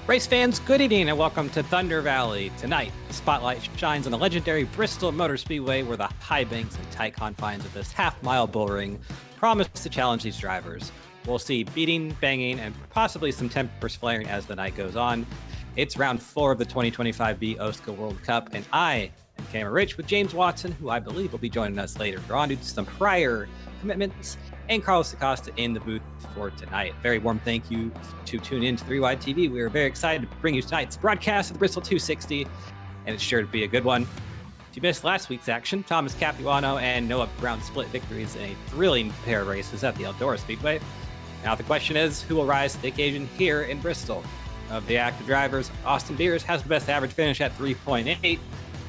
Race fans, good evening and welcome to Thunder Valley. Tonight, the spotlight shines on the legendary Bristol Motor Speedway where the high banks and tight confines of this half-mile bull ring promise to challenge these drivers. We'll see beating, banging, and possibly some tempers flaring as the night goes on. It's round 4 of the 2025 OSCA World Cup, and I am Cameron Rich with James Watson, who I believe will be joining us later on due to some prior commitments, and Carlos Acosta in the booth for tonight. Very warm thank you to tune in to 3Wide TV. We are very excited to bring you tonight's broadcast of the Bristol 260, and it's sure to be a good one. If you missed last week's action, Thomas Capuano and Noah Brown split victories in a thrilling pair of races at the Eldora Speedway. Now the question is, who will rise to the occasion here in Bristol? Of the active drivers, Austin Beers has the best average finish at 3.8.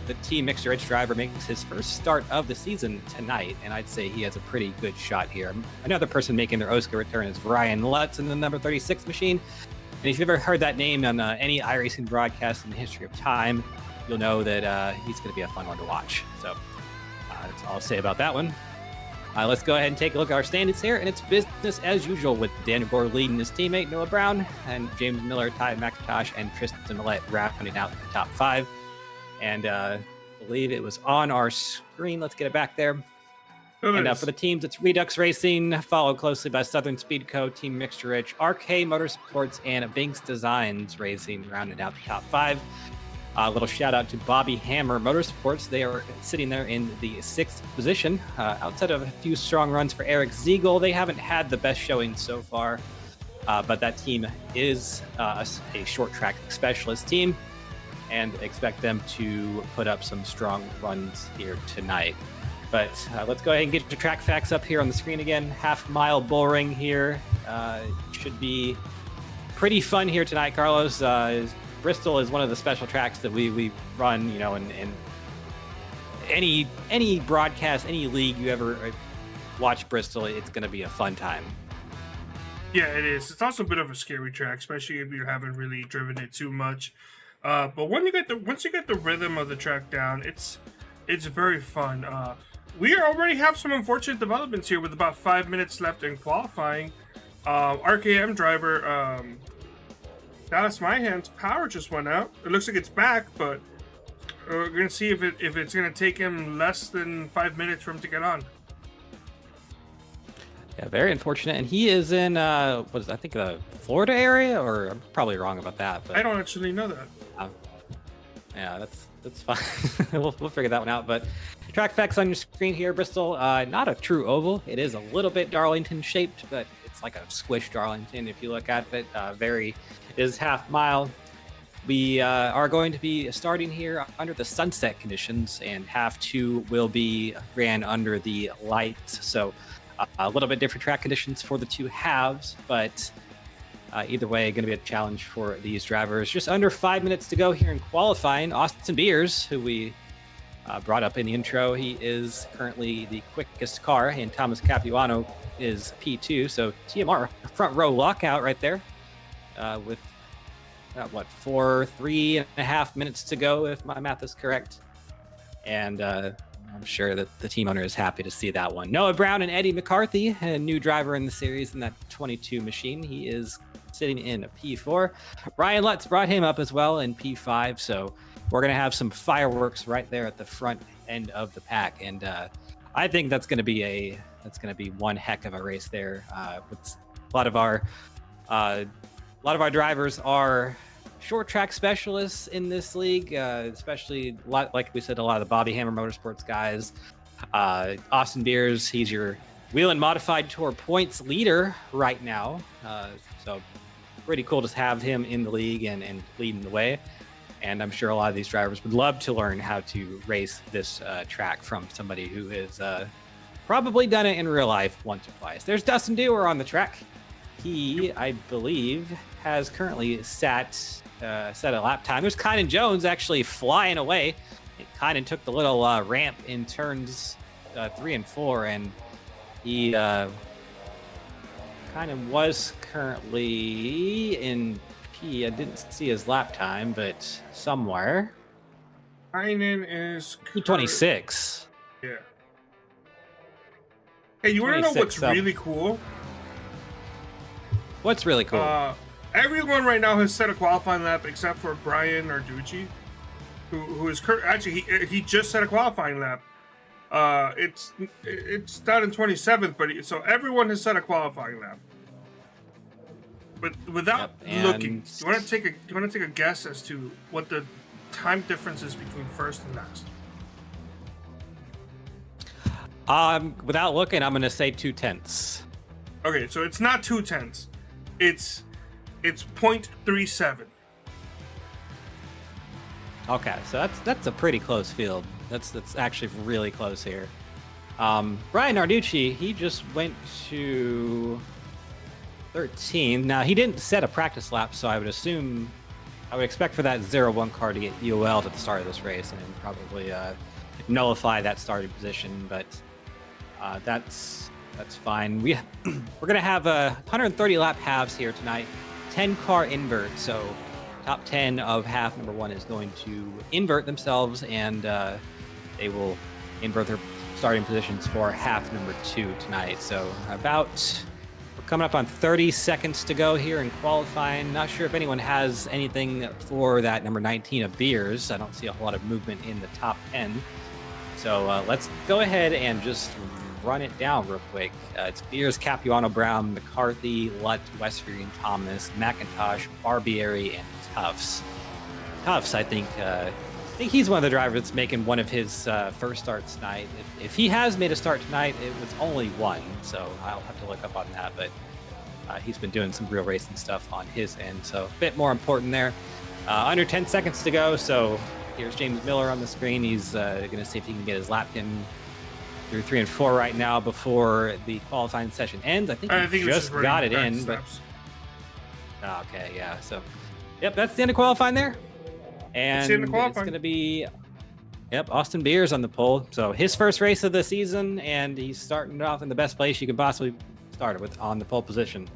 The Team Mixer Rich driver makes his first start of the season tonight, and I'd say he has a pretty good shot here. Another person making their OSCA return is Ryan Lutz in the number 36 machine. And if you've ever heard that name on any iRacing broadcast in the history of time, you'll know that he's going to be a fun one to watch. So that's all I'll say about that one. Let's go ahead and take a look at our standings here, and it's business as usual with Daniel Gore leading his teammate Noah Brown, and James Miller, Ty McIntosh, and Tristan Millett rounding out the top 5. And I believe it was on our screen. Let's get it back there. And for the teams, it's Redux Racing, followed closely by Southern Speedco, Team Mixture Rich, RK Motorsports, and Binks Designs Racing rounded out the top 5. A little shout out to Bobby Hammer Motorsports. They are sitting there in the 6th position. Outside of a few strong runs for Eric Ziegel, they haven't had the best showing so far. But that team is a short track specialist team, and expect them to put up some strong runs here tonight. But let's go ahead and get your track facts up here on the screen again. Half-mile bull ring here. Should be pretty fun here tonight, Carlos. Bristol is one of the special tracks that we run, you know, in any broadcast, any league you ever watch Bristol, it's going to be a fun time. Yeah, it is. It's also a bit of a scary track, especially if you haven't really driven it too much. But once you get the rhythm of the track down, it's very fun. We already have some unfortunate developments here with about 5 minutes left in qualifying. RKM driver Dallas Myhan's power just went out. It looks like it's back, but we're gonna see if it's gonna take him less than 5 minutes for him to get on. Yeah, very unfortunate. And he is in I think the Florida area, or I'm probably wrong about that. But I don't actually know that. Yeah, that's fine. we'll figure that one out. But track facts on your screen here, Bristol. Not a true oval. It is a little bit Darlington shaped, but it's like a squish Darlington if you look at it. It is half mile. We are going to be starting here under the sunset conditions, and half 2 will be ran under the lights. So a little bit different track conditions for the two halves, but either way, going to be a challenge for these drivers. Just under 5 minutes to go here in qualifying. Austin Beers, who we brought up in the intro, he is currently the quickest car, and Thomas Capuano is P2. So TMR front row lockout right there with 3.5 minutes to go, if my math is correct. And I'm sure that the team owner is happy to see that one. Noah Brown and Eddie McCarthy, a new driver in the series in that 22 machine. He is sitting in a P4. Ryan Lutz brought him up as well in P5. So we're going to have some fireworks right there at the front end of the pack. And I think that's going to be one heck of a race there. With a lot of our drivers are short track specialists in this league, especially like we said, a lot of the Bobby Hammer Motorsports guys. Austin Beers, he's your Whelen Modified Tour points leader right now. So pretty cool to have him in the league and leading the way. And I'm sure a lot of these drivers would love to learn how to race this track from somebody who has probably done it in real life once or twice. There's Dustin Dewar on the track. He, I believe, has currently set a lap time. There's Kynan Jones actually flying away. Kynan took the little ramp in turns 3 and 4, and he Kynan was currently in P. I didn't see his lap time, but somewhere. Kynan is P26. Yeah. Hey, you want to know what's really cool? What's really cool? everyone right now has set a qualifying lap except for Brian Narducci, who is actually he just set a qualifying lap. It's down in 27th, but so everyone has set a qualifying lap. But without looking, do you want to take a guess as to what the time difference is between first and last? Without looking, I'm gonna say 2/10. Okay, so it's not 2/10. It's 0.37. Okay, so that's a pretty close field. That's actually really close here. Brian Narducci, he just went to 13. Now he didn't set a practice lap, so I would expect for that 0-1 car to get UL at the start of this race and probably nullify that starting position. But that's fine. We're gonna have 130 lap halves here tonight. 10 car invert, so top 10 of half number 1 is going to invert themselves, and they will invert their starting positions for half number 2 tonight. So we're coming up on 30 seconds to go here in qualifying. Not sure if anyone has anything for that number 19 of Beers. I don't see a whole lot of movement in the top 10. So let's go ahead and just run it down real quick. It's Beers, Capuano, Brown, McCarthy, Lutt, Westbury, Thomas, McIntosh, Barbieri, and Tufts. Tufts, I think he's one of the drivers that's making one of his first starts tonight. If he has made a start tonight, it was only one, so I'll have to look up on that. But he's been doing some real racing stuff on his end, so a bit more important there. Under 10 seconds to go, so here's James Miller on the screen. He's going to see if he can get his lap in through 3 and 4 right now before the qualifying session ends. I think he just got it in. But... okay, yeah. So, yep, that's the end of qualifying there. And it's going to be, Austin Beers on the pole. So his first race of the season, and he's starting off in the best place you could possibly start it with, on the pole position.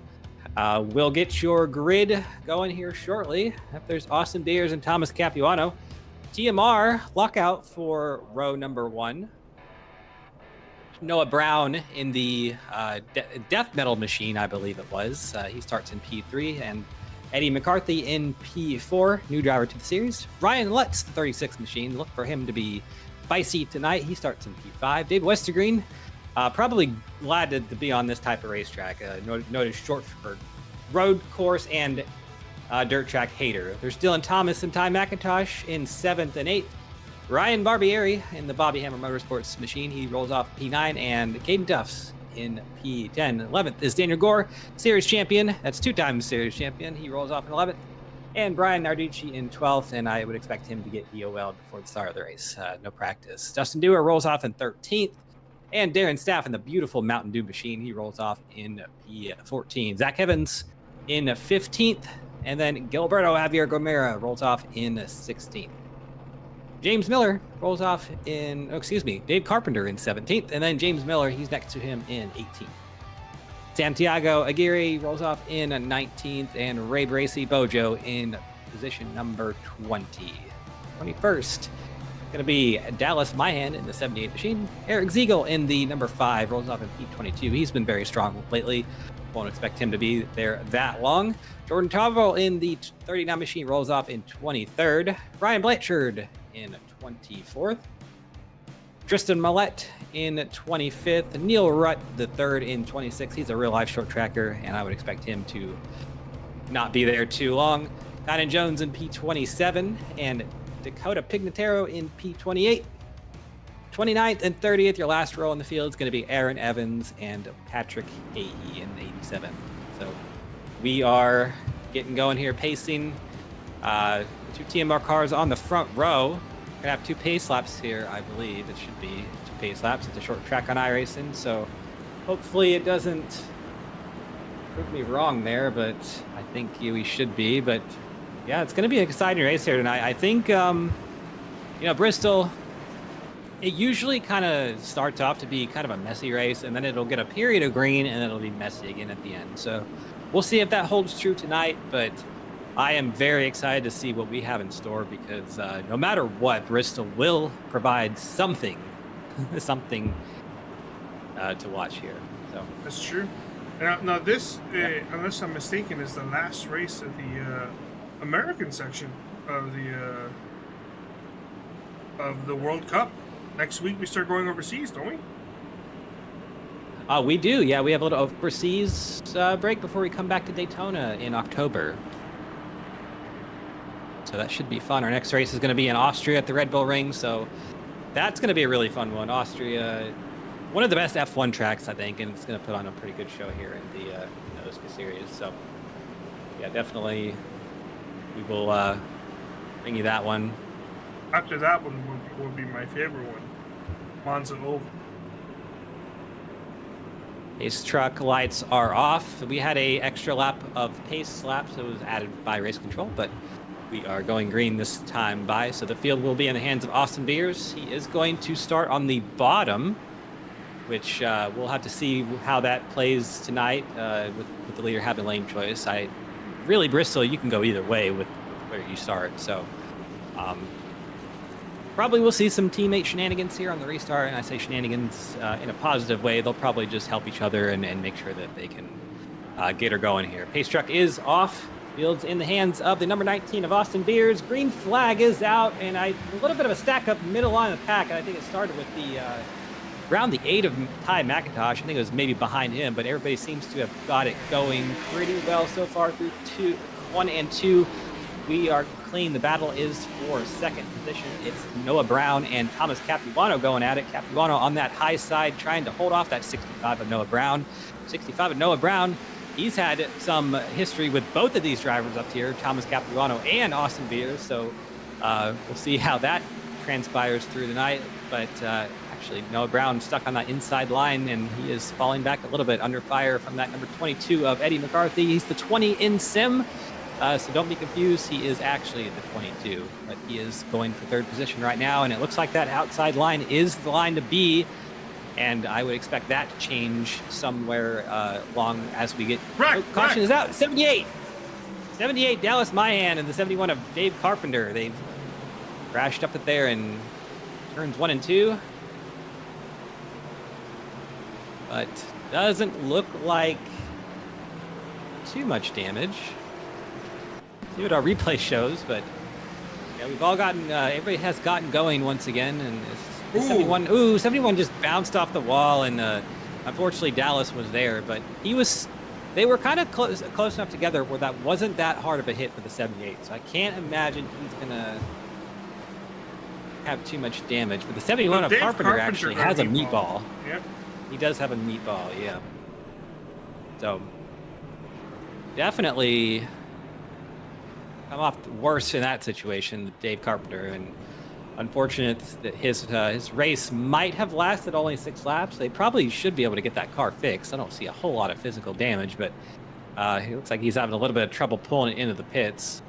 We'll get your grid going here shortly. There's Austin Beers and Thomas Capuano. TMR lockout for row number 1. Noah Brown in the death metal machine, I believe it was. He starts in P3, and Eddie McCarthy in P4, new driver to the series. Ryan Lutz, the 36 machine. Look for him to be spicy tonight. He starts in P5. Dave Westergreen, probably glad to be on this type of racetrack. Noted short for road course and dirt track hater. There's Dylan Thomas and Ty McIntosh in 7th and 8th. Ryan Barbieri in the Bobby Hammer Motorsports machine. He rolls off P9, and Caden Duffs in P10. 11th is Daniel Gore, series champion. That's 2 times series champion. He rolls off in 11th. And Brian Narducci in 12th, and I would expect him to get EOL before the start of the race. No practice. Dustin Dewar rolls off in 13th. And Darren Staff in the beautiful Mountain Dew machine. He rolls off in P14. Zach Evans in 15th. And then Gilberto Javier Gomera rolls off in 16th. James Miller rolls off Dave Carpenter in 17th, and then James Miller, he's next to him in 18th. Santiago Aguirre rolls off in 19th, and Ray Bracey Bojo in position number 20. 21st, going to be Dallas Myhan in the 78 machine. Eric Ziegel in the number 5 rolls off in P22. He's been very strong lately. Won't expect him to be there that long. Jordan Tavo in the 39 machine rolls off in 23rd. Ryan Blanchard in 24th. Tristan Millette in 25th. Neil Rutt, the 3rd in 26th. He's a real life short tracker, and I would expect him to not be there too long. Kynan Jones in P27, and Dakota Pignataro in P28. 29th and 30th, your last row in the field is going to be Aaron Evans and Patrick Ahey in 87. So we are getting going here, pacing. 2 TMR cars on the front row. We're gonna have 2 pace laps here, I believe. It should be 2 pace laps. It's a short track on iRacing, so hopefully it doesn't prove me wrong there, but I think we should be. But yeah, it's gonna be an exciting race here tonight. I think, Bristol, it usually kind of starts off to be kind of a messy race, and then it'll get a period of green, and then it'll be messy again at the end. So we'll see if that holds true tonight, but I am very excited to see what we have in store, because no matter what, Bristol will provide something to watch here. So that's true. Now this, unless I'm mistaken, is the last race of the American section of the World Cup. Next week we start going overseas, don't we? We do, yeah. We have a little overseas break before we come back to Daytona in October. So that should be fun. Our next race is going to be in Austria at the Red Bull Ring, so that's going to be a really fun one. Austria, one of the best F1 tracks, I think, and it's going to put on a pretty good show here in the OSCA series. So, yeah, definitely we will bring you that one. After that one will be my favorite one, Monza Oval. Pace truck lights are off. We had a extra lap of pace laps that was added by race control, but we are going green this time by, so the field will be in the hands of Austin Beers. He is going to start on the bottom, which we'll have to see how that plays tonight with the leader having lane choice. Really, Bristol, you can go either way with where you start, so probably we'll see some teammate shenanigans here on the restart, and I say shenanigans in a positive way. They'll probably just help each other and make sure that they can get her going here. Pace truck is off. Field's in the hands of the number 19 of Austin Beers. Green flag is out, and a little bit of a stack up middle line of the pack, and I think it started with the around the 8 of Ty McIntosh. I think it was maybe behind him, but everybody seems to have got it going pretty well so far through 1 and 2. We are clean. The battle is for second position. It's Noah Brown and Thomas Capuano going at it. Capuano on that high side trying to hold off that 65 of Noah Brown. 65 of Noah Brown. He's had some history with both of these drivers up here, Thomas Capuano and Austin Beers. So we'll see how that transpires through the night. But actually, Noah Brown stuck on that inside line, and he is falling back a little bit under fire from that number 22 of Eddie McCarthy. He's the 20 in sim. So don't be confused. He is actually the 22, but he is going for third position right now. And it looks like that outside line is the line to be. And I would expect that to change somewhere long as we get... Caution is out. 78. 78, Dallas Mahan, and the 71 of Dave Carpenter. They've crashed up it there in turns 1 and 2. But doesn't look like too much damage. See what our replay shows, but yeah, we've all gotten... everybody has gotten going once again, and... 71 just bounced off the wall, and unfortunately Dallas was there, but they were kind of close enough together where that wasn't that hard of a hit for the 78, so I can't imagine he's gonna have too much damage. But the 71 of Carpenter actually has a meatball. Yep. He does have a meatball, yeah. So definitely come off worse in that situation with Dave Carpenter, and unfortunate that his race might have lasted only 6 laps. They probably should be able to get that car fixed. I don't see a whole lot of physical damage, but it looks like he's having a little bit of trouble pulling it into the pits.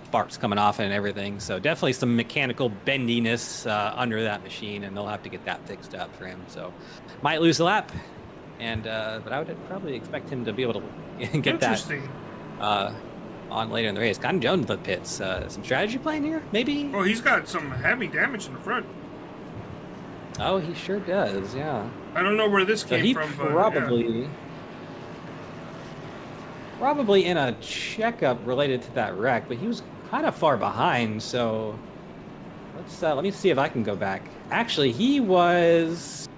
Sparks coming off and everything. So definitely some mechanical bendiness under that machine, and they'll have to get that fixed up for him. So might lose a lap, and but I would probably expect him to be able to get that on later in the race. Cotton Jones the pits. Some strategy playing here, maybe? Well, he's got some heavy damage in the front. Oh, he sure does, yeah. I don't know where this came from, but probably in a checkup related to that wreck, but he was kind of far behind, so let me see if I can go back. Actually, he was...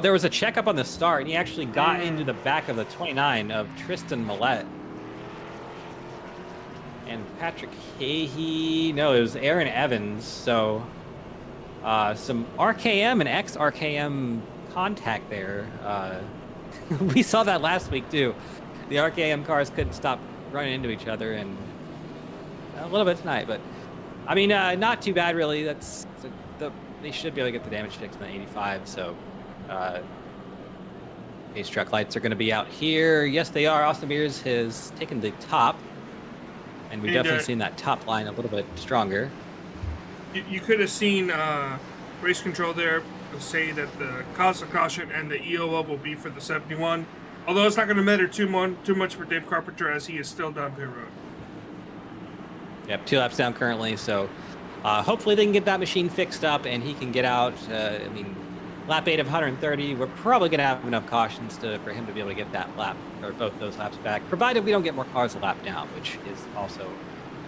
there was a checkup on the start, and he actually got into the back of the 29 of Tristan Millette. And Patrick Hahey... No, it was Aaron Evans, so... some RKM and ex-RKM contact there. We saw that last week, too. The RKM cars couldn't stop running into each other, and a little bit tonight, but... I mean, not too bad, really. They should be able to get the damage fixed in the 85, so... Pace truck lights are going to be out here. Yes, they are. Austin Beers has taken the top, and we've definitely seen that top line a little bit stronger. You could have seen race control there say that the cause of caution and the EOL will be for the 71. Although it's not going to matter too much for Dave Carpenter, as he is still down pit road. Yep, 2 laps down currently, so hopefully they can get that machine fixed up and he can get out. I mean, lap 8 of 130. We're probably going to have enough cautions for him to be able to get that lap, or both those laps back, provided we don't get more cars a lap down, which is also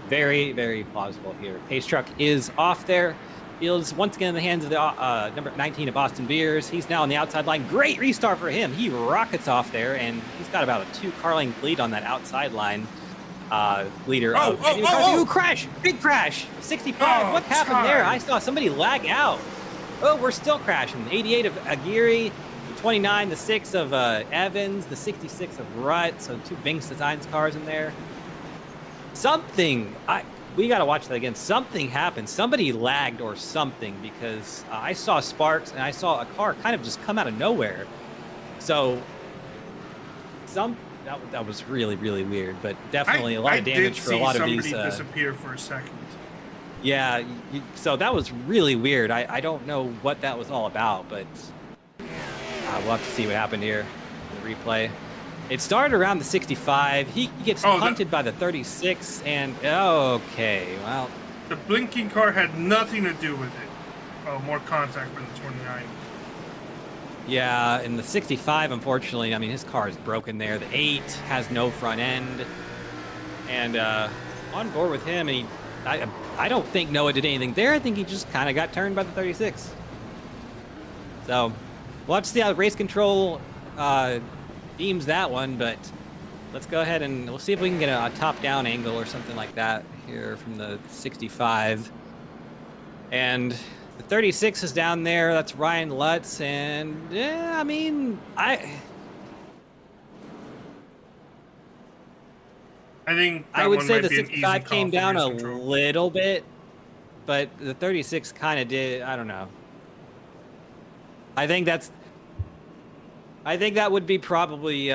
very, very plausible here. Pace truck is off there. Fields once again in the hands of the number 19 of Austin Beers. He's now on the outside line. Great restart for him. He rockets off there, and he's got about a 2-car length lead on that outside line. Leader of crash, big crash, 65. What happened there? I saw somebody lag out. Oh, we're still crashing. 88 of Aguirre, the 29, the 6 of Evans, the 66 of Rutt. So 2 Binks Designs cars in there. We got to watch that again. Something happened. Somebody lagged or something, because I saw sparks and I saw a car kind of just come out of nowhere. So that was really, really weird, but definitely a lot of damage for a lot of these. Somebody disappear for a second. Yeah, so that was really weird. I don't know what that was all about, but we'll have to see what happened here in the replay. It started around the 65. He gets punted by the 36, and okay, well. The blinking car had nothing to do with it. Oh, more contact for the 29. Yeah, and the 65, unfortunately, I mean, his car is broken there. The 8 has no front end. And on board with him, and I don't think Noah did anything there. I think he just kind of got turned by the 36. So we'll have to see how race control deems that one, but let's go ahead and we'll see if we can get a top-down angle or something like that here from the 65. And the 36 is down there. That's Ryan Lutz, and yeah, I mean, I think I would say the 65 came down a little bit, but the 36 kind of did. I don't know. I think that would be probably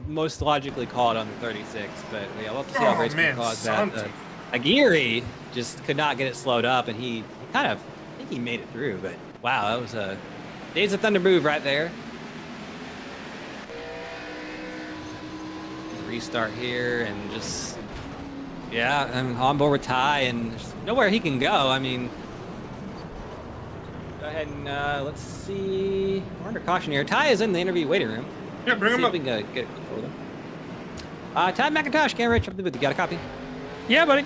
most logically called on the 36, but yeah, we'll have to see how race can cause that. Aguirre just could not get it slowed up, and he kind of, I think he made it through, but wow, that was a Days of Thunder move right there. Restart here, and just, yeah, I'm on board with Ty, and there's nowhere he can go. I mean, go ahead and let's see. We're under caution here. Ty is in the interview waiting room. Yeah, bring him up. See if we can get it with him. Ty McIntosh, Cam Rich, up with you. Got a copy? Yeah, buddy.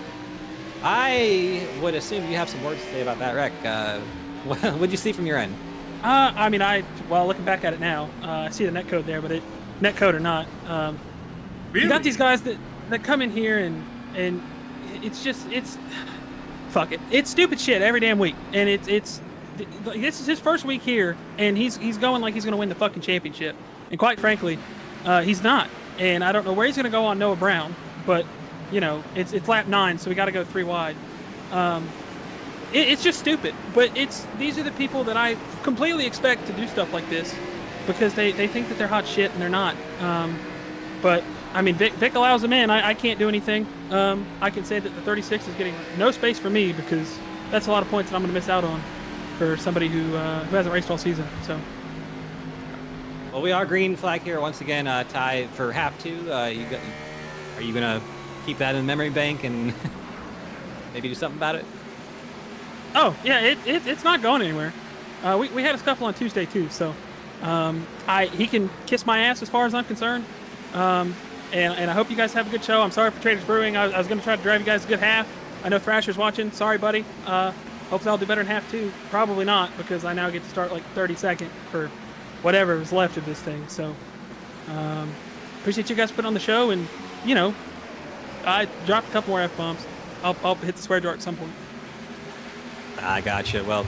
I would assume you have some words to say about that wreck. What'd you see from your end? I mean, well, looking back at it now, I see the netcode there, but netcode or not, Really? you got these guys that come in here and it's fuck it. It's stupid shit every damn week, and this is his first week here, and he's going like he's gonna win the fucking championship, and quite frankly, he's not. And I don't know where he's gonna go on Noah Brown, but you know, it's lap 9, so we got to go 3 wide. It's just stupid, but these are the people that I completely expect to do stuff like this, because they think that they're hot shit and they're not. But I mean, Vic allows them in. I can't do anything. I can say that the 36 is getting no space for me, because that's a lot of points that I'm going to miss out on for somebody who hasn't raced all season. So. Well, we are green flag here once again. Ty, for half 2. Are you going to keep that in the memory bank and maybe do something about it? Oh yeah, it's not going anywhere. We had a scuffle on Tuesday too, so he can kiss my ass as far as I'm concerned. And I hope you guys have a good show. I'm sorry for Traders Brewing. I was going to try to drive you guys a good half. I know Thrasher's watching. Sorry, buddy. Hopefully I'll do better in half 2. Probably not, because I now get to start like 32nd for whatever is left of this thing. So appreciate you guys putting on the show, and you know, I dropped a couple more F-bombs. I'll hit the swear jar at some point. I gotcha. Well,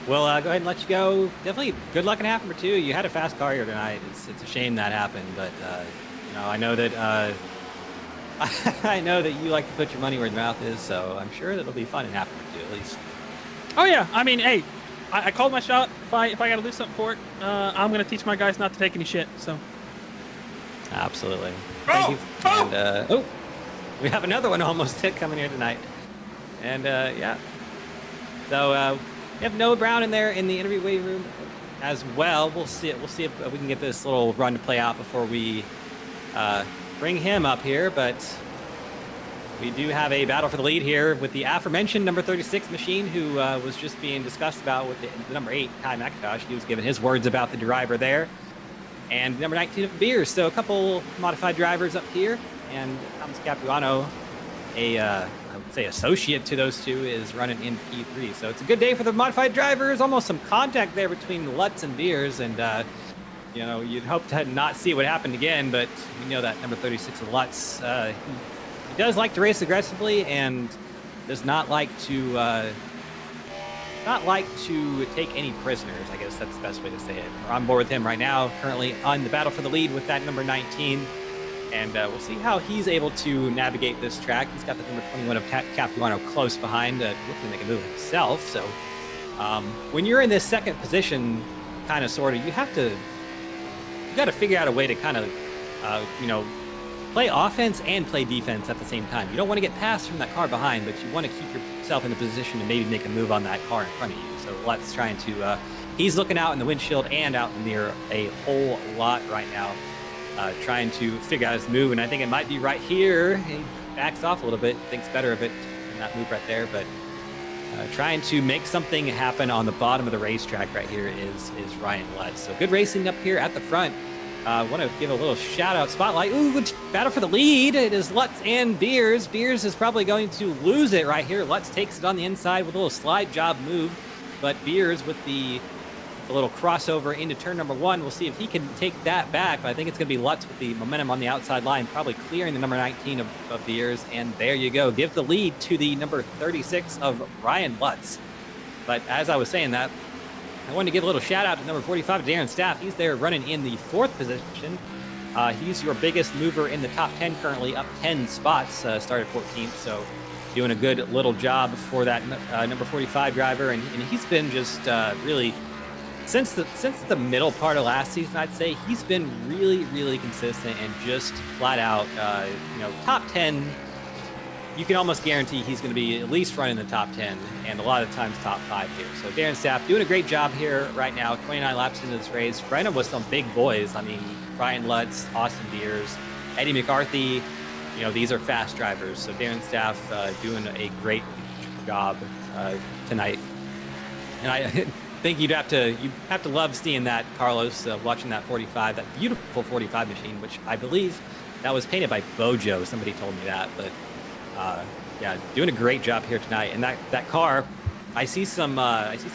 we'll go ahead and let you go. Definitely good luck in half number 2. You had a fast car here tonight. It's a shame that happened, but you know, I know that I know that you like to put your money where your mouth is, so I'm sure that it'll be fun in half number 2 at least. Oh yeah, I mean, hey, I called my shot. If I got to do something for it, I'm gonna teach my guys not to take any shit. So. Absolutely. Thank you. And, we have another one almost hit coming here tonight, and yeah. So we have Noah Brown in there in the interview waiting room as well. We'll see if we can get this little run to play out before we bring him up here. But we do have a battle for the lead here with the aforementioned number 36 machine, who was just being discussed about with the number 8, Ty McIntosh. He was giving his words about the driver there. And number 19 of Beers. So a couple modified drivers up here. And Thomas Capuano, I would say associate to those two, is running in P3. So it's a good day for the modified drivers. Almost some contact there between Lutz and Beers. And, you know, you'd hope to not see what happened again, but we know that number 36 of Lutz, he does like to race aggressively and does not like to take any prisoners. I guess that's the best way to say it. We're on board with him right now, currently on the battle for the lead with that number 19. And we'll see how he's able to navigate this track. He's got the number 21 of Capuano close behind, looking to make a move himself. So when you're in this second position, kind of, sort of, you got to figure out a way to kind of, you know, play offense and play defense at the same time. You don't want to get passed from that car behind, but you want to keep yourself in a position to maybe make a move on that car in front of you. So Lutz trying to, he's looking out in the windshield and out in the mirror a whole lot right now, trying to figure out his move. And I think it might be right here. He backs off a little bit, thinks better of it in that move right there, but trying to make something happen on the bottom of the racetrack right here is Ryan Lutz. So good racing up here at the front. I want to give a little shout-out spotlight. Ooh, battle for the lead. It is Lutz and Beers. Beers is probably going to lose it right here. Lutz takes it on the inside with a little slide job move, but Beers with the little crossover into turn number 1. We'll see if he can take that back, but I think it's going to be Lutz with the momentum on the outside line, probably clearing the number 19 of Beers, and there you go. Give the lead to the number 36 of Ryan Lutz. But as I was saying that, I wanted to give a little shout out to number 45, Darren Staff. He's there running in the 4th position. He's your biggest mover in the top 10 currently, up 10 spots, started 14th. So doing a good little job for that number 45 driver. And he's been just really, since the middle part of last season, I'd say he's been really, really consistent and just flat out, you know, top 10. You can almost guarantee he's going to be at least running the top 10 and a lot of times top 5 here. So Darren Staff doing a great job here right now. 29 laps into this race. Running with some big boys. I mean, Ryan Lutz, Austin Beers, Eddie McCarthy. You know, these are fast drivers. So Darren Staff doing a great job tonight. And I think you'd have to love seeing that, Carlos, watching that 45, that beautiful 45 machine, which I believe that was painted by Bojo. Somebody told me that, but. Yeah, doing a great job here tonight. And that car, I see some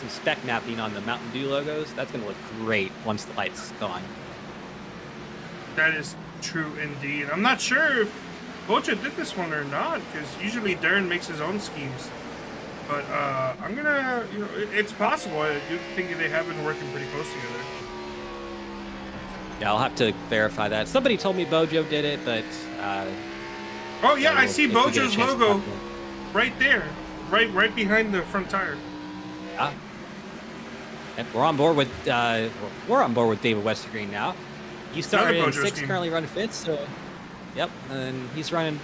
spec mapping on the Mountain Dew logos. That's going to look great once the lights go on. That is true indeed. I'm not sure if Bocha did this one or not, because usually Darren makes his own schemes. But I'm gonna, you know, it's possible. I do think they have been working pretty close together. Yeah, I'll have to verify that. Somebody told me Bojo did it, but. Oh yeah, I see Bojo's logo right there, right behind the front tire. Yeah. And we're on board with David Westergreen now. He started in 6th, currently running 5th. So, yep, and he's running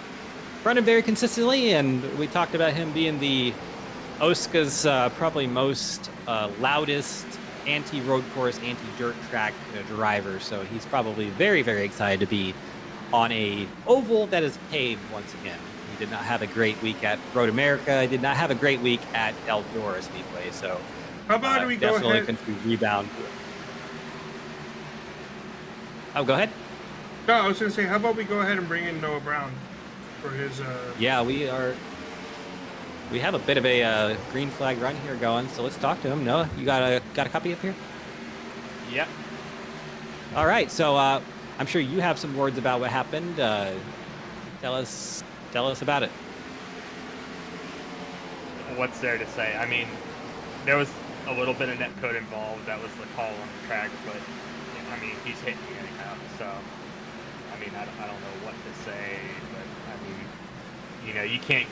very consistently. And we talked about him being the OSCA's probably most loudest anti-road course, anti-dirt track driver. So he's probably very, very excited to be on a oval that is paved once again. He did not have a great week at Road America. He did not have a great week at Eldora Speedway. So how about we go ahead? Definitely can rebound. Oh, go ahead. No, I was going to say, how about we go ahead and bring in Noah Brown for his... Yeah, we have a bit of a green flag run here going, so let's talk to him. Noah, you got a copy up here? Yep. All right, so I'm sure you have some words about what happened. Tell us about it. What's there to say? I mean, there was a little bit of netcode involved. That was the call on the track, but I mean, he's hitting me anyhow. So, I mean, I don't know what to say, but I mean, you know, you can't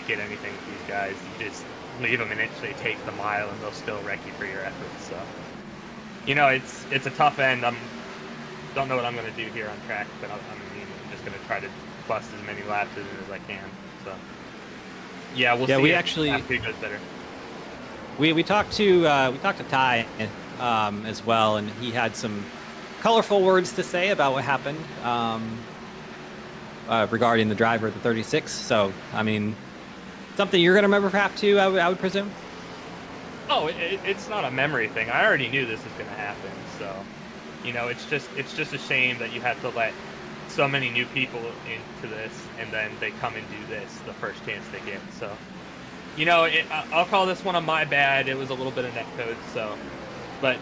get anything with these guys. You just leave them an inch, they take the mile, and they'll still wreck you for your efforts. So, you know, it's a tough end. Don't know what I'm going to do here on track, but I'm just going to try to bust as many laps as I can. So, yeah, we'll see. We actually who goes better. We talked to Ty as well, and he had some colorful words to say about what happened. regarding the driver of the 36. So, I mean, something you're going to remember perhaps too, I would presume? Oh, it's not a memory thing. I already knew this was going to happen. So, it's just a shame that you have to let so many new people into this, and then they come and do this the first chance they get. So, I'll call this one of my bad. It was a little bit of netcode. So, but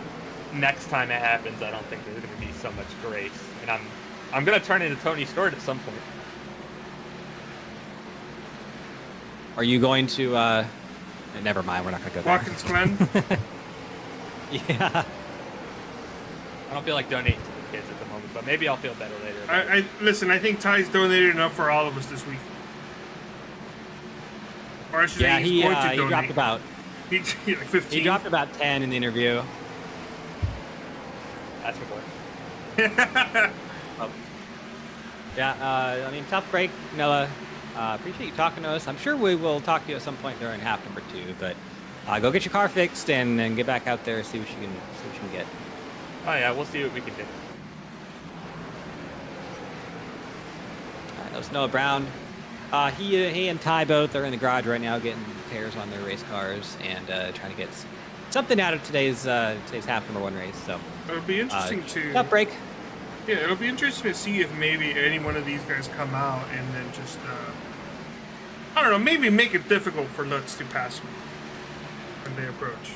next time it happens, I don't think there's going to be so much grace, and I'm going to turn into Tony Stewart at some point. Are you going to? Never mind. We're not going to go there. Watkins Glen. Yeah. I don't feel like donating to the kids at the moment, but maybe I'll feel better later. I listen. I think Ty's donated enough for all of us this week. Or I should say he's going to donate. He dropped about. He like 15. He dropped about 10 in the interview. That's your boy. Yeah, I mean, tough break, Noah. Appreciate you talking to us. I'm sure we will talk to you at some point during half number 2, but go get your car fixed and get back out there, see what you can get. Oh yeah, we'll see what we can do. All right, that was Noah Brown. He and Ty both are in the garage right now getting repairs on their race cars and trying to get something out of today's half number 1 race. So it'll be interesting to tough break. Yeah, it'll be interesting to see if maybe any one of these guys come out and then just I don't know, maybe make it difficult for Lutz to pass when they approach.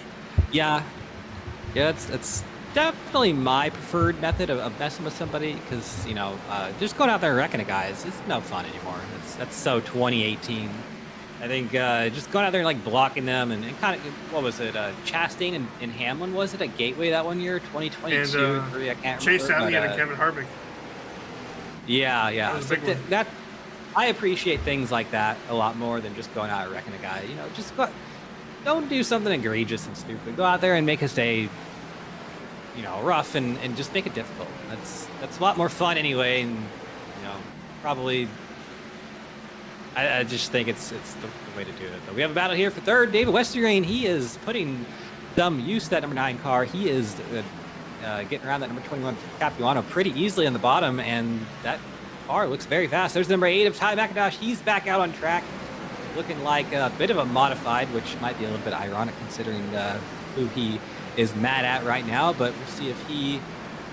Yeah, it's definitely my preferred method of messing with somebody, because just going out there and wrecking a guys is no fun anymore. That's so 2018. I think just going out there and like blocking them and kind of, what was it, Chastain and Hamlin, was it at Gateway that one year, 2022 and, 3, I can't Chase remember. Elliott and Kevin Harvick. Yeah. That was a big one. That I appreciate things like that a lot more than just going out and wrecking a guy. Just don't do something egregious and stupid. Go out there and make a day, rough and just make it difficult. That's a lot more fun anyway, and probably. I just think it's the way to do it. But we have a battle here for third. David Westergain, he is putting some use to that number 9 car. He is getting around that number 21 Capuano pretty easily on the bottom, and that car looks very fast. There's number 8 of Ty McIntosh. He's back out on track, looking like a bit of a modified, which might be a little bit ironic considering who he is mad at right now. But we'll see if he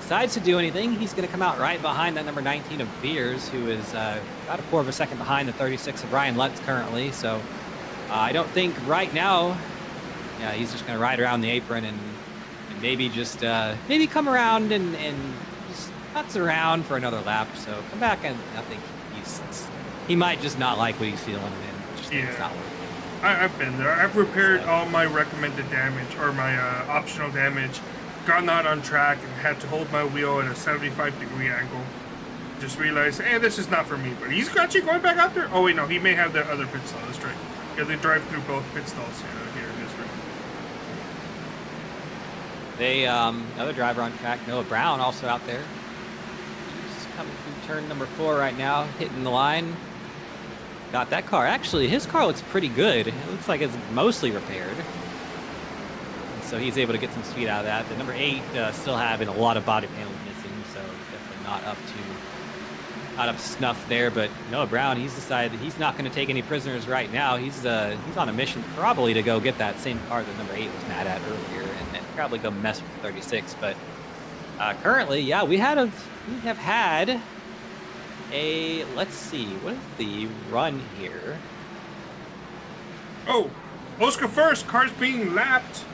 decides to do anything. He's going to come out right behind that number 19 of Beers, who is about a quarter of a second behind the 36 of Ryan Lutz currently. So I don't think right now, he's just going to ride around the apron and maybe just maybe come around and just nuts around for another lap. So come back, and I think he might just not like what he's feeling and just think it's not working. I've been there. I've repaired all my recommended damage or my optional damage. Gotten out on track and had to hold my wheel at a 75-degree angle. Just realized, hey, this is not for me. But he's actually going back out there. Oh wait, no, he may have the other pit stall. That's right. Yeah, they drive through both pit stalls here in this room. Another driver on track, Noah Brown, also out there. He's coming through turn number 4 right now, hitting the line. Got that car. Actually, his car looks pretty good. It looks like it's mostly repaired. So he's able to get some speed out of that. The number 8 still having a lot of body panels missing, so definitely not up to snuff there. But Noah Brown, he's decided that he's not going to take any prisoners right now. He's on a mission probably to go get that same car that number 8 was mad at earlier, and probably go mess with 36. But currently, we have had a, let's see, what is the run here? Oh, OSCA first. Cars being lapped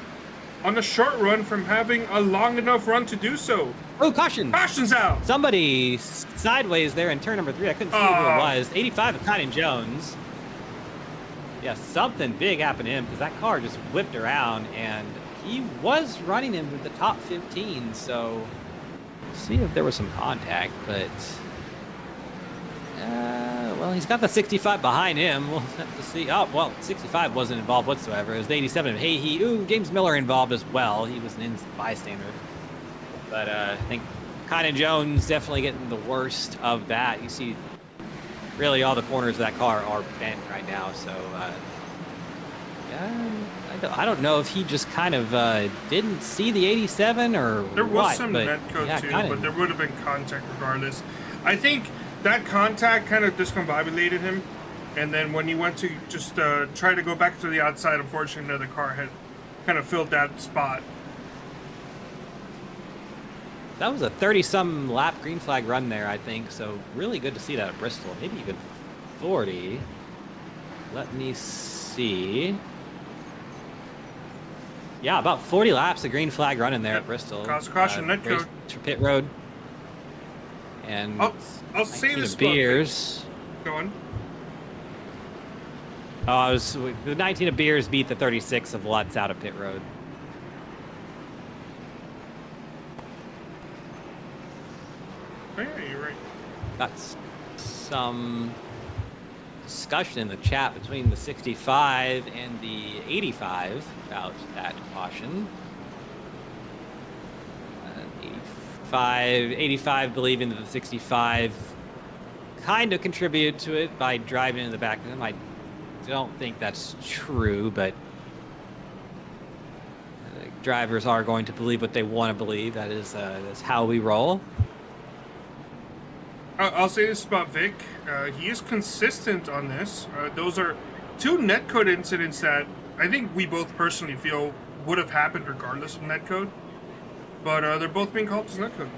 on a short run from having a long enough run to do so. Oh, caution! Caution's out! Somebody sideways there in turn number 3. I couldn't see who it was. 85 of Cotton Jones. Yeah, something big happened to him because that car just whipped around, and he was running into the top 15. So, we'll see if there was some contact, but well, he's got the 65 behind him. We'll have to see. Oh, well, 65 wasn't involved whatsoever. It was the 87 of Hayhee. Ooh, James Miller involved as well. He was an innocent bystander. But I think Cotton Jones definitely getting the worst of that. You see, really all the corners of that car are bent right now. So, I don't know if he just kind of didn't see the 87 or there was what, some but netcode too, kinda. but there would have been contact regardless. I think that contact kind of discombobulated him, and then when he went to just try to go back to the outside, unfortunately another car had kind of filled that spot. That was a 30-some lap green flag run there, I think. So really good to see that at Bristol. Maybe even 40. Let me see. Yeah, about 40 laps of green flag running there at Bristol. Cause a caution, net code. To pit road. And I'll say this beers. Go on. Oh, the 19 of beers beat the 36 of Lutz out of pit road. Oh, yeah, you're right. Got some discussion in the chat between the 65 and the 85 about that caution. 85 believing that the 65 kind of contributed to it by driving in the back of them. I don't think that's true, but drivers are going to believe what they want to believe. That's how we roll. I'll say this about Vic. He is consistent on this. Those are two netcode incidents that I think we both personally feel would have happened regardless of netcode. But they're both being called as netcode.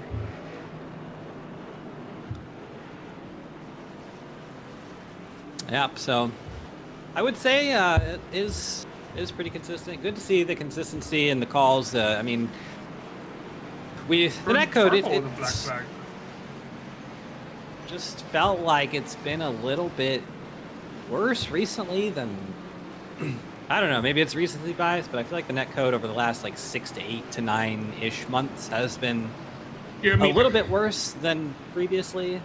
Yep, so I would say it is pretty consistent. Good to see the consistency in the calls. I mean, the netcode, it's just felt like it's been a little bit worse recently than I don't know, maybe it's recency bias, but I feel like the netcode over the last like 6 to 8 to 9-ish months has been a little bit worse than previously.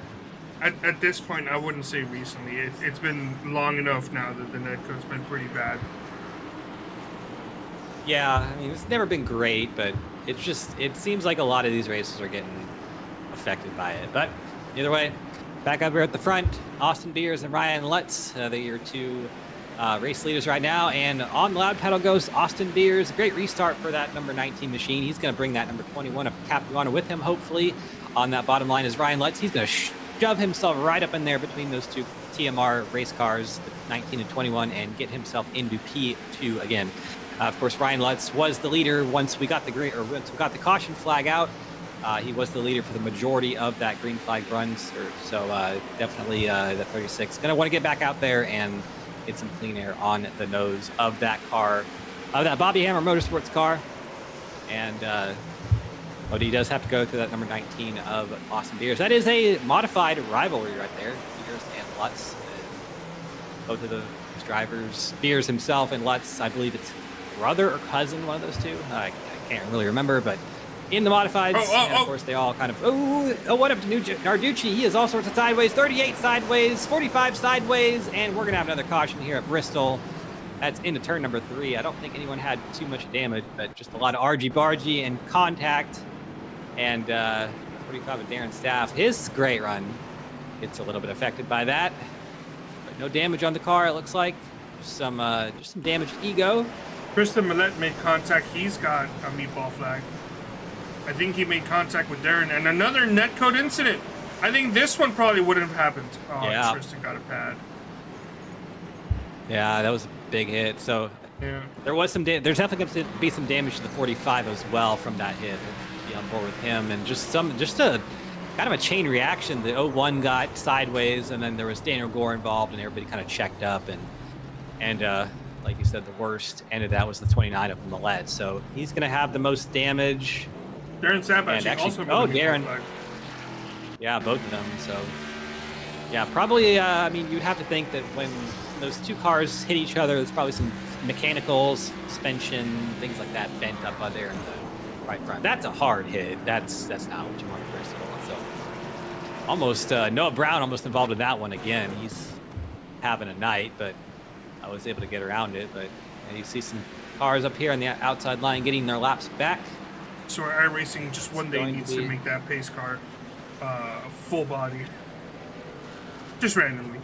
At this point, I wouldn't say recently. It's been long enough now that the netcode's been pretty bad. Yeah, I mean, it's never been great, but it seems like a lot of these races are getting affected by it. But either way, back up here at the front, Austin Beers and Ryan Lutz, they're your two race leaders right now. And on the loud pedal goes Austin Beers. Great restart for that number 19 machine. He's going to bring that number 21 of Capuano with him, hopefully. On that bottom line is Ryan Lutz. He's going to shove himself right up in there between those two TMR race cars, 19 and 21, and get himself into P2 again. Of course, Ryan Lutz was the leader once we got the caution flag out. He was the leader for the majority of that green flag runs. So definitely the 36 going to want to get back out there and get some clean air on the nose of that car, of that Bobby Hammer Motorsports car. And but he does have to go through that number 19 of Austin Beers. That is a modified rivalry right there. Beers and Lutz. Both of those drivers, Beers himself and Lutz, I believe it's brother or cousin, one of those two. I can't really remember, but in the modifieds, and of course they all kind of, what up to Narducci? He is all sorts of sideways, 38 sideways, 45 sideways, and we're going to have another caution here at Bristol. That's into turn number 3. I don't think anyone had too much damage, but just a lot of argy-bargy and contact. And 45 of Darren Staff, his great run gets a little bit affected by that. But no damage on the car, it looks like. Just some damaged ego. Tristan Millette made contact. He's got a meatball flag. I think he made contact with Darren. And another netcode incident. I think this one probably wouldn't have happened. Oh, yeah. Tristan got a pad. Yeah, that was a big hit. So yeah, there's definitely going to be some damage to the 45 as well from that hit. Be on board with him, and just a kind of a chain reaction. The 01 got sideways, and then there was Daniel Gore involved, and everybody kind of checked up, and like you said, the worst end of that was the 29 of Millette. So he's going to have the most damage. Darren Sapp also Darren. Yeah, both of them. So yeah, probably. I mean, you'd have to think that when those two cars hit each other, there's probably some mechanicals, suspension, things like that bent up out there in the right front. That's a hard hit. That's not what you want to Bristol. So almost Noah Brown almost involved in that one again. He's having a night, but I was able to get around it. But you see some cars up here on the outside line getting their laps back. So iRacing just one day needs to make that pace car full body, just randomly.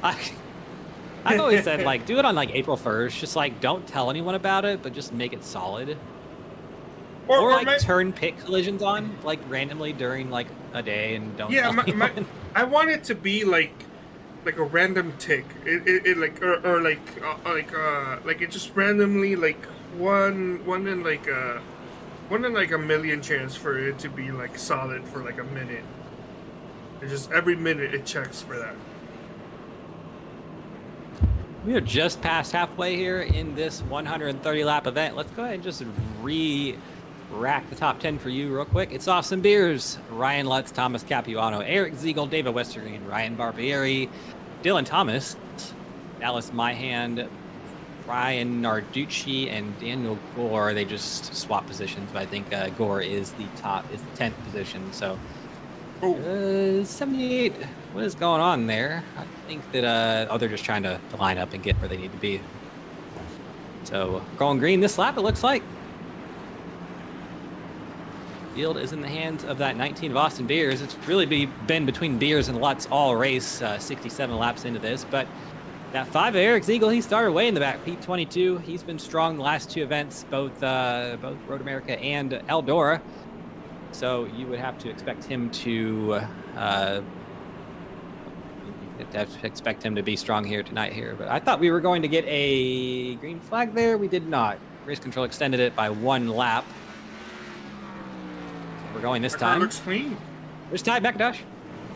I've always said, like, do it on, like, April 1st. Just, like, don't tell anyone about it, but just make it solid. Or like my, turn pit collisions on like randomly during like a day and don't yeah, tell anyone. I want it to be like a random tick. It like or like it just randomly like one in like a million chance for it to be like solid for like a minute. It's just every minute it checks for that. We are just past halfway here in this 130 lap event. Let's go ahead and just rack the top 10 for you real quick. It's Austin Beers, Ryan Lutz, Thomas Capuano, Eric Ziegel, David Westergreen, Ryan Barbieri, Dylan Thomas, Dallas Myhand, Ryan Narducci, and Daniel Gore. They just swap positions, but I think Gore is the 10th position. So 78. What is going on there? I think that they're just trying to line up and get where they need to be. So going green this lap, it looks like. Field is in the hands of that 19 of Austin Beers. It's really been between Beers and Lutz all race, 67 laps into this. But that 5 of Eric Ziegel, he started way in the back, P22. He's been strong the last 2 events, both Road America and Eldora. So you would have to expect him to be strong here tonight here. But I thought we were going to get a green flag there. We did not. Race control extended it by 1 lap. We're going this time. Looks clean. There's Ty McIntosh.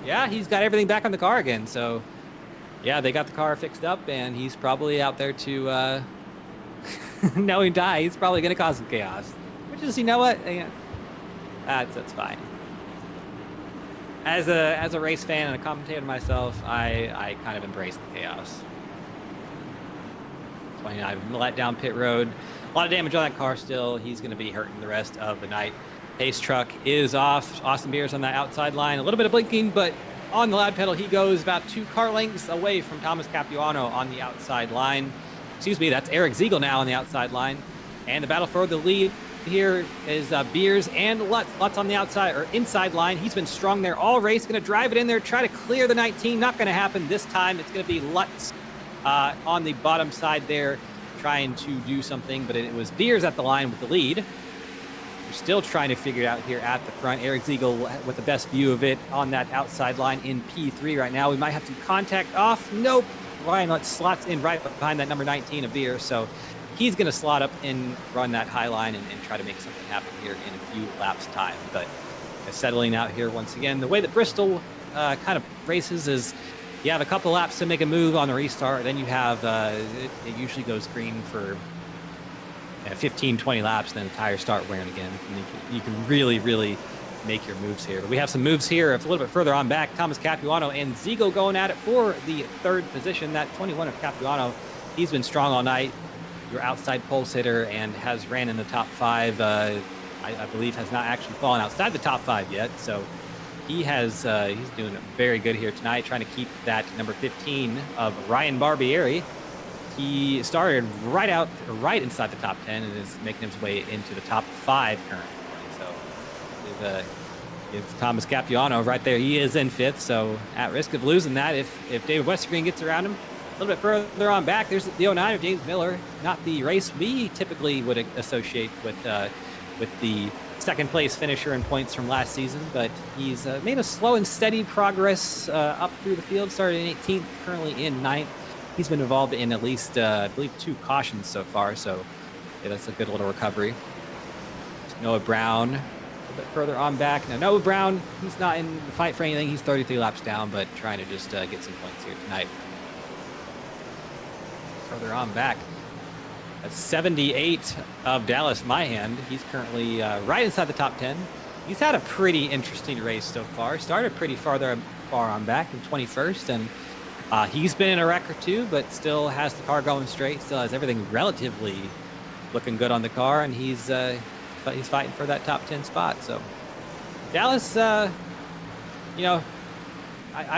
Yeah, he's got everything back on the car again. So, yeah, they got the car fixed up, and he's probably out there to knowing Ty. He's probably going to cause some chaos. Which is, you know what? That's fine. As a race fan and a commentator myself, I kind of embrace the chaos. 29 let down pit road. A lot of damage on that car still. He's going to be hurting the rest of the night. Pace truck is off. Austin Beers on that outside line. A little bit of blinking, but on the loud pedal, he goes about 2 car lengths away from Thomas Capuano on the outside line. Excuse me, that's Eric Ziegel now on the outside line. And the battle for the lead here is Beers and Lutz. Lutz on the outside or inside line. He's been strong there all race. Going to drive it in there, try to clear the 19. Not going to happen this time. It's going to be Lutz on the bottom side there trying to do something, but it was Beers at the line with the lead. We're still trying to figure it out here at the front. Eric Ziegel with the best view of it on that outside line in P3 right now. We might have some contact off. Nope. Ryan Lutz slots in right behind that number 19 of Beers. So he's going to slot up and run that high line and try to make something happen here in a few laps time. But settling out here once again. The way that Bristol kind of races is you have a couple laps to make a move on the restart. Then you have, it usually goes green for 15, 20 laps, then the tires start wearing again. And you can really, really make your moves here. But we have some moves here a little bit further on back. Thomas Capuano and Ziegel going at it for the 3rd position. That 21 of Capuano, he's been strong all night. Your outside pulse hitter and has ran in the top 5. I believe has not actually fallen outside the top 5 yet. So he has he's doing very good here tonight, trying to keep that number 15 of Ryan Barbieri. He started right inside the top 10 and is making his way into the top 5 currently. So give Thomas Capuano right there. He is in 5th, so at risk of losing that if David Westergreen gets around him. A little bit further on back, there's the 09 of James Miller, not the race we typically would associate with the 2nd place finisher in points from last season, but he's made a slow and steady progress up through the field. Started in 18th, currently in 9th. He's been involved in at least, I believe, 2 cautions so far, so yeah, that's a good little recovery. Noah Brown, a little bit further on back. Now, Noah Brown, he's not in the fight for anything. He's 33 laps down, but trying to just get some points here tonight. Further on back, that's 78 of Dallas Myhand. He's currently right inside the top 10. He's had a pretty interesting race so far. Started pretty far on back in 21st, and he's been in a wreck or 2, but still has the car going straight. Still has everything relatively looking good on the car, and he's fighting for that top 10 spot. So Dallas, I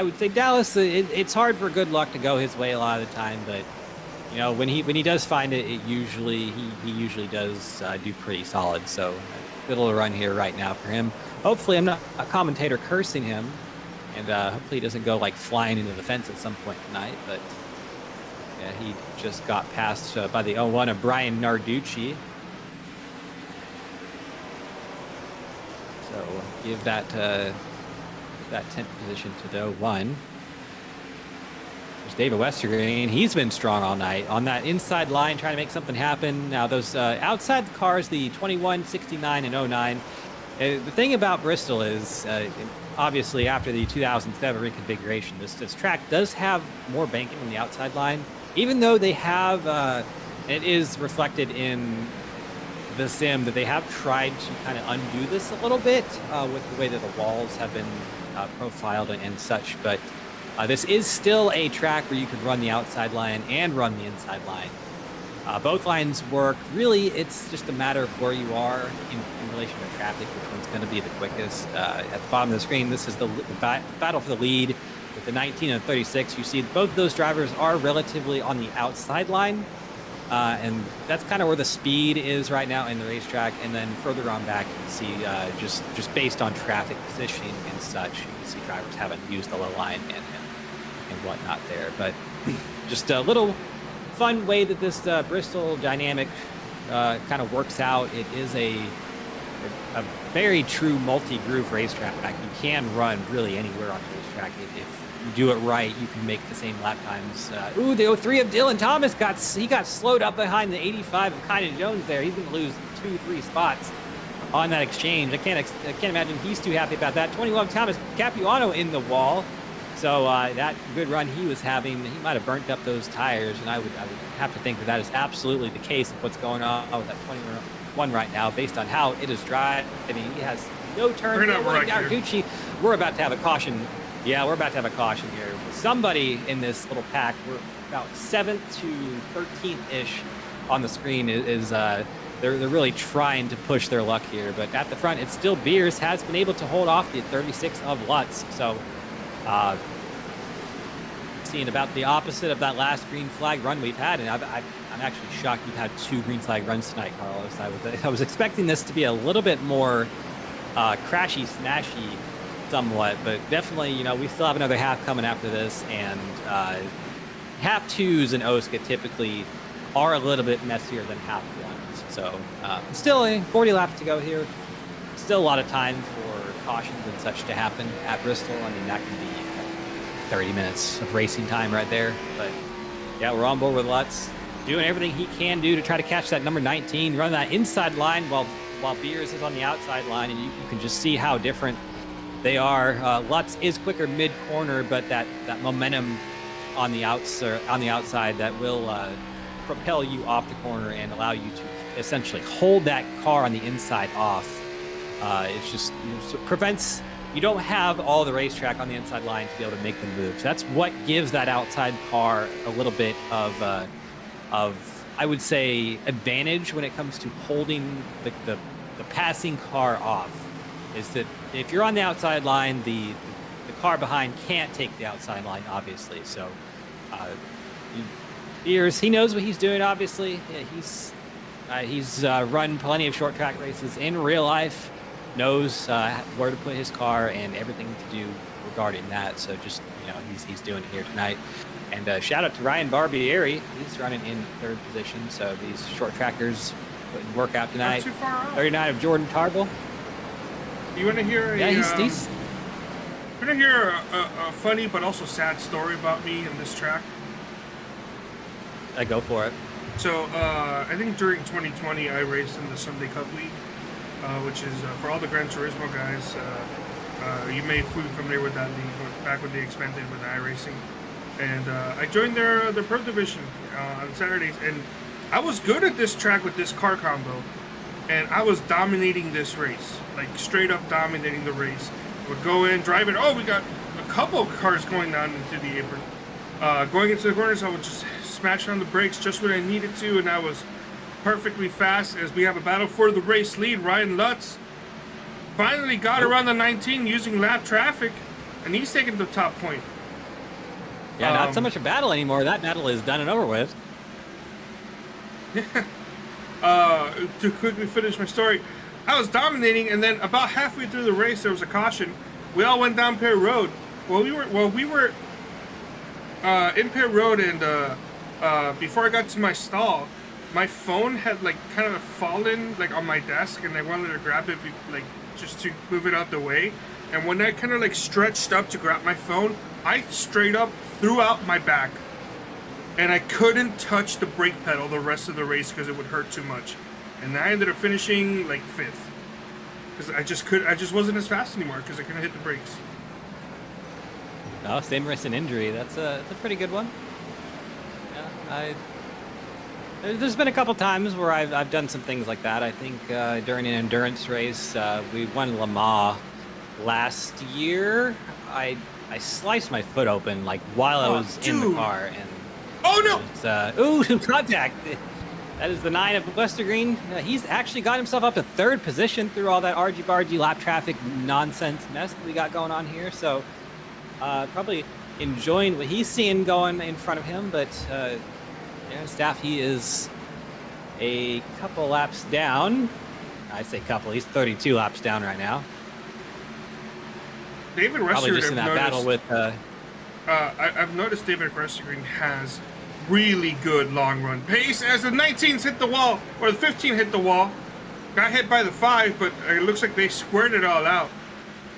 would say Dallas. It's hard for good luck to go his way a lot of the time, but when he does find it, he usually does do pretty solid. So good little run here right now for him. Hopefully, I'm not a commentator cursing him. And hopefully he doesn't go flying into the fence at some point tonight. But yeah, he just got passed by the 01 of Brian Narducci. give that 10th position to the 01. There's David Westergreen. He's been strong all night on that inside line, trying to make something happen. Now those outside cars, the 21, 69, and 09. The thing about Bristol is, obviously after the 2007 reconfiguration, this track does have more banking on the outside line, even though they have, it is reflected in the sim that they have tried to kind of undo this a little bit with the way that the walls have been profiled and such. But this is still a track where you can run the outside line and run the inside line. Both lines work. Really, it's just a matter of where you are in relation to traffic, which one's going to be the quickest. At the bottom of the screen, this is the battle for the lead with the 19 and 36. You see both of those drivers are relatively on the outside line. And that's kind of where the speed is right now in the racetrack. And then further on back, you can see just based on traffic positioning and such, you can see drivers haven't used the low line and whatnot there. But just a little fun way that this Bristol dynamic kind of works out. It is a very true multi-groove racetrack. You can run really anywhere on the racetrack. If you do it right, you can make the same lap times. The 03 of Dylan Thomas got slowed up behind the 85 of Kynan Jones there. He's going to lose 2-3 spots on that exchange. I can't imagine he's too happy about that. 21 Thomas Capuano in the wall. So that good run he was having, he might have burnt up those tires, and I would have to think that is absolutely the case of what's going on with that 21 right now, based on how it is driving. I mean, he has no turn. Gucci, we're about to have a caution. Yeah, we're about to have a caution here. Somebody in this little pack, we're about 7th to 13th-ish on the screen, they're really trying to push their luck here. But at the front, it's still Beers has been able to hold off the 36 of Lutz. So seeing about the opposite of that last green flag run we've had, and I'm actually shocked we've had 2 green flag runs tonight, Carlos. I was expecting this to be a little bit more crashy, snashy, somewhat, but definitely, we still have another half coming after this, and half twos in OSCA typically are a little bit messier than half ones. So still 40 laps to go here. Still a lot of time for cautions and such to happen at Bristol. I mean, that can be 30 minutes of racing time right there. But yeah, we're on board with Lutz, doing everything he can do to try to catch that number 19, run that inside line while Beers is on the outside line, and you can just see how different they are. Lutz is quicker mid-corner, but that momentum on the outside that will propel you off the corner and allow you to essentially hold that car on the inside off. It's just prevents. You don't have all the racetrack on the inside line to be able to make them move. So that's what gives that outside car a little bit of I would say advantage when it comes to holding the passing car off. Is that if you're on the outside line, the car behind can't take the outside line, obviously. So Beers, he knows what he's doing. Obviously, he's run plenty of short track races in real life. Knows where to put his car and everything to do regarding that. So just he's doing it here tonight. And shout out to Ryan Barbieri. He's running in 3rd position. So these short trackers putting work out tonight. Not too far out. 39 of Jordan Tarble. You want to hear he's you want to hear a funny but also sad story about me in this track? I go for it. So I think during 2020 I raced in the Sunday Cup League, which is for all the Gran Turismo guys. You may be familiar with that league back when they expanded with iRacing, and I joined their pro division on Saturdays, and I was good at this track with this car combo, and I was dominating this race, like straight up dominating the race. Would go in, drive it. Oh, we got a couple cars going down into the apron. Going into the corners, I would just smash on the brakes just when I needed to, and I was perfectly fast as we have a battle for the race lead. Ryan Lutz finally got around the 19 using lap traffic, and he's taking the top point. Yeah, not so much a battle anymore. That battle is done and over with. To quickly finish my story, I was dominating, and then about halfway through the race, there was a caution. We all went down Pear Road. We were in Pear Road, and before I got to my stall, my phone had like kind of fallen like on my desk, and I wanted to grab it just to move it out the way. And when I kind of like stretched up to grab my phone, I straight up threw out my back. And I couldn't touch the brake pedal the rest of the race because it would hurt too much. And I ended up finishing like 5th. Because I just wasn't as fast anymore because I couldn't hit the brakes. No, same risk and injury. That's a pretty good one. Yeah, there's been a couple times where I've done some things like that. I think during an endurance race, we won Le Mans last year. I sliced my foot open like while I was in the car, and oh no! Contact. That is the 9 of Westergreen. He's actually got himself up to 3rd position through all that argy-bargy lap traffic nonsense mess that we got going on here. So probably enjoying what he's seeing going in front of him, but staff, he is a couple laps down. I say couple, he's 32 laps down right now. David Probably Westergren, just in that battle with... I've noticed David Westergren has really good long run pace as the 19s hit the wall, or the 15 hit the wall. Got hit by the 5, but it looks like they squared it all out.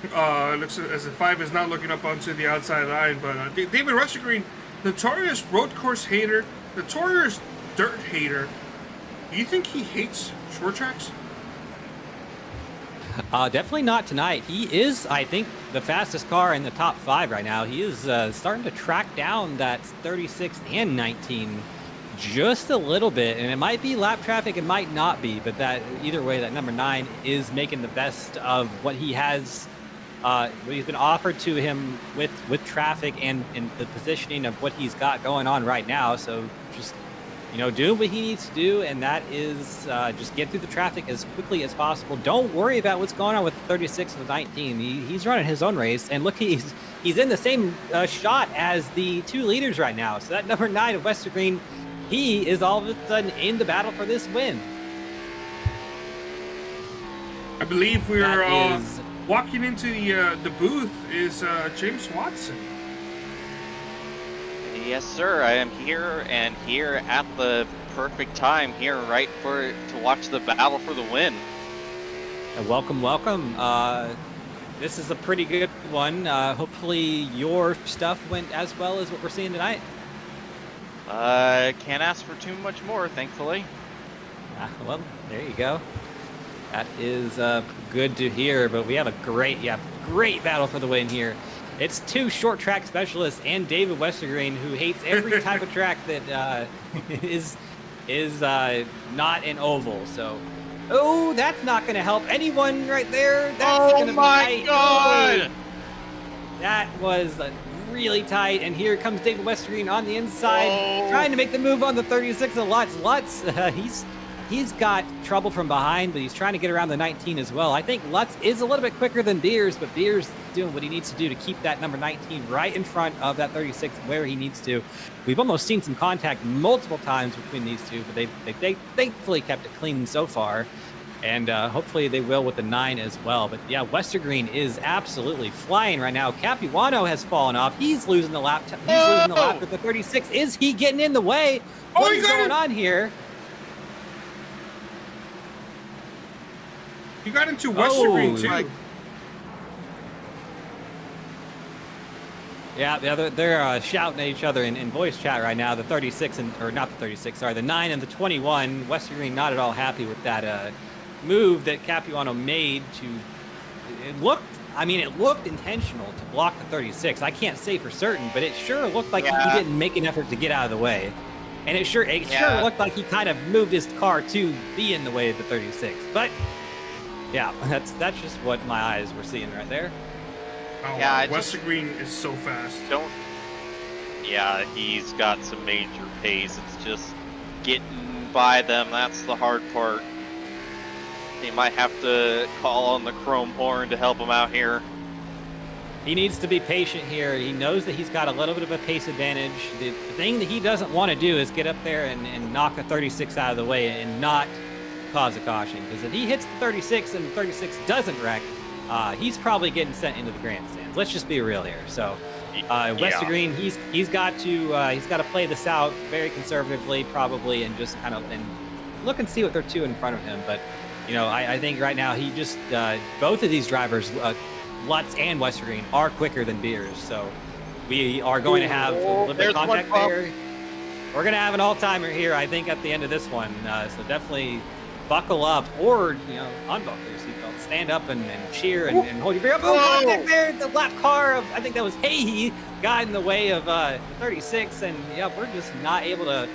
It looks as the 5 is not looking up onto the outside line, but David Westergren, notorious road course hater, notorious dirt hater. Do you think he hates short tracks? Definitely not tonight. He is, I think, the fastest car in the top 5 right now. He is starting to track down that 36 and 19 just a little bit, and it might be lap traffic, it might not be, but that either way, that number 9 is making the best of what he has, what he's been offered to him with traffic and the positioning of what he's got going on right now. So just doing what he needs to do, and that is just get through the traffic as quickly as possible. Don't worry about what's going on with 36 and the 19. He's running his own race, and look, he's in the same shot as the 2 leaders right now. So that number 9 of Westergreen, he is all of a sudden in the battle for this win. I believe we're walking into the booth is James Watson. Yes, sir. I am here and here at the perfect time here, right to watch the battle for the win. Welcome. This is a pretty good one. Hopefully your stuff went as well as what we're seeing tonight. Can't ask for too much more, thankfully. Well, there you go. That is good to hear. But we have a great battle for the win here. It's 2 short track specialists and David Westergreen, who hates every type of track that is not an oval. So, that's not going to help anyone right there. That's oh my God! That was really tight. And here comes David Westergreen on the inside, trying to make the move on the 36 of Lutz. Lutz, he's got trouble from behind, but he's trying to get around the 19 as well. I think Lutz is a little bit quicker than Beers, but Beers doing what he needs to do to keep that number 19 right in front of that 36 where he needs to. We've almost seen some contact multiple times between these two, but they thankfully kept it clean so far, and hopefully they will with the 9 as well. But yeah, Westergreen is absolutely flying right now. Capuano has fallen off. He's losing the lap. Losing the lap with the 36. Is he getting in the way? What is going on here? You got into Westergreen too. Yeah, they're shouting at each other in voice chat right now. The 36 or not the 36, sorry, the 9 and the 21. Westergreen not at all happy with that move that Capuano made to. It looked intentional to block the 36. I can't say for certain, but it sure looked like he didn't make an effort to get out of the way, and it sure looked like he kind of moved his car to be in the way of the 36. But yeah, that's just what my eyes were seeing right there. Oh, yeah, Westergreen is so fast. Yeah, he's got some major pace. It's just getting by them. That's the hard part. He might have to call on the chrome horn to help him out here. He needs to be patient here. He knows that he's got a little bit of a pace advantage. The thing that he doesn't want to do is get up there and knock a 36 out of the way and not cause a caution. Because if he hits the 36 and the 36 doesn't wreck, he's probably getting sent into the grandstands. Let's just be real here. So, Westergreen, he's got to play this out very conservatively, probably, and just kind of look and see what they're two in front of him. But You know, I think right now he just both of these drivers, Lutz and Westergreen, are quicker than Beers. So we are going to have a little bit of contact there. We're going to have an all-timer here, I think, at the end of this one. So definitely buckle up or, you know, unbuckle your seatbelt. Stand up and cheer and hold your beer up. Oh, contact there. The lap car of, I think that was Hayes, got in the way of 36. And, yeah, we're just not able to.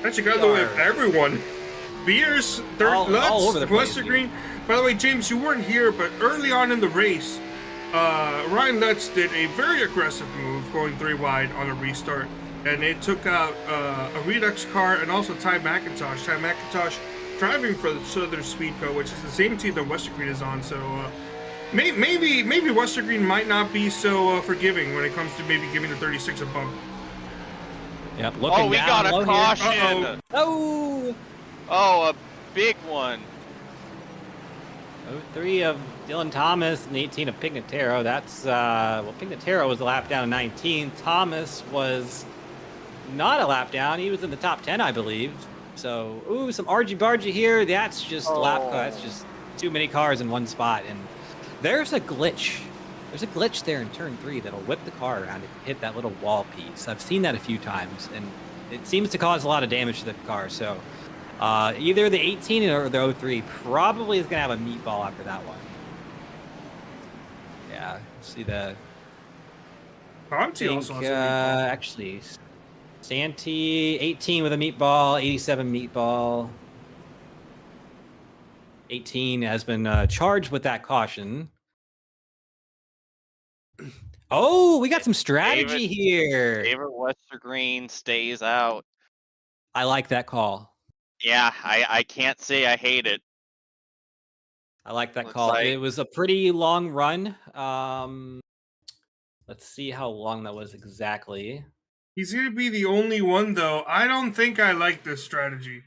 Actually got in the way of everyone. Beers, Lutz, Westergreen. By the way, James, you weren't here, but early on in the race, Ryan Lutz did a very aggressive move going 3 wide on a restart. And it took out a Redux car and also Ty McIntosh. Ty McIntosh driving for the Southern Speedco, which is the same team that Westergreen is on. So maybe Westergreen might not be so forgiving when it comes to maybe giving the 36 a bump. Yep, looking we got a caution. Oh, a big one. 03 of Dylan Thomas and 18 of Pignataro. That's, well, Pignataro was a lap down in 19. Thomas was not a lap down. He was in the top 10, I believe. So, ooh, some argy-bargy here. That's just that's just too many cars in one spot. And there's a glitch. There's a glitch there in turn 3 that'll whip the car around and hit that little wall piece. I've seen that a few times, and it seems to cause a lot of damage to the car. So, either the 18 or the 03 probably is going to have a meatball after that one. Yeah, see the. Conti also has a meatball. Actually, Santee 18 with a meatball, 87 meatball. 18 has been charged with that caution. Oh, we got some strategy here. David Westergreen stays out. I like that call. Yeah, I can't say I hate it. I like that call. It was a pretty long run. Let's see how long that was exactly. He's going to be the only one, though. I don't think I like this strategy.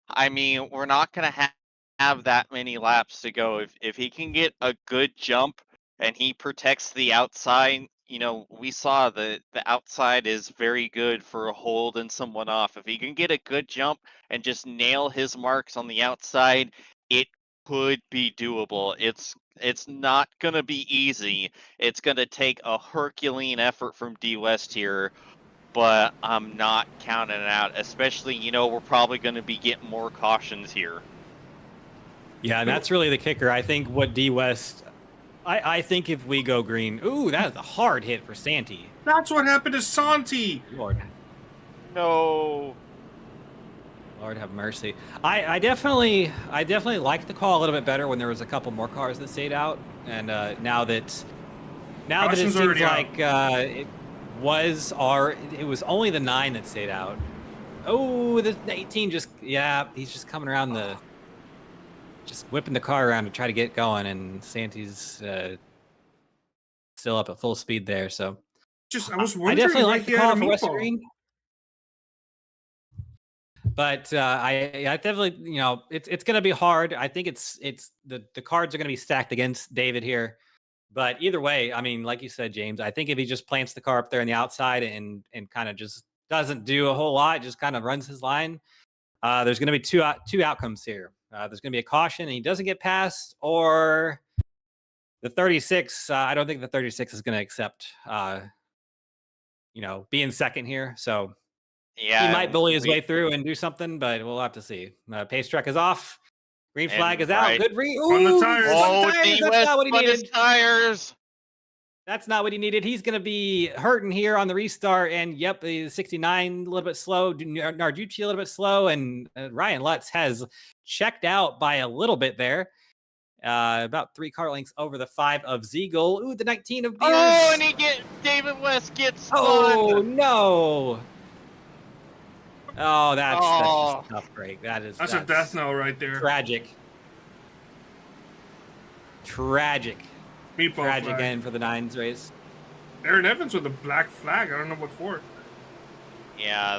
I mean, we're not going to have that many laps to go. If he can get a good jump and he protects the outside, you know, we saw the outside is very good for holding someone off. If he can get a good jump and just nail his marks on the outside, it could be doable. It's not going to be easy. It's going to take a Herculean effort from D West here, but I'm not counting it out, especially, you know, we're probably going to be getting more cautions here. Yeah, and that's really the kicker. I think what D West, I think if we go green, ooh, that is a hard hit for Santee. That's what happened to Santi. Lord. No. Lord have mercy. I definitely liked the call a little bit better when there was a couple more cars that stayed out, and now that it seems like it was only the 9 that stayed out. Oh, the 18 just he's just coming around just whipping the car around to try to get going, and Santee's still up at full speed there. So I was wondering. I definitely like the call for Westergreen. But I definitely, you know, it's going to be hard. I think the cards are going to be stacked against David here. But either way, I mean, like you said, James, I think if he just plants the car up there on the outside and kind of just doesn't do a whole lot, just kind of runs his line, there's going to be two outcomes here. There's going to be a caution and he doesn't get past, or the 36. I don't think the 36 is going to accept, you know, being second here. So. Yeah, he might bully his way through and do something, but we'll have to see. Pace track is off. Green flag is out. Good on the tires. That's not what he needed. Tires. That's not what he needed. He's going to be hurting here on the restart. And yep, the 69 a little bit slow. Narducci a little bit slow. And Ryan Lutz has checked out by a little bit there. About 3 car lengths over the 5 of Ziegel. Ooh, the 19 of Beers. Oh, and David West gets spun. Oh, no. Oh, that's just a tough break. That's a death knell right there. Tragic. Meatball Tragic flag. end for the 9s race. Aaron Evans with a black flag. I don't know what for. Yeah,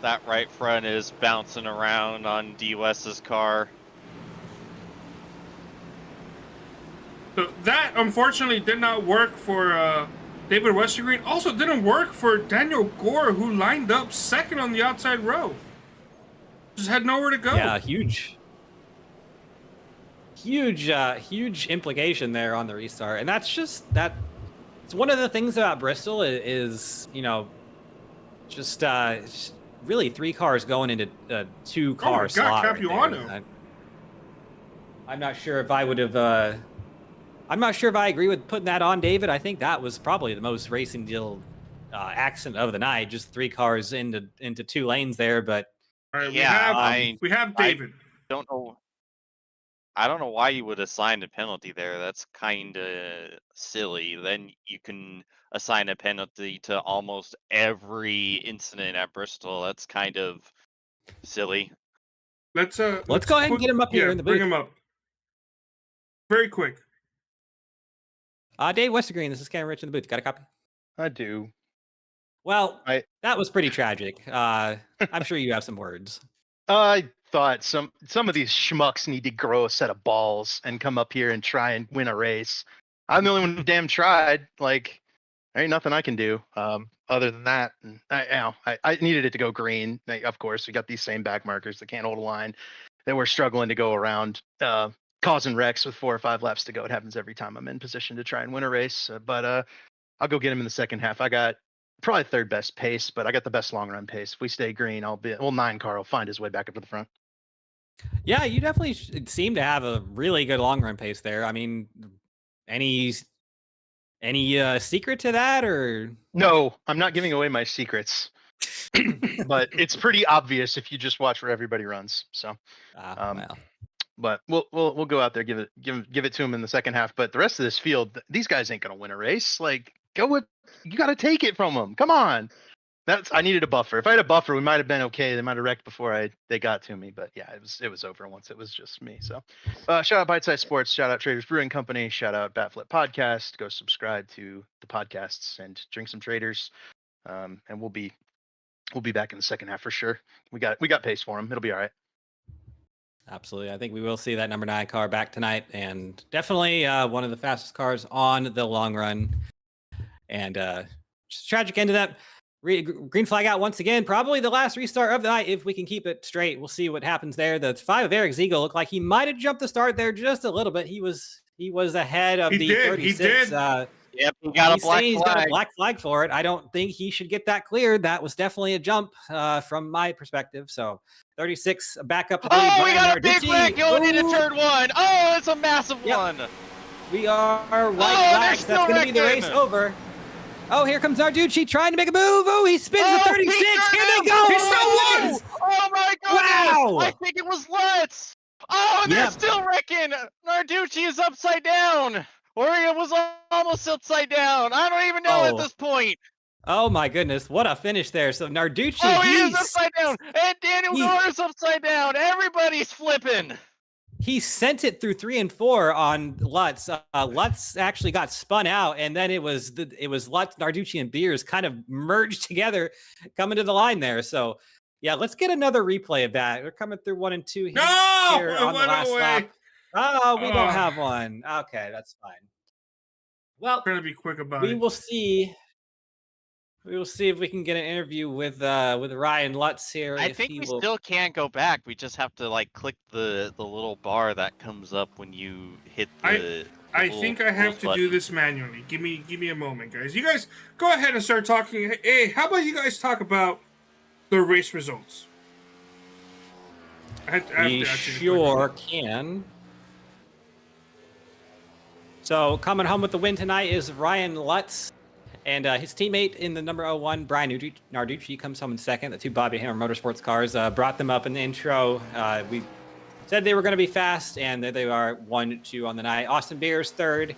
that right front is bouncing around on D West's car. So that unfortunately did not work for David Westergreen. Also didn't work for Daniel Gore, who lined up second on the outside row. Just had nowhere to go. Yeah, huge implication there on the restart, and that's just that. It's one of the things about Bristol is just really 3 cars going into a 2-car slot. Right there. I'm not sure if I would have. I'm not sure if I agree with putting that on, David. I think that was probably the most racing deal accident of the night. Just 3 cars into 2 lanes there, but All right, Yeah, we have David. don't know. I don't know why you would assign a penalty there. That's kind of silly. Then you can assign a penalty to almost every incident at Bristol. That's kind of silly. Let's go ahead and get him up here in the booth. Bring him up. Very quick. Dave Westergreen, this is Cameron Rich in the booth. Got a copy? I do. Well, that was pretty tragic. I'm sure you have some words. I thought some of these schmucks need to grow a set of balls and come up here and try and win a race. I'm the only one who damn tried. Like, there ain't nothing I can do. Other than that, and I needed it to go green. Of course, we got these same back markers that can't hold a line that we're struggling to go around, causing wrecks with 4 or 5 laps to go. It happens every time I'm in position to try and win a race. But I'll go get him in the second half. I got probably 3rd best pace, but I got the best long run pace. If we stay green, 9 car will find his way back up to the front. Yeah, you definitely seem to have a really good long run pace there. I mean, any secret to that, or no? I'm not giving away my secrets, but it's pretty obvious if you just watch where everybody runs. So, well. But we'll go out there, give it to him in the second half. But the rest of this field, these guys ain't gonna win a race. Like, you got to take it from them. Come on. I needed a buffer. If I had a buffer, we might have been okay. They might have wrecked before they got to me. But yeah, it was over once it was just me. So shout out Bite Size Sports, shout out Traders Brewing Company, shout out Batflip Podcast. Go subscribe to the podcasts and drink some Traders. And we'll be back in the second half for sure. We got pace for them. It'll be all right. Absolutely. I think we will see that number 9 car back tonight, and definitely one of the fastest cars on the long run. And just a tragic end to that. Green flag out once again. Probably the last restart of the night if we can keep it straight. We'll see what happens there. The 5 of Eric Ziegel looked like he might have jumped the start there just a little bit. He was ahead of the 36. He did. Yep, he got a black flag. He's got a black flag for it. I don't think he should get that cleared. That was definitely a jump from my perspective. So 36 back up to the lead. Oh, we got a big wreck going into turn 1. Oh, it's a massive one. We are white flags. That's going to be the race over. Oh, here comes Narducci trying to make a move. Oh, he spins the 36. Here they go. He still won. Oh, my God. Wow. I think it was Lutz. Oh, and they're still wrecking. Narducci is upside down. Or it was almost upside down. I don't even know at this point. Oh, my goodness. What a finish there. So Narducci. Oh, he is upside down. And Daniel Norris upside down. Everybody's flipping. He sent it through 3 and 4 on Lutz. Lutz actually got spun out, and then it was Lutz, Narducci, and Beers kind of merged together, coming to the line there. So, yeah, let's get another replay of that. We're coming through 1 and 2 here, on the last lap. Oh, we don't have one. Okay, that's fine. Well, we're gonna be quick about it. We will see. We will see if we can get an interview with Ryan Lutz here. I think we still can't go back. We just have to click the little bar that comes up when you hit the. I think I have to do this manually. Give me a moment, guys. You guys go ahead and start talking. Hey, how about you guys talk about the race results? We sure can. So coming home with the win tonight is Ryan Lutz. And his teammate in the number 01, Brian Narducci, comes home in second. The 2 Bobby Hammer Motorsports cars brought them up in the intro. We said they were going to be fast, and there they are, 1-2 on the night. Austin Beers third,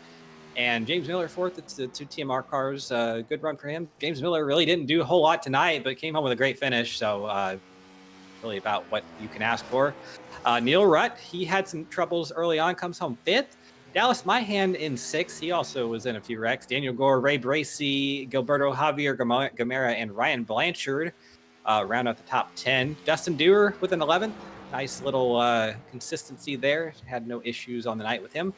and James Miller fourth. It's the 2 TMR cars. Good run for him. James Miller really didn't do a whole lot tonight, but came home with a great finish. So really about what you can ask for. Neil Rutt, he had some troubles early on, comes home fifth. Dallas Myhan in 6th. He also was in a few wrecks. Daniel Gore, Ray Bracey, Gilberto Javier Gamera, and Ryan Blanchard round out the top 10. Dustin Dewar with an 11th. Nice little consistency there. Had no issues on the night with him.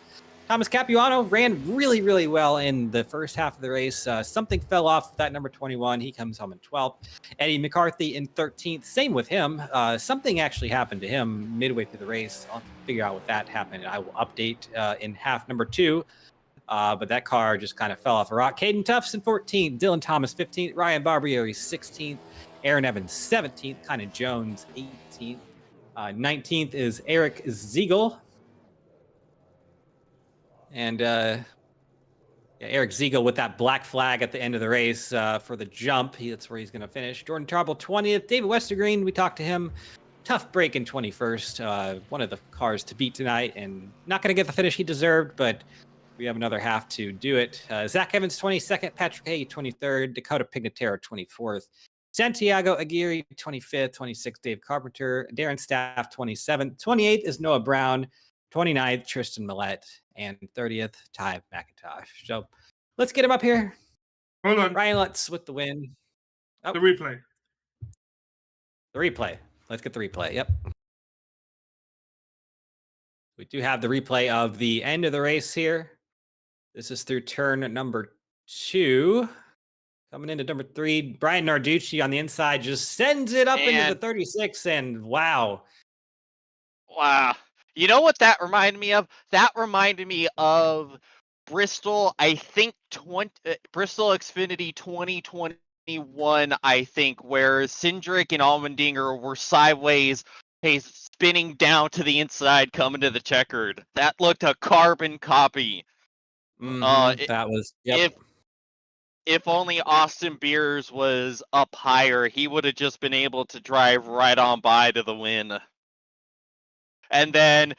Thomas Capuano ran really, really well in the first half of the race. Something fell off that number 21. He comes home in 12th. Eddie McCarthy in 13th. Same with him. Something actually happened to him midway through the race. I'll figure out what that happened. I will update in half number 2. But that car just kind of fell off a rock. Caden Tufts in 14th. Dylan Thomas 15th. Ryan Barbieri 16th. Aaron Evans 17th. Kind Jones 18th. 19th is Eric Ziegel. And Eric Ziegel with that black flag at the end of the race for the jump. That's where he's going to finish. Jordan Tarble 20th. David Westergreen, we talked to him. Tough break in 21st. One of the cars to beat tonight, and not going to get the finish he deserved, but we have another half to do it. Zach Evans 22nd. Patrick Hay 23rd. Dakota Pignataro 24th. Santiago Aguirre 25th. 26th Dave Carpenter. Darren Staff 27th. 28th is Noah Brown. 29th Tristan Millette. And 30th, Ty McIntosh. So let's get him up here. Hold on. Ryan Lutz with the win. The replay. The replay. Let's get the replay. Yep. We do have the replay of the end of the race here. This is through turn number 2. Coming into number 3, Brian Narducci on the inside just sends it up into the 36, and wow. Wow. You know what that reminded me of? That reminded me of Bristol, I think Bristol Xfinity 2021, I think, where Cindric and Allmendinger were sideways, spinning down to the inside, coming to the checkered. That looked a carbon copy. That was, yep. If only Austin Beers was up higher, he would have just been able to drive right on by to the win. And then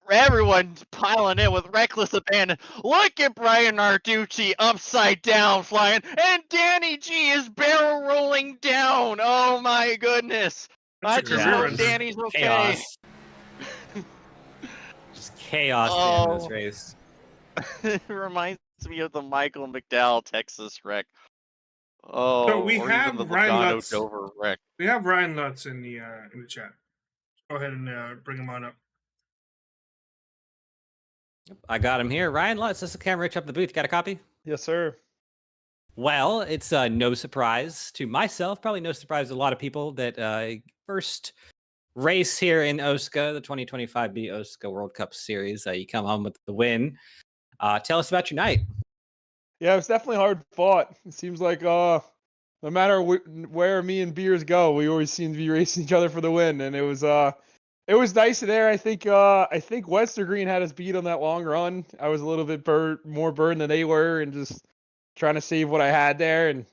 everyone's piling in with reckless abandon. Look at Brian Narducci upside down flying, and Danny G is barrel rolling down. Oh my goodness. I just hope Danny's okay. Chaos. Just chaos to end this race. It reminds me of the Michael McDowell Texas wreck. Oh, so we have the Ryan Lutz. Dover wreck. We have Ryan Lutz in the chat. Go ahead and bring him on up. I got him here. Ryan Lutz, this is Cam Rich up the booth. Got a copy? Yes, sir. Well, it's no surprise to myself, probably no surprise to a lot of people that first race here in OSCA, the 2025B OSCA World Cup Series, you come home with the win. Tell us about your night. Yeah, it was definitely hard fought. It seems like no matter where me and Beers go, we always seem to be racing each other for the win, and it was nice there. I think Westergreen had us beat on that long run. I was a little bit more burned than they were, and just trying to save what I had there. And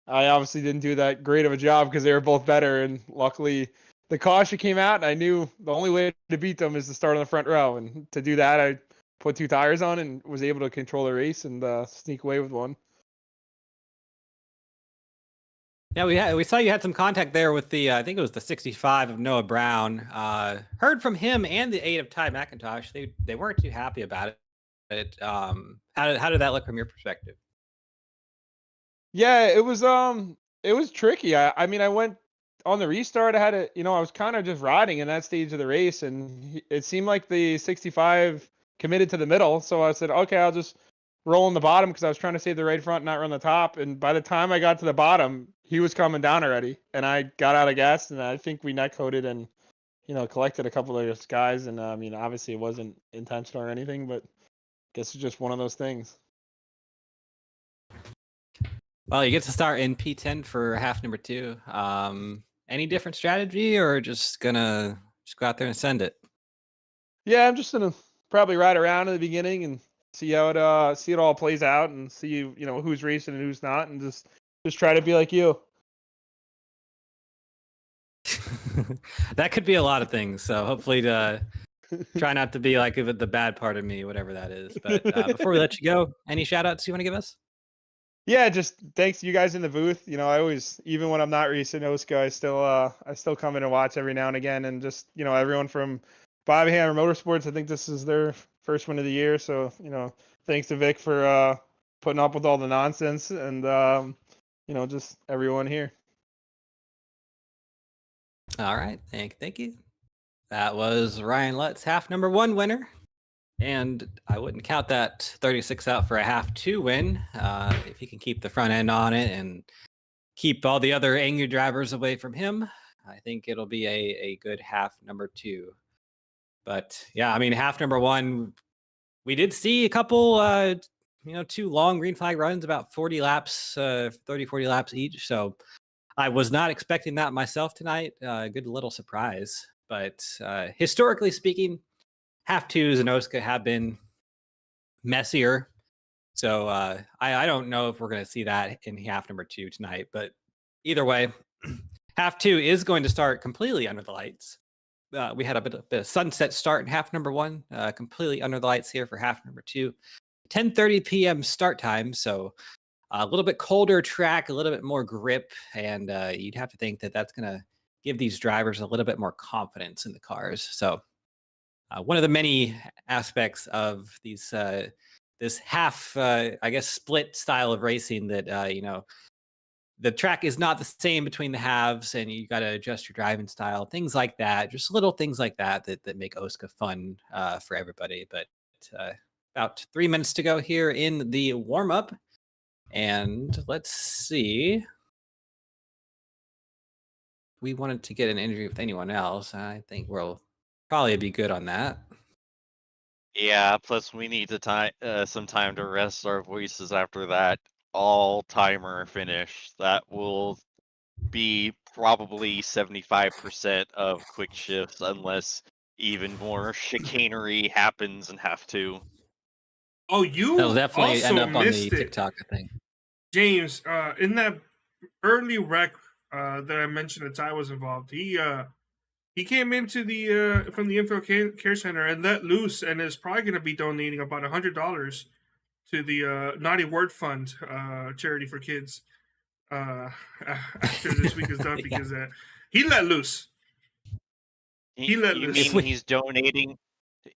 I obviously didn't do that great of a job because they were both better. And luckily, the caution came out, and I knew the only way to beat them is to start on the front row. And to do that, I put 2 tires on and was able to control the race and sneak away with one. Yeah, we saw you had some contact there with the I think it was the 65 of Noah Brown. Heard from him and the 8 of Ty McIntosh. They weren't too happy about it. How did that look from your perspective? Yeah, it was tricky. I mean, I went on the restart. I was kind of just riding in that stage of the race, and it seemed like the 65 committed to the middle. So I said, okay, I'll just roll in the bottom because I was trying to save the right front, not run the top. And by the time I got to the bottom, he was coming down already, and I got out of gas, and I think we net coded and collected a couple of those guys. And I mean, obviously it wasn't intentional or anything, but I guess it's just one of those things. Well, you get to start in P10 for half number 2. Any different strategy, or just gonna go out there and send it? Yeah, I'm just gonna probably ride around in the beginning and see how it all plays out, and see who's racing and who's not, and just try to be like you. That could be a lot of things. So hopefully to try not to be like the bad part of me, whatever that is. But before we let you go, any shout outs you want to give us? Yeah, just thanks to you guys in the booth. I always, even when I'm not racing OSCA, I still come in and watch every now and again, and just everyone from Bobby Hammer Motorsports. I think this is their first win of the year, so thanks to Vic for putting up with all the nonsense, and just everyone here. All right, thank you. That was Ryan Lutz, half number 1 winner. And I wouldn't count that 36 out for a half 2 win. If he can keep the front end on it and keep all the other angry drivers away from him, I think it'll be a good half number 2. But yeah, I mean, half number 1, we did see a couple, 2 long green flag runs, about 40 laps, 30, 40 laps each. So I was not expecting that myself tonight. Good little surprise. But historically speaking, half 2s in OSCA have been messier. So I don't know if we're going to see that in half number 2 tonight. But either way, half 2 is going to start completely under the lights. We had a bit of sunset start in half number 1, completely under the lights here for half number 2. 10:30 p.m. start time, so a little bit colder track, a little bit more grip, and you'd have to think that that's going to give these drivers a little bit more confidence in the cars. So one of the many aspects of these this half, I guess, split style of racing that the track is not the same between the halves, and you got to adjust your driving style, things like that. Just little things like that make OSCA fun for everybody. But about 3 minutes to go here in the warm up, and let's see. We wanted to get an interview with anyone else. I think we'll probably be good on that. Yeah, plus we need to some time to rest our voices after that all-timer finish. That will be probably 75% of quick shifts, unless even more chicanery happens and have to. Oh, you That'll definitely end also up on the missed it, TikTok thing. James. In that early wreck that I mentioned that Ty was involved, he came into the from the info care center and let loose, and is probably going to be donating about $100 to the Naughty Word Fund charity for kids after this week is done, Yeah. because he let loose. He let You loose. mean he's donating?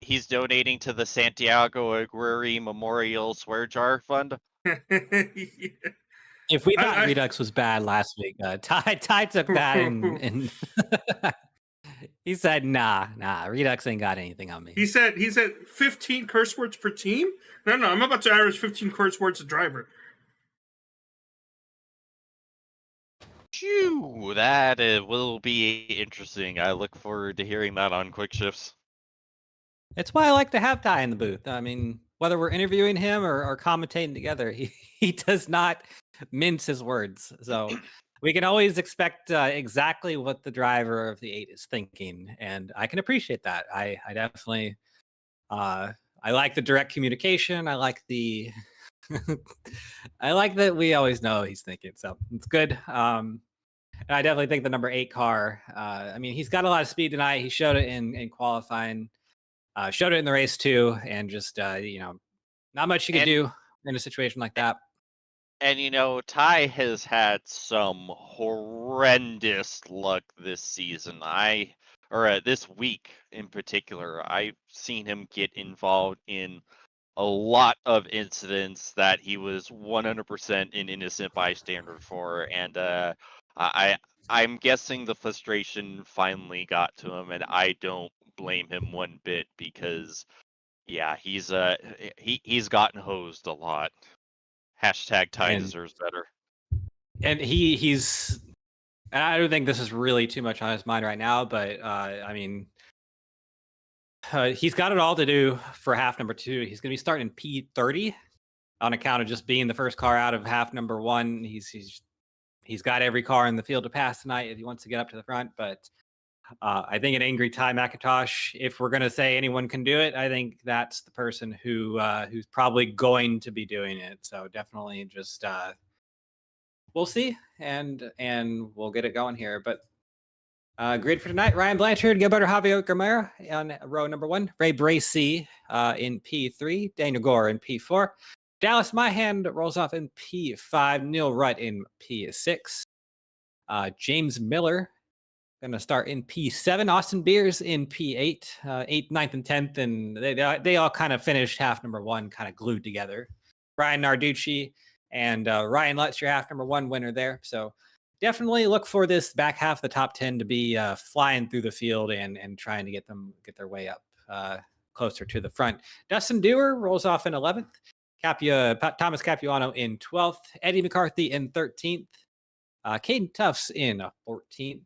He's donating to the Santiago Aguirre Memorial Swear Jar Fund. Yeah. If we thought Redux was bad last week, Ty took that and he said, nah, Redux ain't got anything on me. He said 15 curse words per team. No, I'm about to average 15 curse words a driver. Phew, that will be interesting. I look forward to hearing that on Quick Shifts. It's why I like to have Ty in the booth. I mean, whether we're interviewing him or commentating together, he does not mince his words. So we can always expect exactly what the driver of the 8 is thinking, and I can appreciate that. I definitely I like the direct communication. I like the I like that we always know what he's thinking, so it's good. And I definitely think the number 8 car. I mean, he's got a lot of speed tonight. He showed it in qualifying, showed it in the race too, and just not much you can do in a situation like that. And Ty has had some horrendous luck this season. This week in particular, I've seen him get involved in a lot of incidents that he was 100% an innocent bystander for, and I'm guessing the frustration finally got to him, and I don't blame him one bit, because yeah, he's gotten hosed a lot. Hashtag Ty deserves better. And he's I don't think this is really too much on his mind right now, but I mean, he's got it all to do for half number 2. He's going to be starting in P30 on account of just being the first car out of half number 1. He's got every car in the field to pass tonight if he wants to get up to the front. But I think an angry Ty McIntosh, if we're going to say anyone can do it, I think that's the person who's probably going to be doing it. So definitely just we'll see, and we'll get it going here. But grid for tonight: Ryan Blanchard, Gilberto Javier Gamera on row number 1, Ray Bracey in P3, Daniel Gore in P4, Dallas Myhand rolls off in P5, Neil Rutt in P6, James Miller going to start in P7, Austin Beers in P8, 8th, 9th, and 10th, and they all kind of finished half number 1 kind of glued together. Brian Narducci and Ryan Lutz, your half number 1 winner there. So definitely look for this back half of the top 10 to be flying through the field and trying to get their way up. closer to the front. Dustin Dewar rolls off in 11th. Thomas Capuano in 12th. Eddie McCarthy in 13th. Caden Tufts in 14th.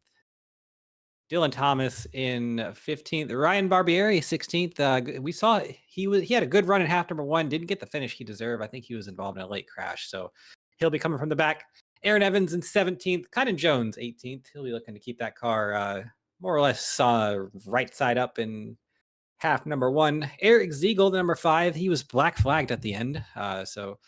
Dylan Thomas in 15th. Ryan Barbieri 16th. We saw he had a good run in half number 1. Didn't get the finish he deserved. I think he was involved in a late crash, so he'll be coming from the back. Aaron Evans in 17th. Kynan Jones 18th. He'll be looking to keep that car more or less right side up in half number 1. Eric Ziegel, the number 5. He was black flagged at the end, so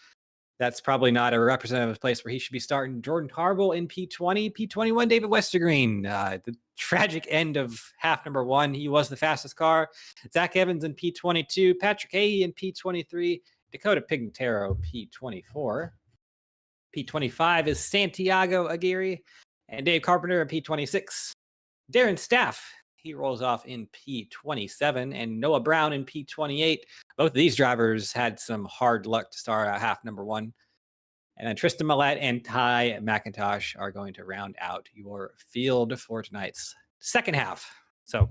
that's probably not a representative place where he should be starting. Jordan Harble in P20. P21, David Westergreen. The tragic end of half number 1. He was the fastest car. Zach Evans in P22. Patrick Hay in P23. Dakota Pignataro, P24. P25 is Santiago Aguirre. And Dave Carpenter in P26. Darren Staff, he rolls off in P27. And Noah Brown in P28. Both of these drivers had some hard luck to start out half number 1. And then Tristan Millette and Ty McIntosh are going to round out your field for tonight's second half. So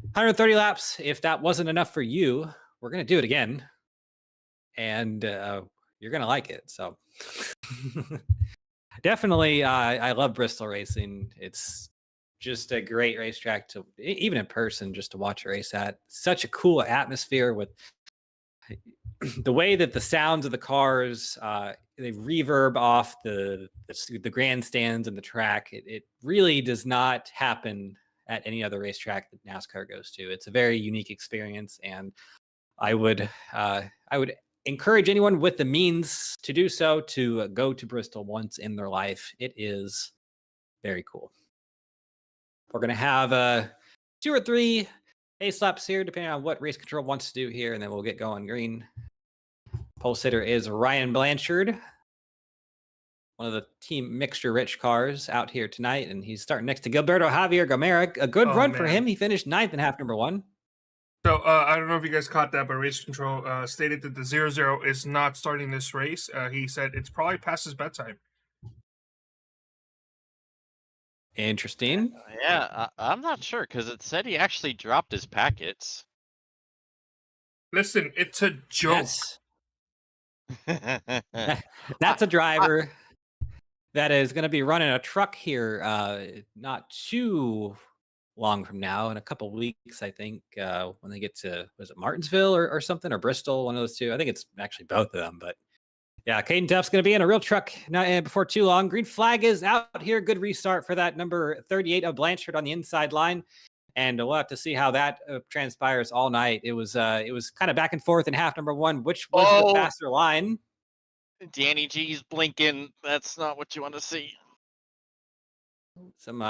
130 laps. If that wasn't enough for you, we're going to do it again. And you're going to like it. So definitely, I love Bristol racing. It's just a great racetrack to, even in person, just to watch a race at. Such a cool atmosphere with the way that the sounds of the cars, they reverb off the grandstands and the track. It really does not happen at any other racetrack that NASCAR goes to. It's a very unique experience, and I would encourage anyone with the means to do so to go to Bristol once in their life. It is very cool. We're going to have 2 or 3 pace laps here, depending on what race control wants to do here, and then we'll get going green. Pole sitter is Ryan Blanchard, one of the Team Mixture Rich cars out here tonight, and he's starting next to Gilberto Javier Gomera. A good run for him. He finished 9th in half number 1. So I don't know if you guys caught that, but race control stated that the 0-0 is not starting this race. He said it's probably past his bedtime. Interesting. Yeah, I'm not sure because it said he actually dropped his packets. Listen, it's a joke. Yes. That's a driver that is going to be running a truck here not too long from now, in a couple weeks, I think, when they get to, was it Martinsville or something, or Bristol, one of those two. I think it's actually both of them, but yeah, Caden Tuff's going to be in a real truck before too long. Green flag is out here. Good restart for that number 38 of Blanchard on the inside line. And we'll have to see how that transpires all night. It was kind of back and forth in half number 1, which was the faster line. Danny G's blinking. That's not what you want to see. Some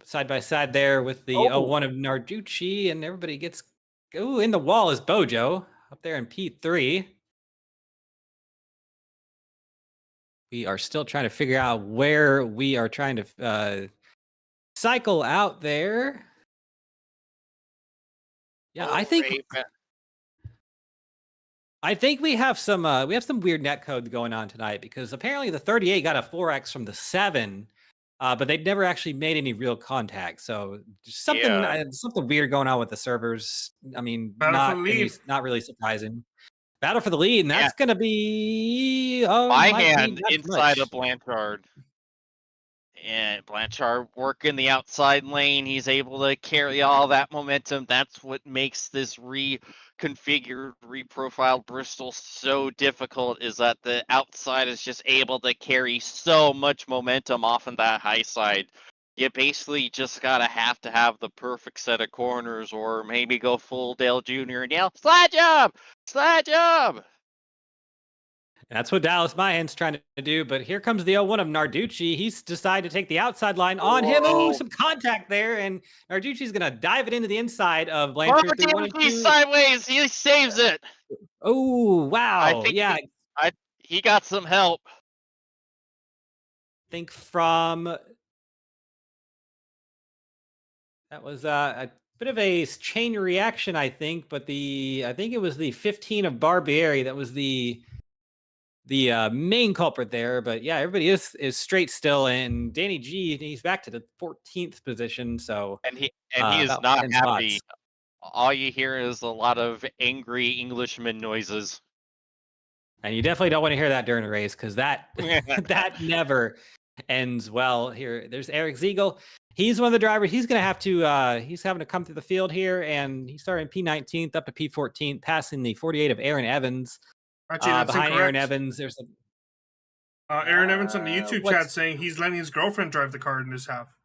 side by side there with the 01 of Narducci, and everybody gets in the wall is Bojo up there in P3. We are still trying to figure out where we are trying to cycle out there. Yeah, I think we have some weird net code going on tonight, because apparently the 38 got a 4X from the 7, but they'd never actually made any real contact. So something weird going on with the servers. I mean, not really surprising. Battle for the lead, and that's going to be my hand inside of Blanchard. And Blanchard working the outside lane. He's able to carry all that momentum. That's what makes this reconfigured, reprofiled Bristol so difficult, is that the outside is just able to carry so much momentum off of that high side. You basically just gotta have to have the perfect set of corners, or maybe go full Dale Jr. and yell, slide job! Slide job! That's what Dallas Mayan's trying to do, but here comes the 01 of Narducci. He's decided to take the outside line on him. Oh, some contact there, and Narducci's going to dive it into the inside of Blanchard. He's sideways. He saves it. Oh, wow. I think he got some help. I think that was a bit of a chain reaction, I think, but I think it was the 15 of Barbieri that was the main culprit there. But yeah, everybody is straight still, and Danny G, he's back to the 14th position. So and he is not happy. all you hear is a lot of angry Englishman noises. And you definitely don't want to hear that during a race because that that never ends well. Here, there's Eric Ziegel. He's one of the drivers. He's going to have to. He's having to come through the field here, and he's starting P19th up to P14th, passing the 48 of Aaron Evans. Actually, that's Behind incorrect. Aaron Evans, there's Aaron Evans on the YouTube what's- chat saying he's letting his girlfriend drive the car in this half.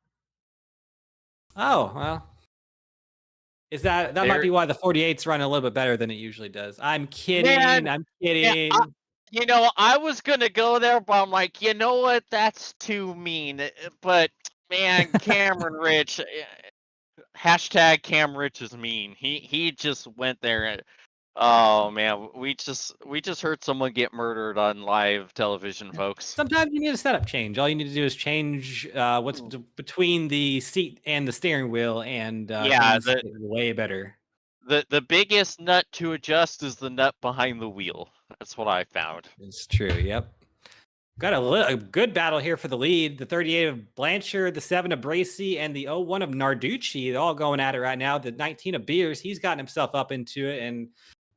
Oh well. Is that might be why the 48's running a little bit better than it usually does? I'm kidding. Man, I'm kidding. I was gonna go there, but I'm like, you know what? That's too mean. But man, Cameron Rich, hashtag Cam Rich is mean. He just went there and oh man, we just heard someone get murdered on live television, folks. Sometimes you need a setup change. All you need to do is change what's between the seat and the steering wheel, and things get way better. The biggest nut to adjust is the nut behind the wheel. That's what I found. It's true. Yep. Got a good battle here for the lead. The 38 of Blanchard, the 7 of Bracey, and the 01 of Narducci, all going at it right now. The 19 of Beers, he's gotten himself up into it, and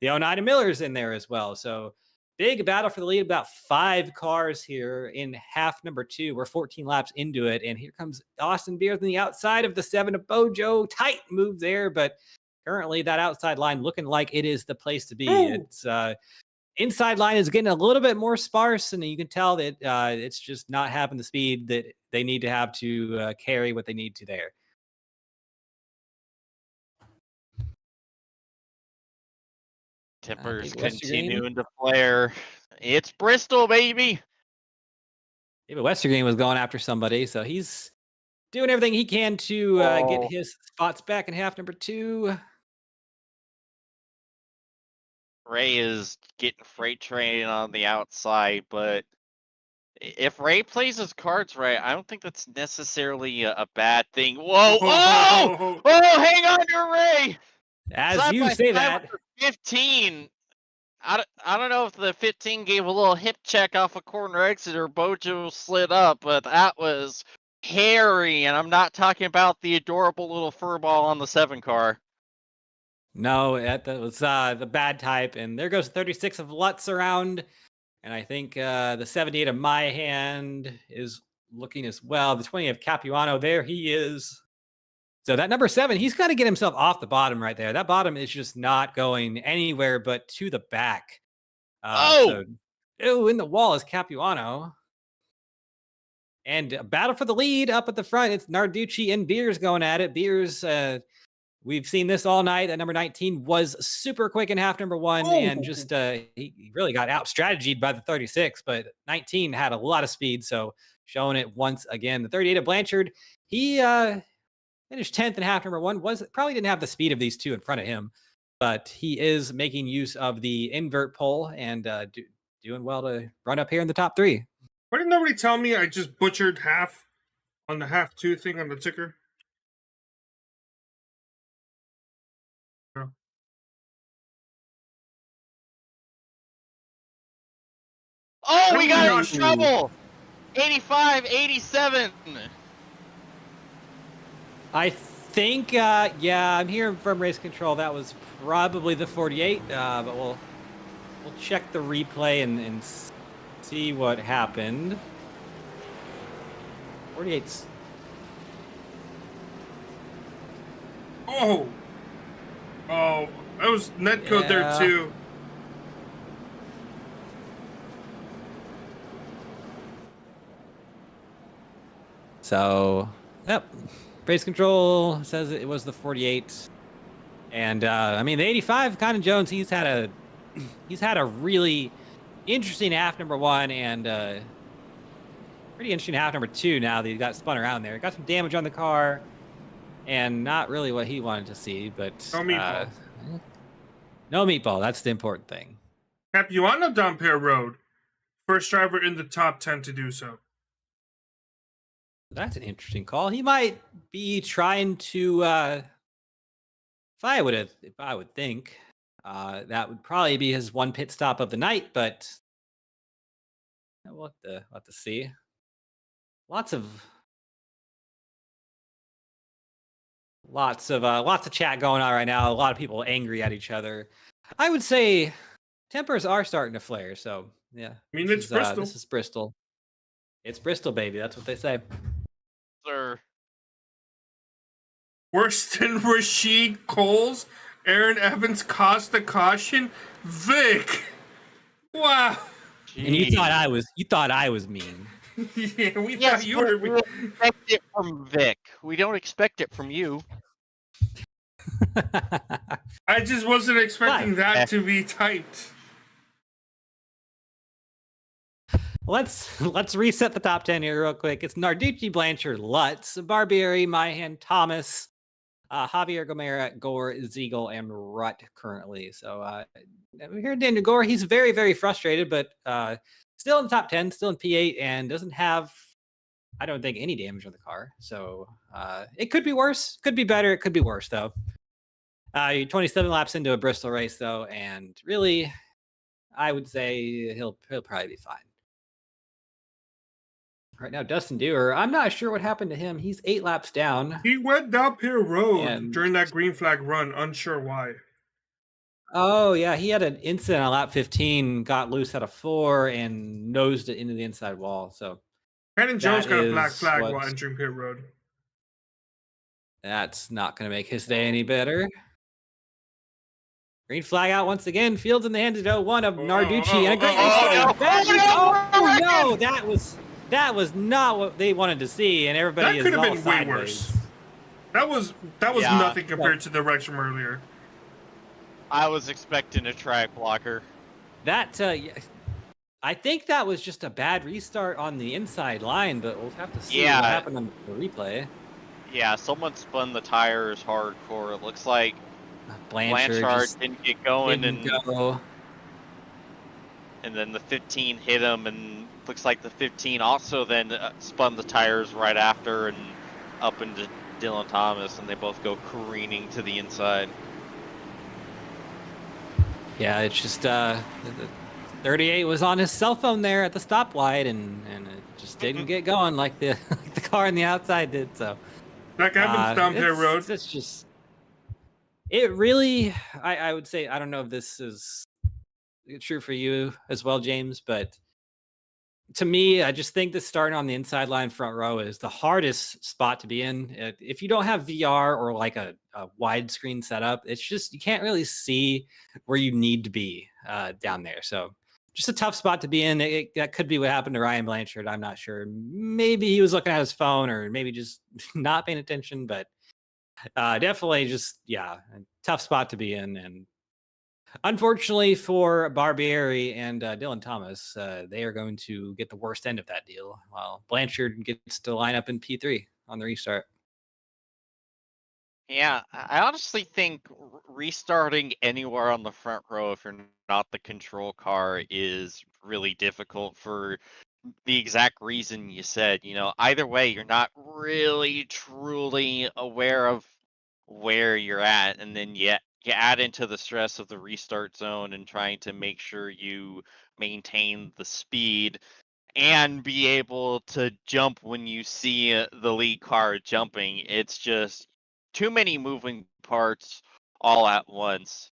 the 09 of Miller's in there as well. So big battle for the lead. About 5 cars here in half number 2. We're 14 laps into it, and here comes Austin Beers on the outside of the 7 of Bojo. Tight move there, but currently that outside line looking like it is the place to be. Ooh. It's inside line is getting a little bit more sparse, and you can tell that it's just not having the speed that they need to have to carry what they need to there. Tippers Westergreen. continuing to flare. It's Bristol, baby. Yeah, but Westergreen was going after somebody, so he's doing everything he can to get his spots back in half number 2. Ray is getting freight train on the outside, but if Ray plays his cards right, I don't think that's necessarily a bad thing. Whoa! Oh! Oh! Hang on to Ray. As Side you by say side that, with the 15. I don't know if the 15 gave a little hip check off a corner exit or Bojo slid up, but that was hairy, and I'm not talking about the adorable little fur ball on the 7 car. no, that was the bad type, and there goes 36 of Lutz around, and I think the 78 of My Hand is looking as well. The 20 of Capuano, there he is. So that number 7, he's got to get himself off the bottom right there. That bottom is just not going anywhere but to the back. In the wall is Capuano. And a battle for the lead up at the front. It's Narducci and Beers going at it. Beers, we've seen this all night. That number 19 was super quick in half number 1, and just he really got out strategied by the 36, but 19 had a lot of speed, so showing it once again. The 38 of Blanchard, he finished 10th in half number 1. Probably didn't have the speed of these two in front of him, but he is making use of the invert pole and doing well to run up here in the top 3. Why did nobody tell me I just butchered half on the half 2 thing on the ticker? Oh, we got gosh. in trouble. 85, 87. I think, yeah, I'm hearing from race control that was probably the 48, but we'll check the replay and see what happened. 48's. Oh, that was netcode there Yeah. too. So, yep. Race control says it was the 48. And I mean, the 85, Conan Jones, he's had a really interesting half number 1 and pretty interesting half number 2 now that he got spun around there. Got some damage on the car and not really what he wanted to see, but No meatball. No meatball. That's the important thing. Capuano Dampere Road. First driver in the top 10 to do so. That's an interesting call. He might be trying to if I would think that would probably be his one pit stop of the night, but we'll have to see. Lots of Lots of chat going on right now. A lot of people angry at each other. I would say tempers are starting to flare. So yeah, I mean, it's Bristol. This is Bristol. It's Bristol, baby. That's what they say. Sir. Worse than Rashid Coles, Aaron Evans caused the caution. Vic, wow. And you thought I was mean. Yeah, we Yes, thought you were. we expect it from Vic. We don't expect it from you. I just wasn't expecting that to be typed. Let's reset the top 10 here real quick. It's Narducci, Blanchard, Lutz, Barbieri, Myhan, Thomas, Javier Gomera, Gore, Ziegel, and Rutt currently. So we heard Daniel Gore. He's very, very frustrated, but still in the top 10, still in P8, and doesn't have, I don't think, any damage on the car. So it could be worse, could be better, it could be worse, though. You're 27 laps into a Bristol race, though, and really, I would say he'll probably be fine. Right now, Dustin Dewar, I'm not sure what happened to him. He's 8 laps down. He went down Pier Road And- during that green flag run, unsure why. Oh, yeah, he had an incident on lap 15, got loose at a 4, and nosed it into the inside wall. So Brandon Jones that got a black is flag what- while entering Pit Road. that's not going to make his day any better. Green flag out once again. Fields in the hands of 1 of Narducci. And a great oh, no, that was not what they wanted to see, and everybody That could is have all been way sideways. worse. That was Yeah. nothing compared to the wrecks from earlier. I was expecting a track blocker. That I think that was just a bad restart on the inside line, but we'll have to see Yeah. what happened on the replay. Yeah, someone spun the tires hardcore. It looks like Blanchard just didn't get going, didn't and go. then the 15 hit him, and looks like the 15 also then spun the tires right after and up into Dylan Thomas, and they both go careening to the inside. Yeah, it's just the 38 was on his cell phone there at the stoplight, and it just didn't get going like the car on the outside did. So Black Evans down Pit Road. it's just it really. I would say, I don't know if this is true for you as well, James, but to me, I just think that starting on the inside line front row is the hardest spot to be in. If you don't have VR or like a widescreen setup, it's just you can't really see where you need to be down there. So just a tough spot to be in. That could be what happened to Ryan Blanchard. I'm not sure. Maybe he was looking at his phone, or maybe just not paying attention, but definitely just, yeah, a tough spot to be in. And unfortunately for Barbieri and Dylan Thomas, they are going to get the worst end of that deal, while Blanchard gets to line up in P3 on the restart. Yeah, I honestly think restarting anywhere on the front row if you're not the control car is really difficult for the exact reason you said. You know, either way, you're not really truly aware of where you're at, and then you add into the stress of the restart zone and trying to make sure you maintain the speed and be able to jump when you see the lead car jumping. It's just too many moving parts all at once,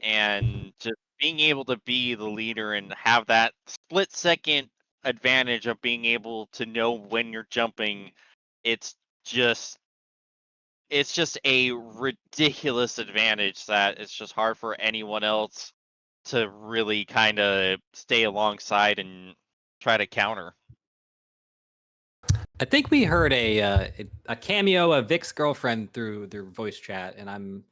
and just being able to be the leader and have that split second advantage of being able to know when you're jumping, it's just a ridiculous advantage that it's just hard for anyone else to really kind of stay alongside and try to counter. I think we heard a cameo of Vic's girlfriend through their voice chat, and I'm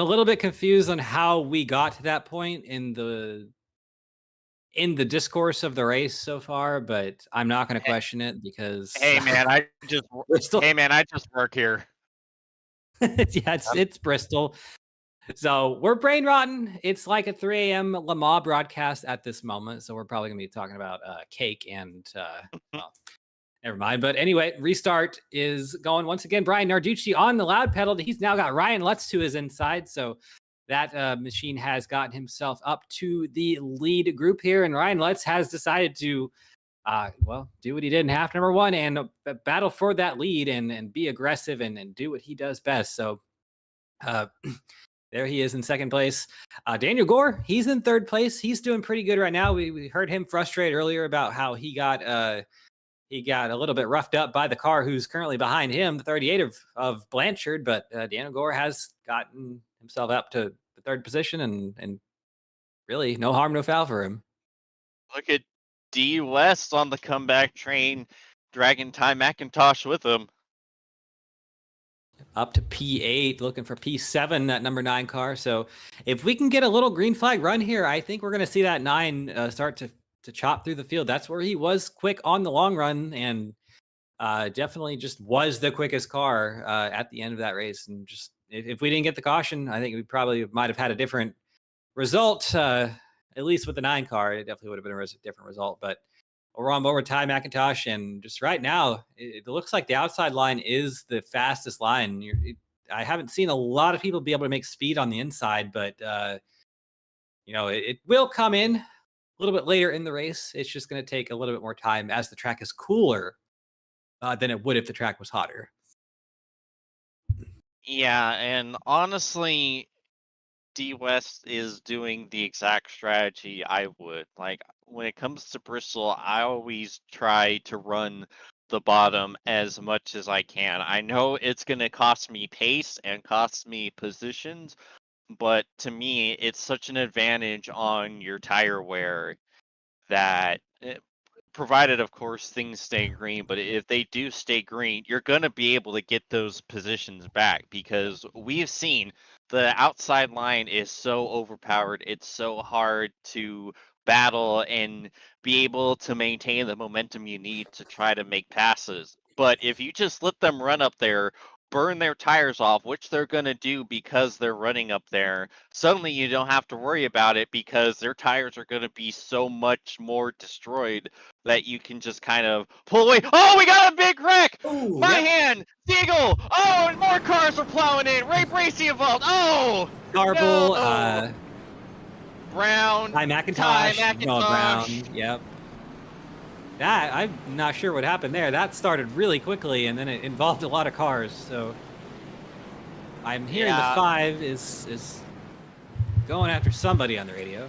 a little bit confused on how we got to that point in the discourse of the race so far, but I'm not going to question it because Hey man, I just Bristol. hey man, I just work here. Yeah, it's Bristol. So we're brain rotten. It's like a 3 a.m. Le Mans broadcast at this moment, so we're probably going to be talking about cake and well, never mind. But anyway, restart is going once again. Brian Narducci on the loud pedal. He's now got Ryan Lutz to his inside. So that machine has gotten himself up to the lead group here. And Ryan Lutz has decided to well, do what he did in half number one and battle for that lead and be aggressive and do what he does best. So there he is in second place. Daniel Gore, he's in third place. He's doing pretty good right now. We heard him frustrated earlier about how he got a little bit roughed up by the car who's currently behind him, the 38 of Blanchard. But Daniel Gore has gotten himself up to the third position and really no harm, no foul for him. Look at D West on the comeback train, dragging Ty McIntosh with him. Up to P8, looking for P7, that number 9 car. So if we can get a little green flag run here, I think we're going to see that 9 start to chop through the field. That's where he was quick on the long run and definitely just was the quickest car at the end of that race. And just if we didn't get the caution, I think we probably might have had a different result, at least with the 9 car. It definitely would have been a different result. But we're on board with Ty McIntosh, and just right now, it looks like the outside line is the fastest line. I haven't seen a lot of people be able to make speed on the inside, but it will come in a little bit later in the race. It's just going to take a little bit more time as the track is cooler than it would if the track was hotter. Yeah, and honestly, D West is doing the exact strategy I would. Like, when it comes to Bristol, I always try to run the bottom as much as I can. I know it's going to cost me pace and cost me positions, but to me, it's such an advantage on your tire wear that, provided, of course, things stay green, but if they do stay green, you're going to be able to get those positions back, because we've seen the outside line is so overpowered. It's so hard to battle and be able to maintain the momentum you need to try to make passes. But if you just let them run up there, burn their tires off, which they're going to do because they're running up there, suddenly you don't have to worry about it because their tires are going to be so much more destroyed that you can just kind of pull away. Oh, we got a big wreck! Ooh, My yep. hand! Siegel! Oh, and more cars are plowing in! Ray Bracey involved! Oh! Garble, No! Brown. Ty McIntosh, Ty Noah Brown. McIntosh. Yep. That, I'm not sure what happened there. That started really quickly, and then it involved a lot of cars. So I'm hearing Yeah. the 5 is going after somebody on the radio.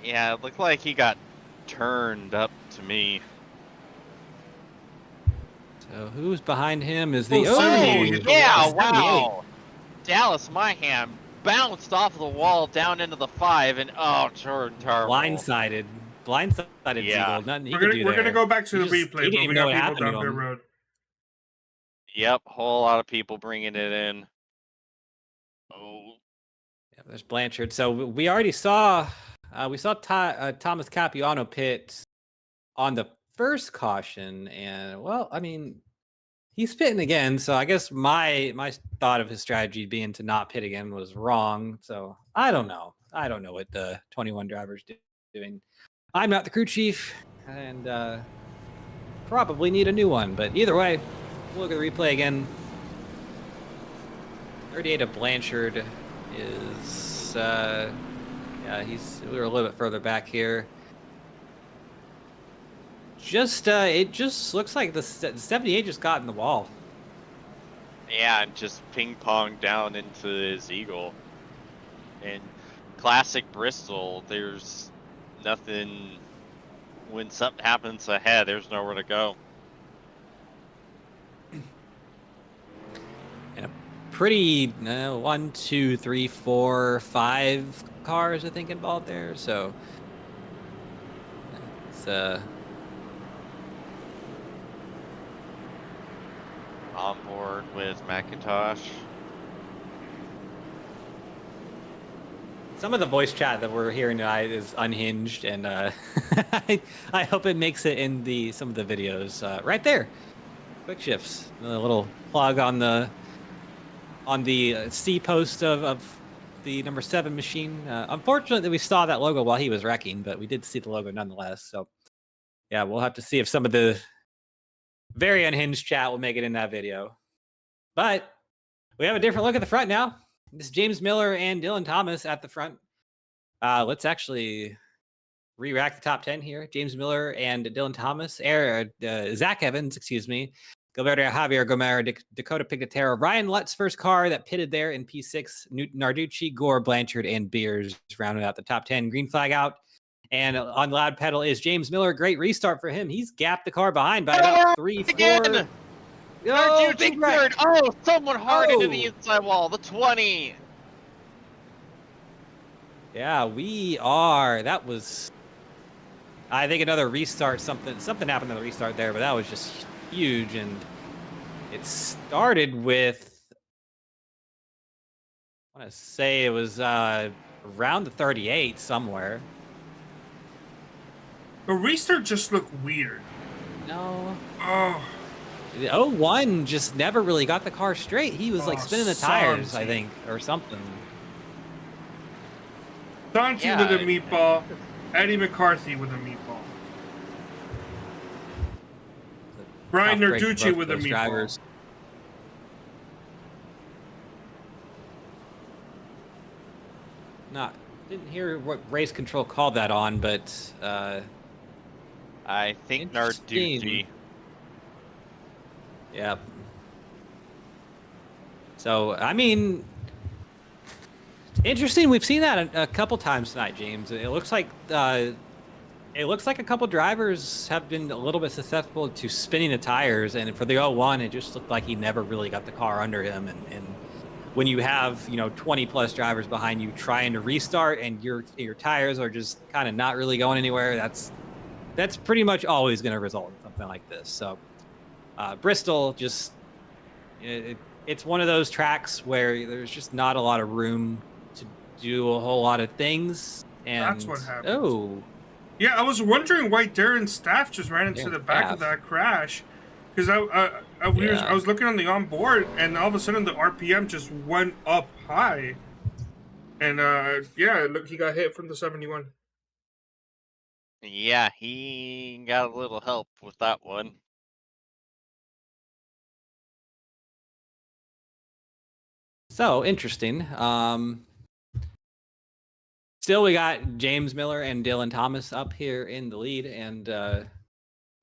Yeah, it looked like he got turned up to me. So who's behind him is the Oh, Oh, hit the yeah, wall. wow. Dallas Myham bounced off the wall down into the 5 and turned terrible. blindsided Yeah. Siegel. Nothing he We're could gonna do we're gonna there. go back to the He replay, didn't but even we know got what people happened to down pit him. road. Yep, whole lot of people bringing it in. Oh, Yeah, there's Blanchard. So we already saw Thomas Capuano pit on the first caution, and well, I mean, he's pitting again. So I guess my thought of his strategy being to not pit again was wrong. So I don't know. I don't know what the 21 driver's doing. I'm not the crew chief, and probably need a new one. But either way, we'll look at the replay again. 38 of Blanchard is we're a little bit further back here. It just looks like the 78 just got in the wall. yeah, and just ping pong down into his Eagle. And classic Bristol, there's nothing. When something happens ahead, there's nowhere to go. And a pretty 1, 2, 3, 4, 5 cars I think involved there. So it's On board with McIntosh. some of the voice chat that we're hearing tonight is unhinged, and I hope it makes it in some of the videos right there. Quick shifts, a little plug on the C post of the number 7 machine. Unfortunately, we saw that logo while he was wrecking, but we did see the logo nonetheless. So yeah, we'll have to see if some of the very unhinged chat will make it in that video. But we have a different look at the front now. This is James Miller and Dylan Thomas at the front. Let's actually re-rack the top 10 here. James Miller and Dylan Thomas, Zach Evans, excuse me. Gilberto Javier Gomera, Dakota Pignataro, Ryan Lutz's first car that pitted there in P6. Narducci, Gore, Blanchard, and Beers rounded out the top 10. Green flag out. And on loud pedal is James Miller. Great restart for him. He's gapped the car behind by about 3, 4. Again! Oh, big wreck. Oh, someone hard into the inside wall. The 20. Yeah, we are. That was, I think, another restart. Something happened to the restart there, but that was just huge. And it started with, I want to say it was around the 38 somewhere. The restart just looked weird. No. Oh. The 01 just never really got the car straight. He was like spinning the tires, I think, or something. Santi with a meatball. Eddie McCarthy with a meatball. Brian Narducci with a meatball. Drivers. Didn't hear what race control called that on, but I think Narducci. Yep. So, I mean, interesting. We've seen that a couple times tonight, James. It looks like a couple drivers have been a little bit susceptible to spinning the tires, and for the 01, it just looked like he never really got the car under him. And when you have 20 plus drivers behind you trying to restart, and your tires are just kind of not really going anywhere, that's pretty much always going to result in something like this. So. Bristol just, it's one of those tracks where there's just not a lot of room to do a whole lot of things. And that's what happened. Oh. Yeah, I was wondering why Darren's staff just ran into the back of that crash. Because I was looking on the onboard, and all of a sudden the RPM just went up high. And look, he got hit from the 71. Yeah, he got a little help with that one. So interesting. Still, we got James Miller and Dylan Thomas up here in the lead, and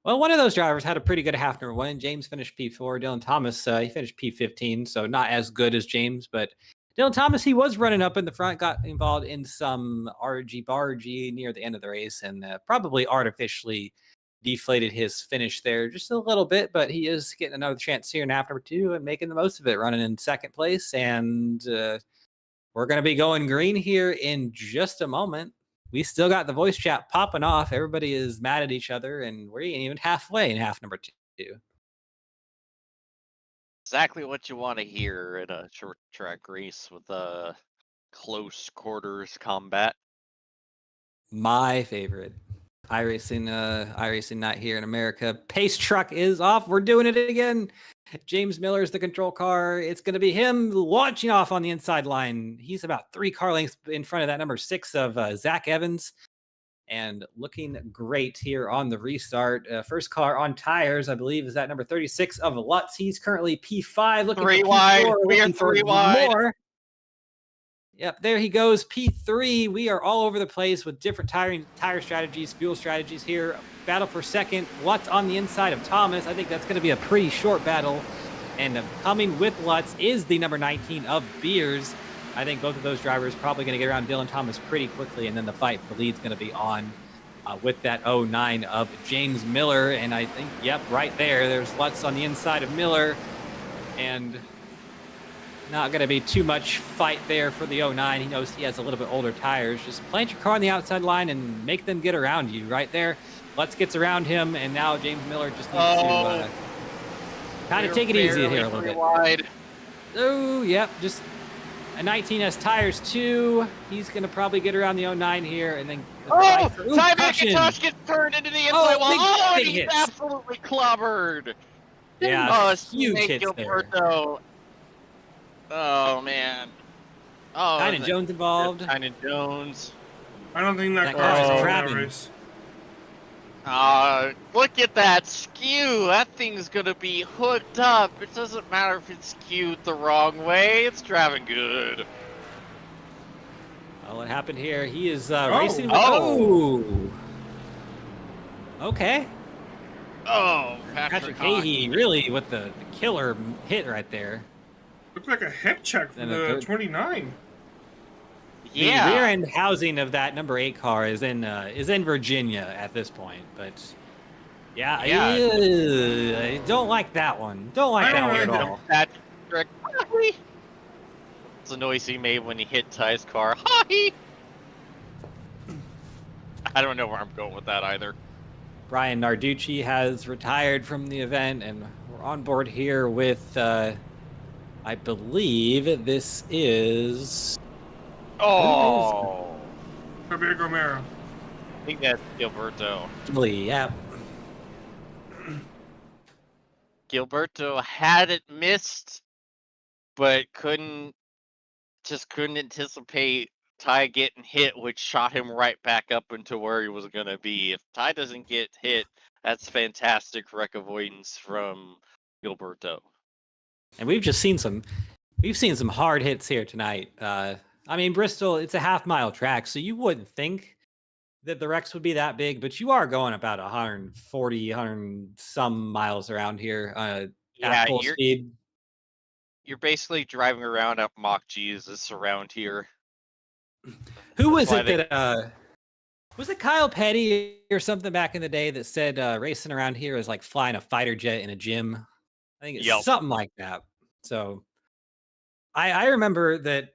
one of those drivers had a pretty good half number one. James finished P4. Dylan Thomas, he finished P15, so not as good as James, but Dylan Thomas, he was running up in the front, got involved in some argy-bargy near the end of the race, and probably artificially deflated his finish there just a little bit, but he is getting another chance here in half number 2 and making the most of it, running in second place. And we're going to be going green here in just a moment. We still got the voice chat popping off. Everybody is mad at each other, and we're even halfway in half number 2. Exactly what you want to hear in a short track race with a close quarters combat. My favorite. iRacing night here in America. Pace truck is off. We're doing it again. James Miller is the control car. It's going to be him launching off on the inside line. He's about 3 car lengths in front of that number 6 of Zach Evans, and looking great here on the restart. First car on tires, I believe, is that number 36 of Lutz. He's currently P5. Looking 3 for wide. P4, We are 3 wide. More. Yep, there he goes, P3. We are all over the place with different tire strategies, fuel strategies here. Battle for second. Lutz on the inside of Thomas. I think that's going to be a pretty short battle. And coming with Lutz is the number 19 of Beers. I think both of those drivers probably going to get around Dylan Thomas pretty quickly, and then the fight for the lead's going to be on with that 09 of James Miller. And I think, yep, right there's Lutz on the inside of Miller. And not going to be too much fight there for the 09. He knows he has a little bit older tires. Just plant your car on the outside line and make them get around you right there. Lutz gets around him, and now James Miller just needs to kind of take it easy here a little bit. Wide. Oh, yep, just a 19 has tires too. He's going to probably get around the 09 here, and then Ty McIntosh gets turned into the inside wall. Oh, and he's hits. absolutely clobbered. Yeah, oh, huge hits there. Oh, man. Oh, Tynan Jones involved. Tynan Jones. I don't think that car is car is crabbing. race. Look at that skew. That thing's going to be hooked up. It doesn't matter if it's skewed the wrong way. It's driving good. Well, what happened here? He is racing with... Okay. Oh, Patrick Hahey really with the killer hit right there. Looked like a hip check for And the 29. The rear Yeah. end housing of that number 8 car is in Virginia at this point, but yeah, Yeah. I don't like that one. Don't like I that don't one at either. all. Patrick. It's the noise he made when he hit Ty's car. I don't know where I'm going with that either. Brian Narducci has retired from the event, and we're on board here with, I believe this is. Oh. Javier Gomero. I think that's Gilberto. Yeah. Gilberto had it missed, but couldn't anticipate Ty getting hit, which shot him right back up into where he was gonna be. If Ty doesn't get hit, that's fantastic wreck avoidance from Gilberto. And we've seen some hard hits here tonight. I mean, Bristol, it's a half-mile track, so you wouldn't think that the wrecks would be that big, but you are going about 140, 100 some miles around here Yeah, at full speed. you're basically driving around at Mach Jesus around here. Who That's was why it that was it Kyle Petty or something back in the day that said racing around here is like flying a fighter jet in a gym? I think it's Yep. something like that. So I remember that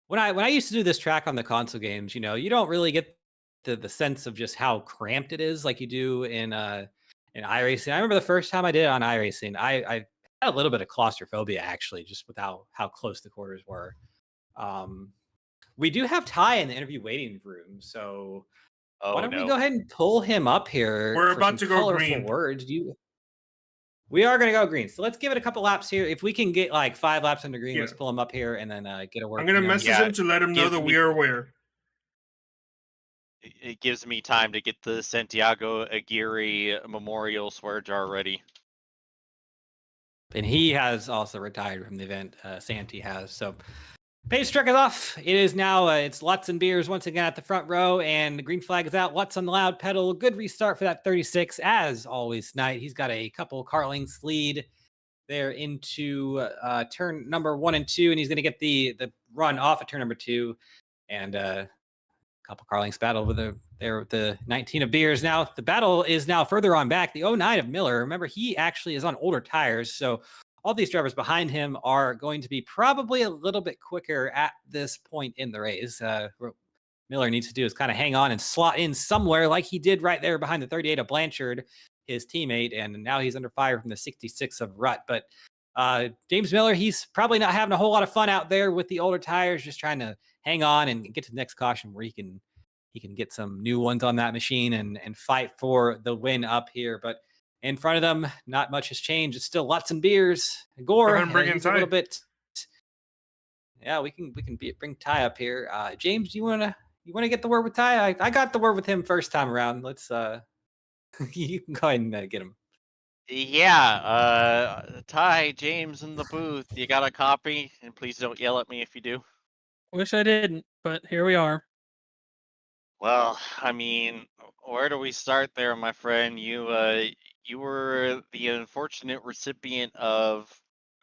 when I used to do this track on the console games, you don't really get the sense of just how cramped it is like you do in iRacing. I remember the first time I did it on iRacing, I had a little bit of claustrophobia actually, just with how close the quarters were. We do have Ty in the interview waiting room, so why don't we go ahead and pull him up here? We're for about some to go colorful green. words. We are going to go green. So let's give it a couple laps here. If we can get like 5 laps under green, let's pull him up here and then get a word. I'm going to message him to let him know that we are aware. It gives me time to get the Santiago Aguirre Memorial swear jar ready. And he has also retired from the event. Santi has. So pace truck is off. It is now, it's Lutz and Beers once again at the front row, and the green flag is out. Lutz on the loud pedal. Good restart for that 36, as always tonight. He's got a couple car lengths lead there into turn number 1 and 2, and he's going to get the run off of turn number 2. And a couple car lengths battle with the 19 of Beers. Now, the battle is now further on back. The 09 of Miller, remember, he actually is on older tires, so all these drivers behind him are going to be probably a little bit quicker at this point in the race. What Miller needs to do is kind of hang on and slot in somewhere like he did right there behind the 38 of Blanchard, his teammate, and now he's under fire from the 66 of Rutt. But James Miller, he's probably not having a whole lot of fun out there with the older tires, just trying to hang on and get to the next caution where he can get some new ones on that machine and fight for the win up here. But in front of them, not much has changed. It's still Lutz and Beers. Gore, he's a little bit. Yeah, we can bring Ty up here. James, you wanna get the word with Ty? I got the word with him first time around. Let's you can go ahead and get him. Yeah, Ty, James in the booth. You got a copy? And please don't yell at me if you do. Wish I didn't, but here we are. Well, I mean, where do we start there, my friend? You were the unfortunate recipient of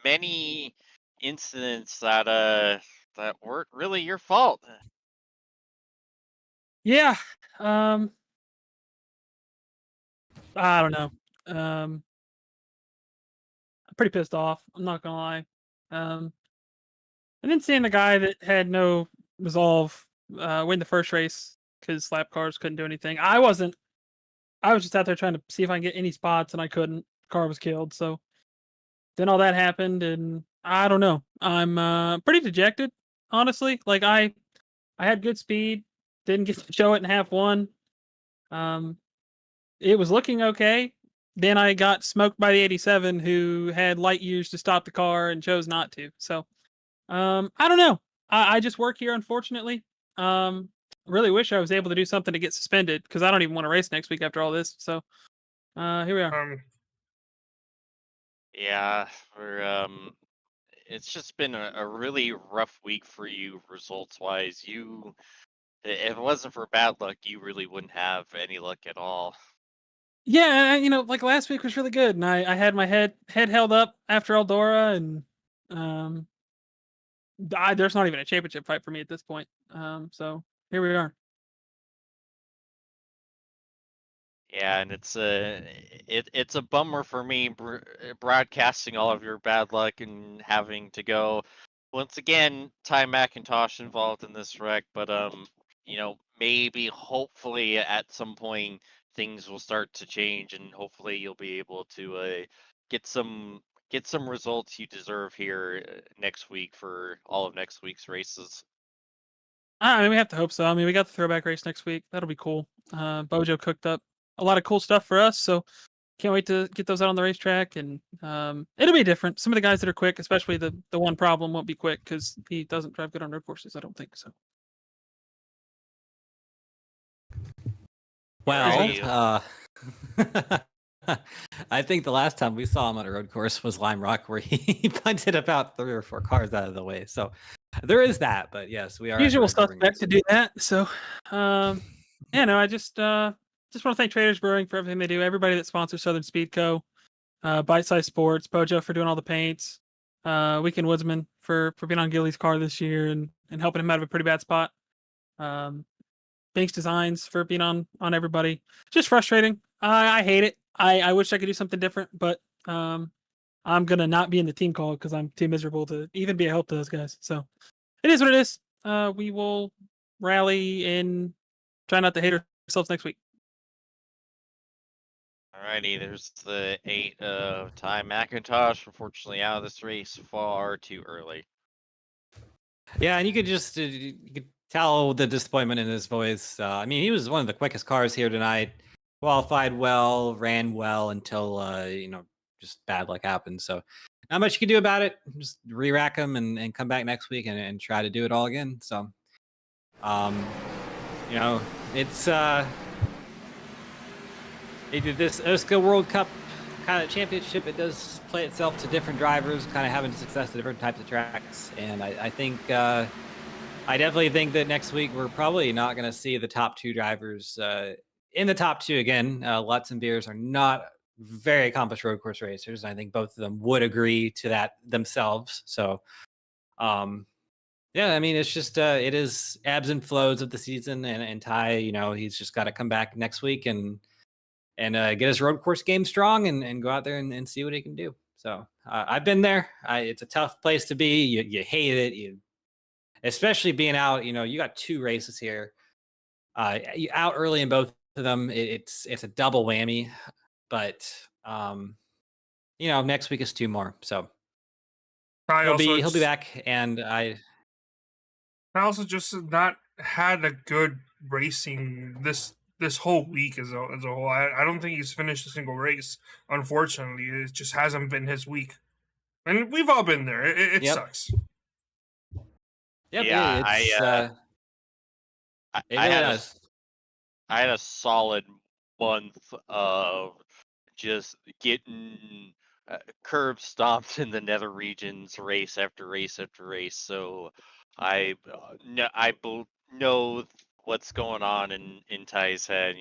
many incidents that weren't really your fault. Yeah. I don't know. I'm pretty pissed off. I'm not gonna lie. And then seeing the guy that had no resolve win the first race because slap cars couldn't do anything. I was just out there trying to see if I can get any spots, and I couldn't. Car was killed. So then all that happened, and I don't know. I'm pretty dejected, honestly. Like I had good speed, didn't get to show it in half one. It was looking okay. Then I got smoked by the 87, who had light years to stop the car and chose not to. So I don't know. I just work here, unfortunately. Really wish I was able to do something to get suspended because I don't even want to race next week after all this. So here we are. Yeah, it's just been a really rough week for you results wise. You If it wasn't for bad luck, you really wouldn't have any luck at all. Yeah, like last week was really good, and I had my head held up after Eldora, and um, there's not even a championship fight for me at this point. So here we are. Yeah, and it's a bummer for me broadcasting all of your bad luck and having to go once again. Ty McIntosh involved in this wreck, but maybe hopefully at some point things will start to change, and hopefully you'll be able to get some results you deserve here next week for all of next week's races. I mean, we have to hope so. I mean, we got the throwback race next week. That'll be cool. Bojo cooked up a lot of cool stuff for us, so can't wait to get those out on the racetrack. And it'll be different. Some of the guys that are quick, especially the one problem, won't be quick because he doesn't drive good on road courses. I don't think so. Well, I think the last time we saw him on a road course was Lime Rock, where he punted about 3 or 4 cars out of the way. So there is that. But yes, we are Usual suspect to do that. So, I just want to thank Traders Brewing for everything they do. Everybody that sponsors Southern Speed Co. Bite Size Sports, Bojo for doing all the paints, Weekend Woodsman for being on Gilly's car this year and helping him out of a pretty bad spot. Banks Designs for being on everybody. Just frustrating. I hate it. I wish I could do something different, but I'm gonna not be in the team call because I'm too miserable to even be a help to those guys. So it is what it is. We will rally and try not to hate ourselves next week. Alrighty, there's the 8 of Ty McIntosh. Unfortunately, out of this race far too early. Yeah, and you could just you could tell the disappointment in his voice. I mean, he was one of the quickest cars here tonight. Qualified well, ran well until just bad luck happened. So not much you can do about it. Just re-rack him and come back next week and try to do it all again. So it's they did this OSCA World Cup kind of championship. It does play itself to different drivers kind of having success at different types of tracks. And I think I definitely think that next week we're probably not going to see the top 2 drivers in the top 2 again. Lutz and Beers are not very accomplished road course racers. I think both of them would agree to that themselves. So, yeah, I mean, it's just it is ebbs and flows of the season, and Ty, he's just got to come back next week and get his road course game strong and go out there and see what he can do. So I've been there. It's a tough place to be. You hate it. Especially being out. You got 2 races here. You out early in both of them. It's a double whammy. But next week is 2 more. So he'll be back, and I also just not had a good racing this whole week as a whole. I don't think he's finished a single race. Unfortunately, it just hasn't been his week, and we've all been there. It sucks. Yep, yeah, I had a solid month of just getting curb stomped in the nether regions, race after race after race. So I know what's going on in Ty's head.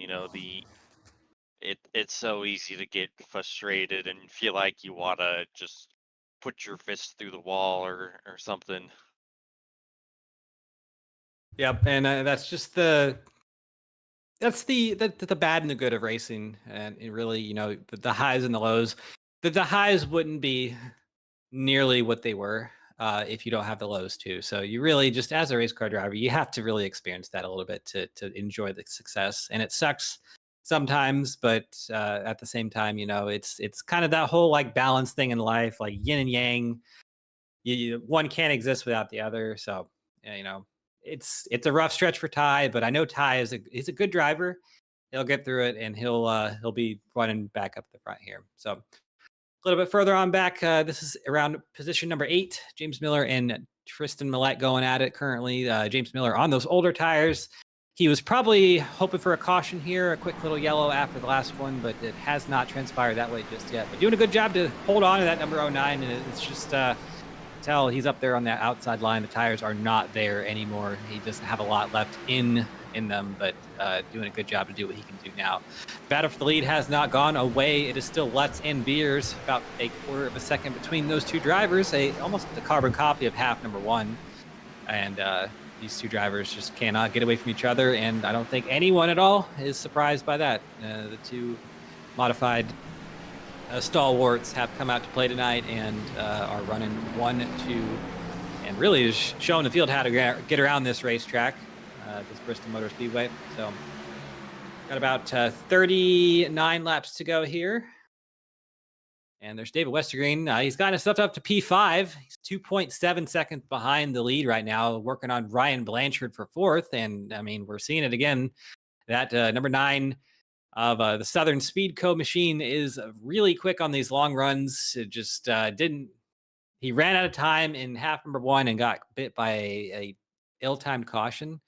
It's so easy to get frustrated and feel like you want to just put your fist through the wall or something. Yep, and that's just the bad and the good of racing, and it really, the highs and the lows. The highs wouldn't be nearly what they were if you don't have the lows too. So you really just, as a race car driver, you have to really experience that a little bit to enjoy the success. And it sucks sometimes, but at the same time, it's kind of that whole like balance thing in life, like yin and yang. One can't exist without the other. So it's a rough stretch for Ty, but I know Ty he's a good driver. He'll get through it, and he'll be running back up the front here. So a little bit further on back, this is around position number 8. James Miller and Tristan Millette going at it currently. James Miller on those older tires. He was probably hoping for a caution here, a quick little yellow after the last one, but it has not transpired that way just yet. But doing a good job to hold on to that number 09, and it's just tell, he's up there on that outside line. The tires are not there anymore. He doesn't have a lot left in them, but doing a good job to do what he can do now. Battle for the lead has not gone away. It is still Lutz and Beers, about a quarter of a second between those two drivers, almost a carbon copy of half number one. And these two drivers just cannot get away from each other, and I don't think anyone at all is surprised by that. The two modified stalwarts have come out to play tonight and are running 1-2, and really is showing the field how to get around this racetrack, this Bristol Motor Speedway. So got about 39 laps to go here. And there's David Westergreen. He's gotten himself up to P5. He's 2.7 seconds behind the lead right now, working on Ryan Blanchard for fourth. And I mean, we're seeing it again. That number 9 of the Southern Speed Co machine is really quick on these long runs. It just didn't. He ran out of time in half number one and got bit by a ill-timed caution.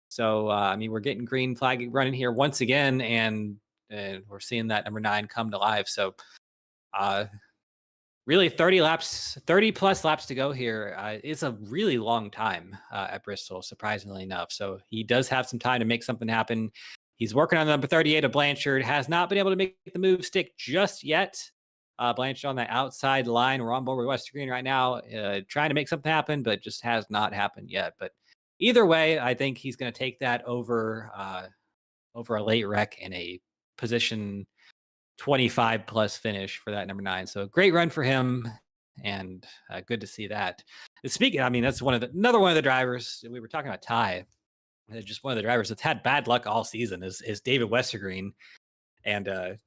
So I mean, we're getting green flag running here once again, and we're seeing that number 9 come to life. So. Really 30 plus laps to go here. It's a really long time at Bristol, surprisingly enough. So he does have some time to make something happen. He's working on number 38 of Blanchard, has not been able to make the move stick just yet. Blanchard on the outside line. We're on board with Westergreen right now, trying to make something happen, but just has not happened yet. But either way, I think he's going to take that over a late wreck in a position 25 plus finish for that number 9. So great run for him, and good to see that. Speaking, I mean, that's another one of the drivers. We were talking about Ty. Just one of the drivers that's had bad luck all season is David Westergreen, and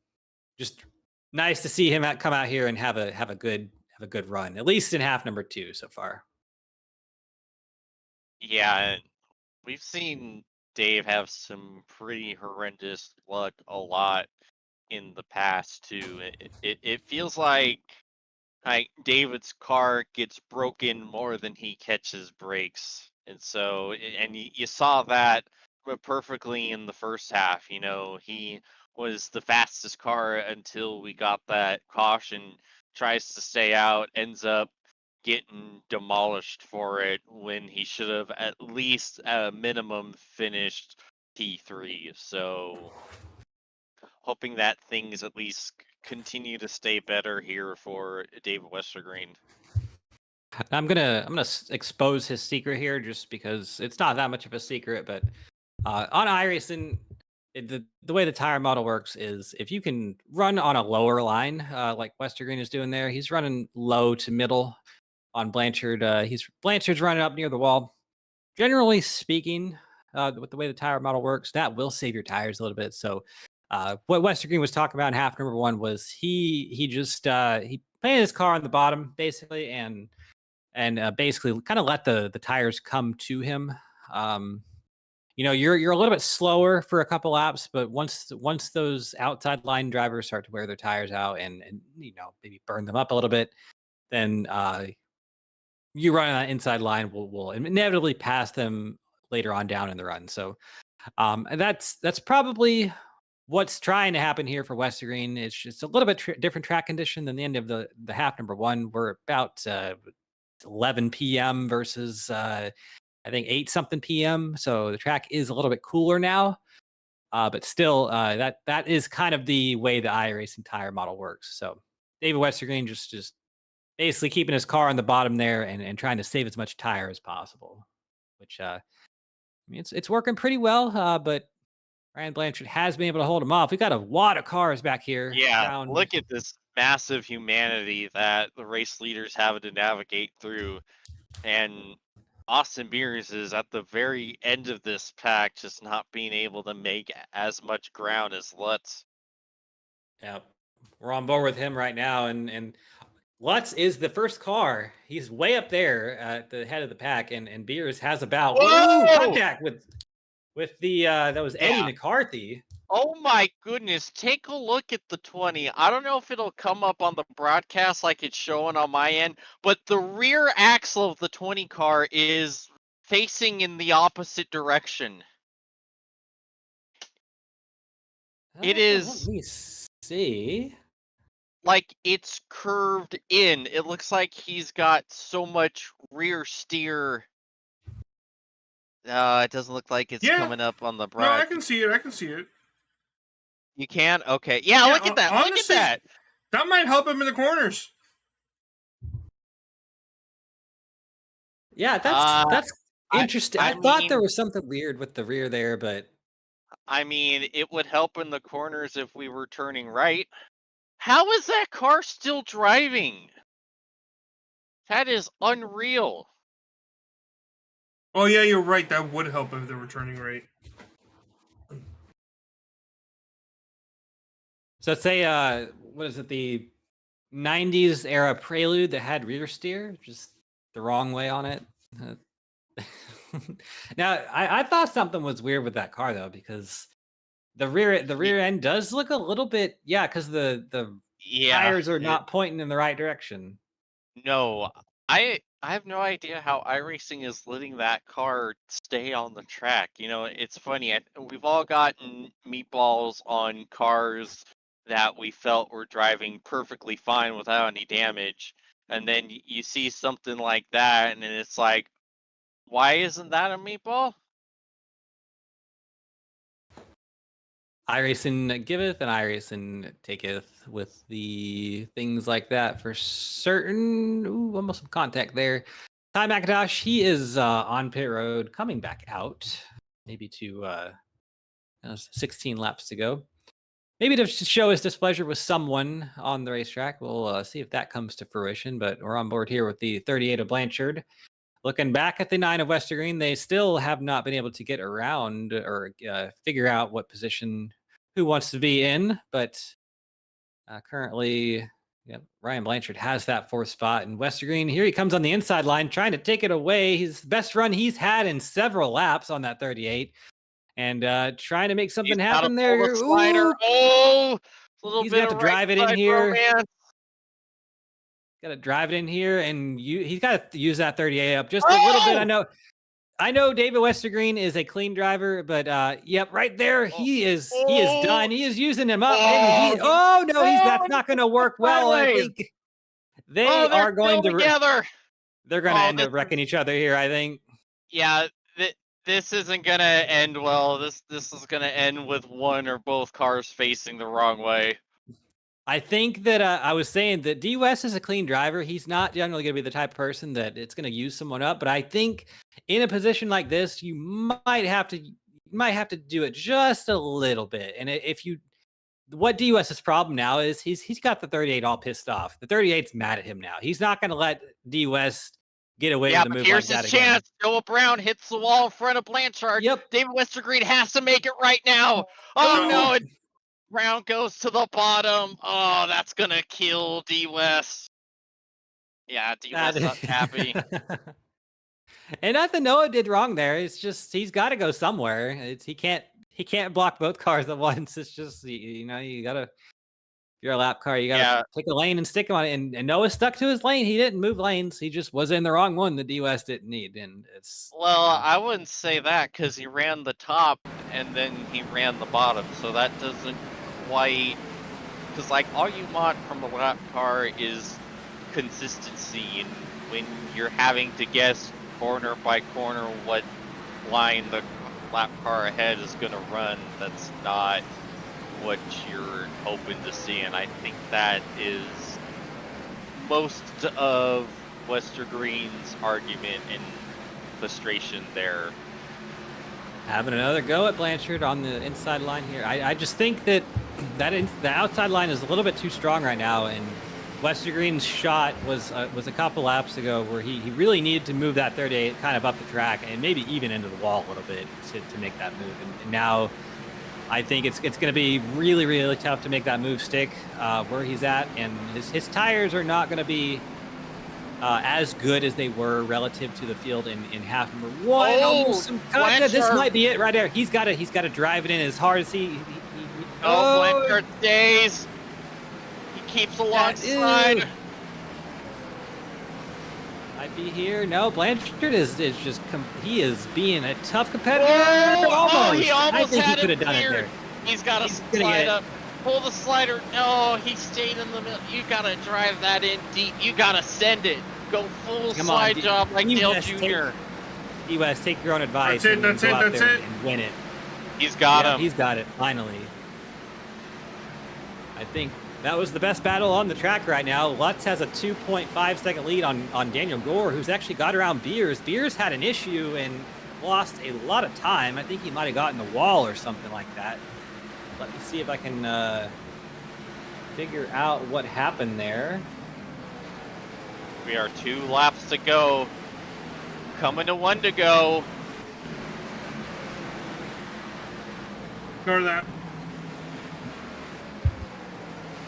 just nice to see him come out here and have a good run, at least in half number 2 so far. Yeah, we've seen Dave have some pretty horrendous luck a lot in the past too. It feels like David's car gets broken more than he catches brakes, and so you saw that perfectly in the first half. You know, he was the fastest car until we got that caution, tries to stay out, ends up getting demolished for it when he should have at least at a minimum finished P3. So hoping that things at least continue to stay better here for David Westergreen. I'm gonna expose his secret here, just because it's not that much of a secret. But on iRacing, the way the tire model works is if you can run on a lower line, like Westergreen is doing there, he's running low to middle on Blanchard. Blanchard's running up near the wall. Generally speaking, with the way the tire model works, that will save your tires a little bit. So what Westergreen was talking about in half number 1 was he just he planted his car on the bottom basically, and basically kind of let the tires come to him. You know, you're a little bit slower for a couple laps, but once those outside line drivers start to wear their tires out and you know, maybe burn them up a little bit, then you run on that inside line will inevitably pass them later on down in the run. So and that's probably what's trying to happen here for Westergreen. It's just a little bit different track condition than the end of the half number 1. We're about 11 p.m. versus I think 8 something p.m. So the track is a little bit cooler now, but still that is kind of the way the iRacing tire model works. So David Westergreen just basically keeping his car on the bottom there and trying to save as much tire as possible, which I mean, it's working pretty well, but Ryan Blanchard has been able to hold him off. We got a lot of cars back here. Yeah, look at this massive humanity that the race leaders have to navigate through, and Austin Beers is at the very end of this pack, just not being able to make as much ground as Lutz. Yeah, we're on board with him right now, and Lutz is the first car. He's way up there at the head of the pack, and Beers has about contact with the that was Eddie McCarthy. Oh my goodness, take a look at the 20. I don't know if it'll come up on the broadcast like it's showing on my end, but the rear axle of the 20 car is facing in the opposite direction. It is. Let me see. like it's curved in. It looks like he's got so much rear steer. It doesn't look like it's Yeah. coming up on the No, I broad. can see it. I can see it. You can? Okay. Yeah, Yeah, look at that. honestly, Look at that. That might help him in the corners. Yeah, that's interesting. I thought there mean- was something weird with the rear there, but I mean, it would help in the corners if we were turning right. How is that car still driving? That is unreal. Oh yeah, you're right. That would help if they were turning right. so let's say what is it, the 90s era Prelude that had rear steer, just the wrong way on it. Now, I thought something was weird with that car though, because the rear end does look a little bit, yeah, because the tires are not pointing in the right direction. No, I have no idea how iRacing is letting that car stay on the track. You know, it's funny. We've all gotten meatballs on cars that we felt were driving perfectly fine without any damage, and then you see something like that, and then it's like, why isn't that a meatball? iRacing giveth and iRacing taketh with the things like that for certain. Ooh, almost some contact there. Ty McIntosh, he is on pit road, coming back out, maybe to 16 laps to go. Maybe to show his displeasure with someone on the racetrack. We'll see if that comes to fruition, but we're on board here with the 38 of Blanchard. Looking back at the 9 of Westergreen, they still have not been able to get around or figure out what position who wants to be in, but currently, Ryan Blanchard has that 4th spot. And Westergreen, here he comes on the inside line, trying to take it away. His best run he's had in several laps on that 38. And trying to make something happen there. Slider. Oh, a little he's bit got to of drive it in right-side here. romance. Got to drive it in here, and he's got to use that 38 up just a little bit. I know David Westergreen is a clean driver, but yep, right there he is done. He is using him up, and that's not going to work well. I think they are going to together. They're going to end up wrecking each other here, I think. Yeah, this isn't going to end well. This is going to end with one or both cars facing the wrong way. I think that I was saying that D West is a clean driver. He's not generally going to be the type of person that it's going to use someone up. But I think in a position like this, you might have to do it just a little bit. And what D West's problem now is he's got the 38 all pissed off. The 38's mad at him now. He's not going to let D West get away with a move like that again. Here's his chance. Noah Brown hits the wall in front of Blanchard. Yep. David Westergreen has to make it right now. Oh no! Brown goes to the bottom. Oh, that's gonna kill D West. Yeah, D West not happy. And nothing Noah did wrong there. It's just he's got to go somewhere. He can't block both cars at once. It's just you gotta. If you're a lap car, you gotta pick a lane and stick him on it. And Noah stuck to his lane. He didn't move lanes. He just was in the wrong one that D West didn't need. And it's I wouldn't say that because he ran the top and then he ran the bottom. So that doesn't quite, because like all you want from a lap car is consistency, and when you're having to guess corner by corner what line the lap car ahead is going to run, that's not what you're hoping to see. And I think that is most of Westergreen's argument and frustration there. Having another go at Blanchard on the inside line here. I just think that the outside line is a little bit too strong right now, and Westergreen's shot was a couple laps ago where he really needed to move that 38 kind of up the track and maybe even into the wall a little bit to make that move. And now I think it's going to be really, really tough to make that move stick where he's at, and his tires are not going to be as good as they were relative to the field in half number one. This might be it right there. He's got to drive it in as hard as he Blanchard stays. He keeps alongside. I'd be here. No, Blanchard is just he is being a tough competitor. He almost I think had he could have it done it cleared. there. He's got to slide up. Pull the slider. No, he stayed in the middle. You gotta drive that in deep. You gotta send it. Go full Come on, slide job like Dale West, Jr. West, take your own advice. That's it, and that's go it, out that's there it. And win it. He's got Yeah, him. He's got it, finally. I think that was the best battle on the track right now. Lutz has a 2.5-second lead on Daniel Gore, who's actually got around Beers. Beers had an issue and lost a lot of time. I think he might have gotten the wall or something like that. Let me see if I can figure out what happened there. We are 2 laps to go. Coming to 1 to go. Ignore that.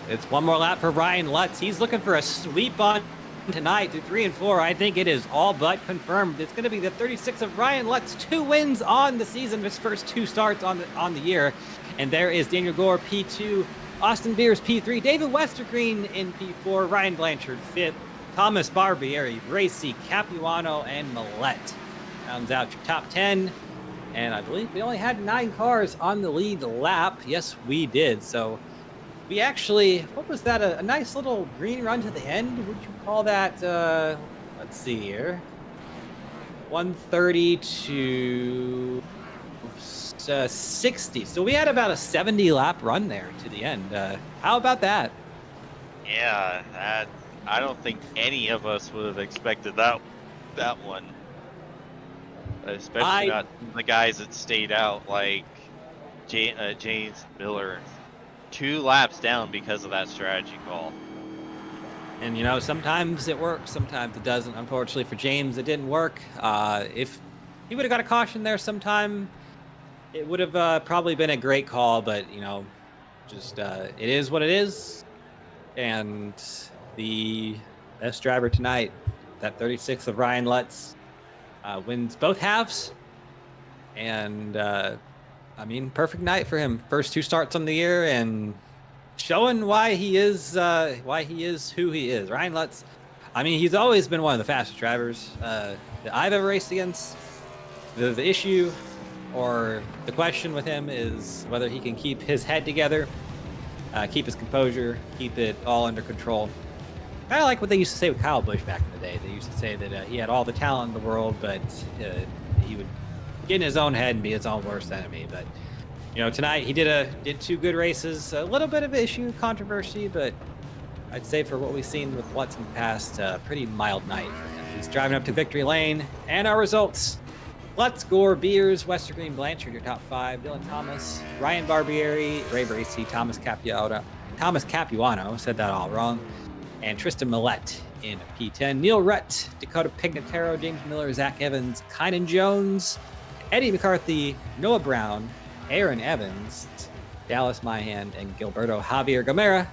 It's one more lap for Ryan Lutz. He's looking for a sweep on tonight through 3 and 4. I think it is all but confirmed. It's going to be the 36 of Ryan Lutz. 2 wins on the season, his first 2 starts on the year. And there is Daniel Gore, P2, Austin Beers, P3, David Westergreen in P4, Ryan Blanchard, 5th, Thomas Barbieri, Bracy, Capuano, and Millette. Rounds out your top 10. And I believe we only had 9 cars on the lead lap. Yes, we did. So we actually, what was that? A nice little green run to the end? Would you call that, let's see here. 130 to 60. So we had about a 70 lap run there to the end. How about that? Yeah, I don't think any of us would have expected that one. Especially not the guys that stayed out, like James Miller. 2 laps down because of that strategy call. And, you know, sometimes it works, sometimes it doesn't. Unfortunately for James, it didn't work. If he would have got a caution there sometime, it would have probably been a great call. But, you know, just it is what it is. And the best driver tonight, that 36 of Ryan Lutz, wins both halves. And, I mean, perfect night for him. First 2 starts on the year and showing why he is who he is. Ryan Lutz, I mean, he's always been one of the fastest drivers that I've ever raced against. The issue or the question with him is whether he can keep his head together, keep his composure, keep it all under control. Kind of like what they used to say with Kyle Busch back in the day. They used to say that he had all the talent in the world, but he would get in his own head and be his own worst enemy. But you know, tonight he did 2 good races. A little bit of issue, controversy, but I'd say for what we've seen with Lutz in the past, pretty mild night for him. He's driving up to victory lane, and our results: Lutz, Gore, Beers, Westergreen, Blanchard, your top 5. Dylan Thomas, Ryan Barbieri, Ray Bracy, Thomas Capuano, said that all wrong, and Tristan Millette in P10. Neil Rutt, Dakota Pignataro, James Miller, Zach Evans, Kynan Jones, Eddie McCarthy, Noah Brown, Aaron Evans, Dallas Myhan, and Gilberto Javier Gomera.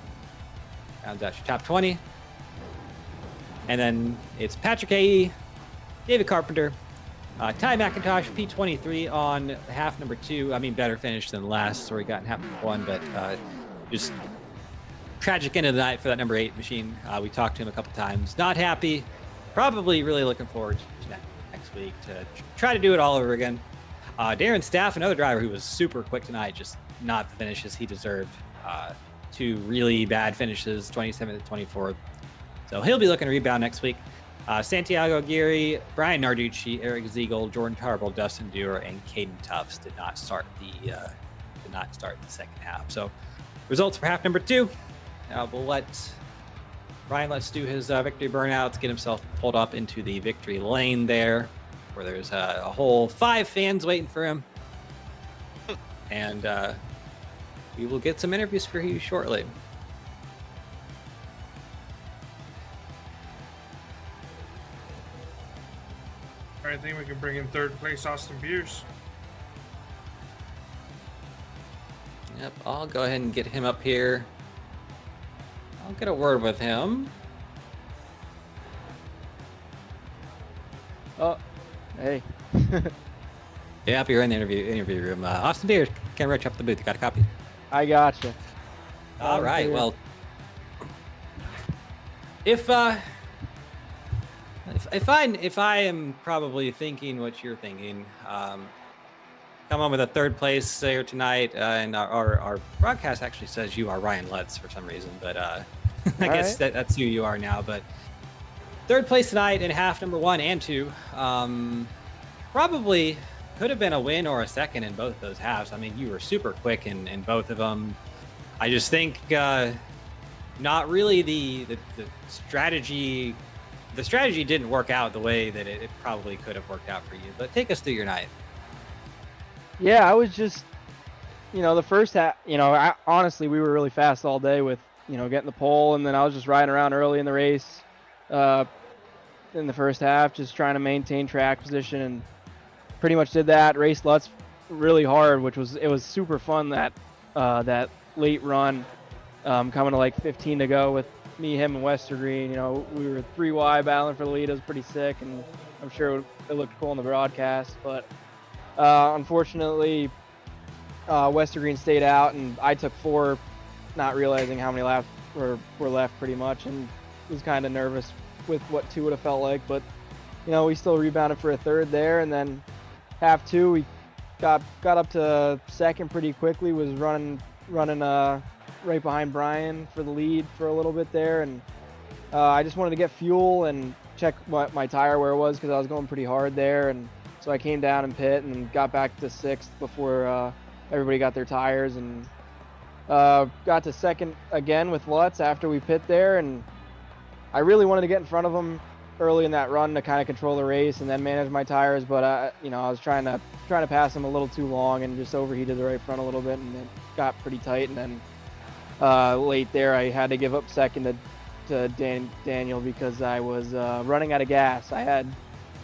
Rounds out your top 20. And then it's Patrick A.E., David Carpenter, Ty McIntosh, P23 on half number 2. I mean, better finish than last, where he got in half number 1, but just tragic end of the night for that number 8 machine. We talked to him a couple times. Not happy. Probably really looking forward to next week to try to do it all over again. Darren Staff, another driver who was super quick tonight, just not the finishes he deserved. 2 really bad finishes, 27th and 24th. So he'll be looking to rebound next week. Santiago Aguirre, Brian Narducci, Eric Ziegel, Jordan Tarble, Dustin Dewar, and Caden Tufts did not start the second half. So results for half number 2. We'll let Ryan do his victory burnouts, get himself pulled up into the victory lane there, where there's a whole 5 fans waiting for him. And we will get some interviews for you shortly. I think we can bring in 3rd place Austin Beers. Yep, I'll go ahead and get him up here. I'll get a word with him. Oh, hey. Yeah, up here in the interview room. Austin Beers, can't reach up the booth. You got a copy? I gotcha. All right. Well, if I am probably thinking what you're thinking, come on with a third place here tonight, and our broadcast actually says you are Ryan Lutz for some reason, but I guess that's who you are now. But third place tonight in half number 1 and 2. Probably could have been a win or a second in both of those halves. I mean, you were super quick in both of them. I just think not really the strategy. The strategy didn't work out the way that it probably could have worked out for you. But take us through your night. Yeah, I was just, the first half, honestly, we were really fast all day with, getting the pole, and then I was just riding around early in the race in the first half, just trying to maintain track position, and pretty much did that. Raced Lutz really hard, it was super fun that late run, coming to like 15 to go with me, him, and Westergreen. We were 3 wide battling for the lead. It was pretty sick, and I'm sure it looked cool on the broadcast, but unfortunately, Westergreen stayed out, and I took 4, not realizing how many laps were left pretty much, and was kind of nervous with what 2 would have felt like. But we still rebounded for a third there, and then half 2 we got up to second pretty quickly. Was running right behind Brian for the lead for a little bit there, and I just wanted to get fuel and check my tire where it was, because I was going pretty hard there, and so I came down and pit and got back to 6th before everybody got their tires, and got to second again with Lutz after we pit there. And I really wanted to get in front of him early in that run to kind of control the race and then manage my tires, but I was trying to pass him a little too long and just overheated the right front a little bit, and it got pretty tight. And then late there, I had to give up second to Daniel because I was running out of gas.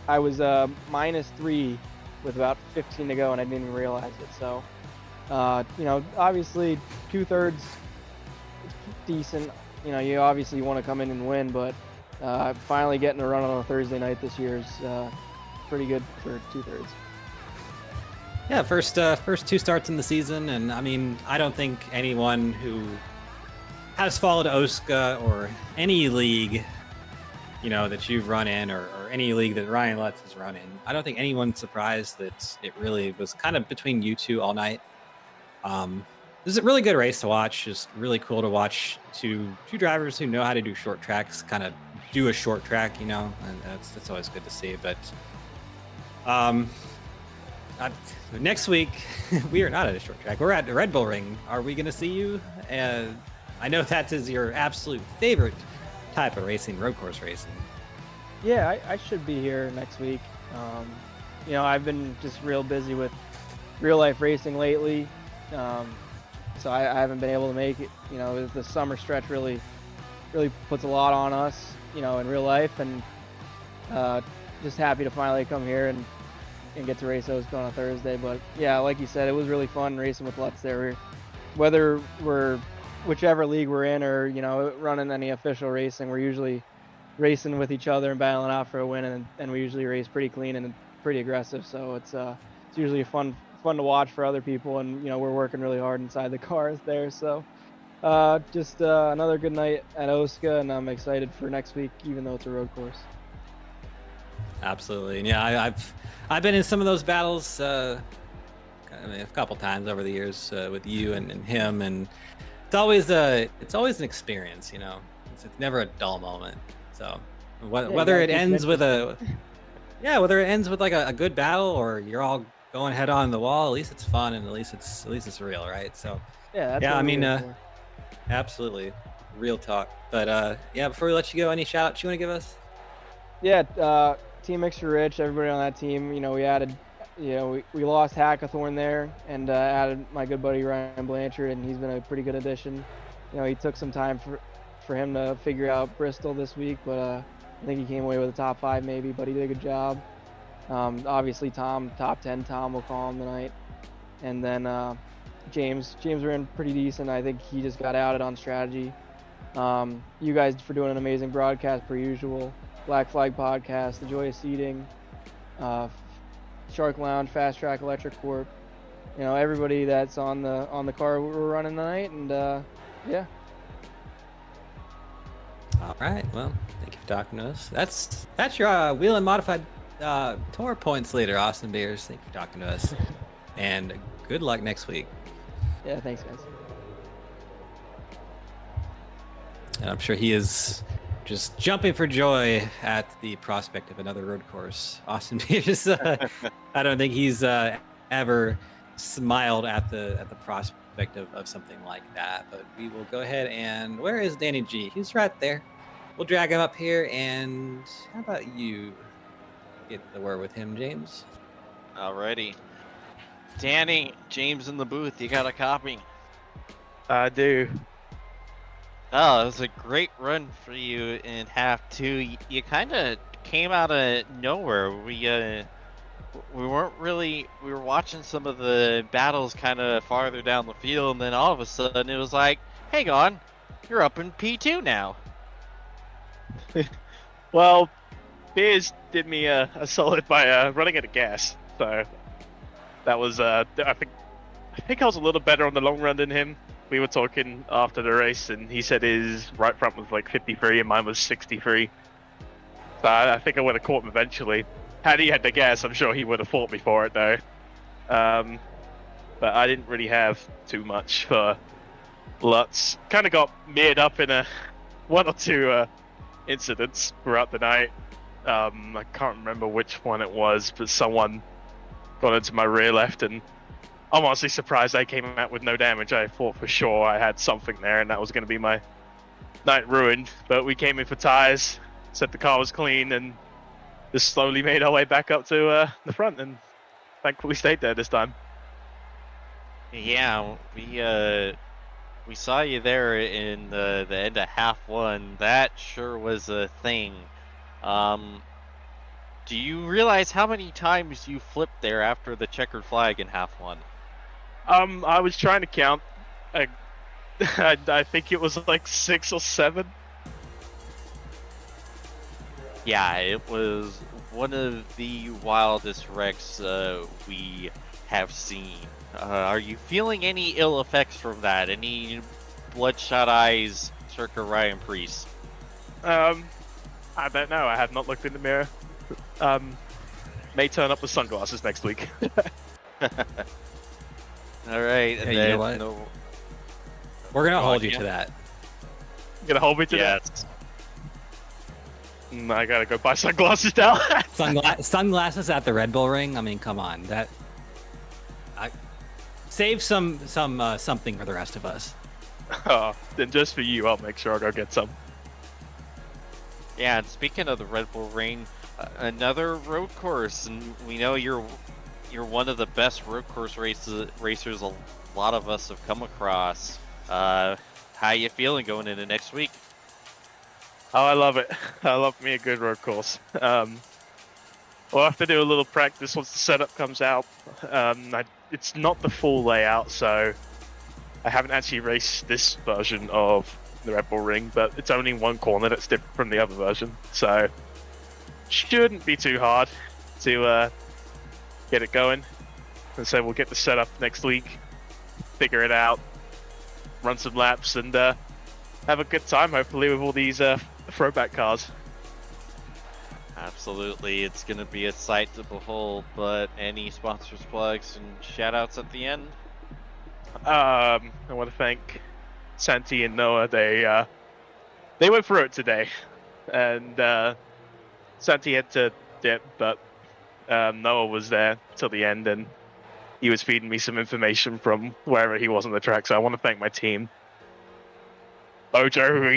I was -3 with about 15 to go, and I didn't even realize it. So, obviously 2/3 is decent. You obviously want to come in and win, but finally getting a run on a Thursday night this year is pretty good for 2/3. Yeah, first 2 starts in the season, and I mean, I don't think anyone who has followed OSCA or any league, that you've run in, or any league that Ryan Lutz has run in, I don't think anyone's surprised that it really was kind of between you 2 all night. This is a really good race to watch. Just really cool to watch two drivers who know how to do short tracks kind of do a short track, and that's always good to see. But next week we are not at a short track. We're at the Red Bull Ring. Are we going to see you? I know that is your absolute favorite type of racing, road course racing. Yeah, I should be here next week. I've been just real busy with real life racing lately, so I haven't been able to make it. The summer stretch really puts a lot on us, in real life, and just happy to finally come here and get to race OSCA on a Thursday. But yeah, like you said, it was really fun racing with Lutz there. Whether we're whichever league we're in, or running any official racing, we're usually racing with each other and battling out for a win, and we usually race pretty clean and pretty aggressive. So it's usually fun to watch for other people, and we're working really hard inside the cars there. So just another good night at OSCA, and I'm excited for next week, even though it's a road course. Absolutely, and yeah, I've been in some of those battles a couple times over the years with you and him, and it's always an experience. It's never a dull moment. So whether it ends with whether it ends with like a good battle, or you're all going head on the wall, at least it's fun, and at least it's real, right? So that's yeah, what I mean, we're here absolutely, real talk. But yeah, before we let you go, any shout outs you want to give us? Yeah, Team Extra Rich, everybody on that team. We added, we lost Hackathorn there, and added my good buddy Ryan Blanchard, and he's been a pretty good addition. He took some time for him to figure out Bristol this week, but I think he came away with a top 5 maybe, but he did a good job. Obviously Tom, top 10 Tom, will call him tonight. And then James ran pretty decent. I think he just got outed on strategy. You guys for doing an amazing broadcast per usual. Black Flag Podcast, The Joy of Seating, Shark Lounge, Fast Track Electric Corp. Everybody that's on the car we're running tonight, and yeah. All right. Well, thank you for talking to us. That's your Wheel and Modified Tour points leader, Austin Beers. Thank you for talking to us. and good luck next week. Yeah, thanks, guys. And I'm sure he is just jumping for joy at the prospect of another road course. Austin Beers, I don't think he's ever smiled at the prospect of something like that. But we will go ahead and where is Danny G? He's right there. We'll drag him up here, and how about you get the word with him, James? Alrighty. Danny, James in the booth, you got a copy? I do. Oh, it was a great run for you in half two. You kind of came out of nowhere. We weren't really. We were watching some of the battles kind of farther down the field, and then all of a sudden it was like, "Hang on, you're up in P2 now." Well, Beers did me a solid by running out of gas, so that was I think I was a little better on the long run than him. We were talking after the race, and he said his right front was like 53 and mine was 63. So I think I would have caught him eventually. Had he had the gas, I'm sure he would have fought me for it though. But I didn't really have too much for Lutz. Kind of got mirrored up in one or two incidents throughout the night. I can't remember which one it was, but someone got into my rear left, and I'm honestly surprised they came out with no damage. I thought for sure I had something there, and that was going to be my night ruined. But we came in for tires, said the car was clean, and just slowly made our way back up to the front, and thankfully stayed there this time. Yeah, we saw you there in the end of half one. That sure was a thing. Do you realize how many times you flipped there after the checkered flag in half one? I was trying to count. I think it was like 6 or 7. Yeah, it was one of the wildest wrecks we have seen. Are you feeling any ill effects from that? Any bloodshot eyes circa Ryan Priest? I don't know. I have not looked in the mirror. May turn up with sunglasses next week. All right. And Hey, you know what? We're gonna hold you to that. You gonna hold me to that? I gotta go buy sunglasses now. Sunglasses at the Red Bull Ring. I mean, come on. Save something for the rest of us. Then just for you, I'll make sure I go get some. Yeah, and speaking of the Red Bull Ring, another road course, and we know you're one of the best road course racers a lot of us have come across. How you feeling going into next week? Oh, I love it. I love me a good road course. We'll have to do a little practice once the setup comes out. It's not the full layout, so I haven't actually raced this version of the Red Bull Ring, but it's only one corner that's different from the other version, so shouldn't be too hard to get it going. And so we'll get the setup next week, figure it out, run some laps, and have a good time, hopefully, with all these throwback cars. Absolutely, it's going to be a sight to behold, but any sponsors, plugs, and shout-outs at the end? I want to thank Santi and Noah. They went through it today, and Santi had to dip, but Noah was there till the end, and he was feeding me some information from wherever he was on the track, so I want to thank my team. Bojo,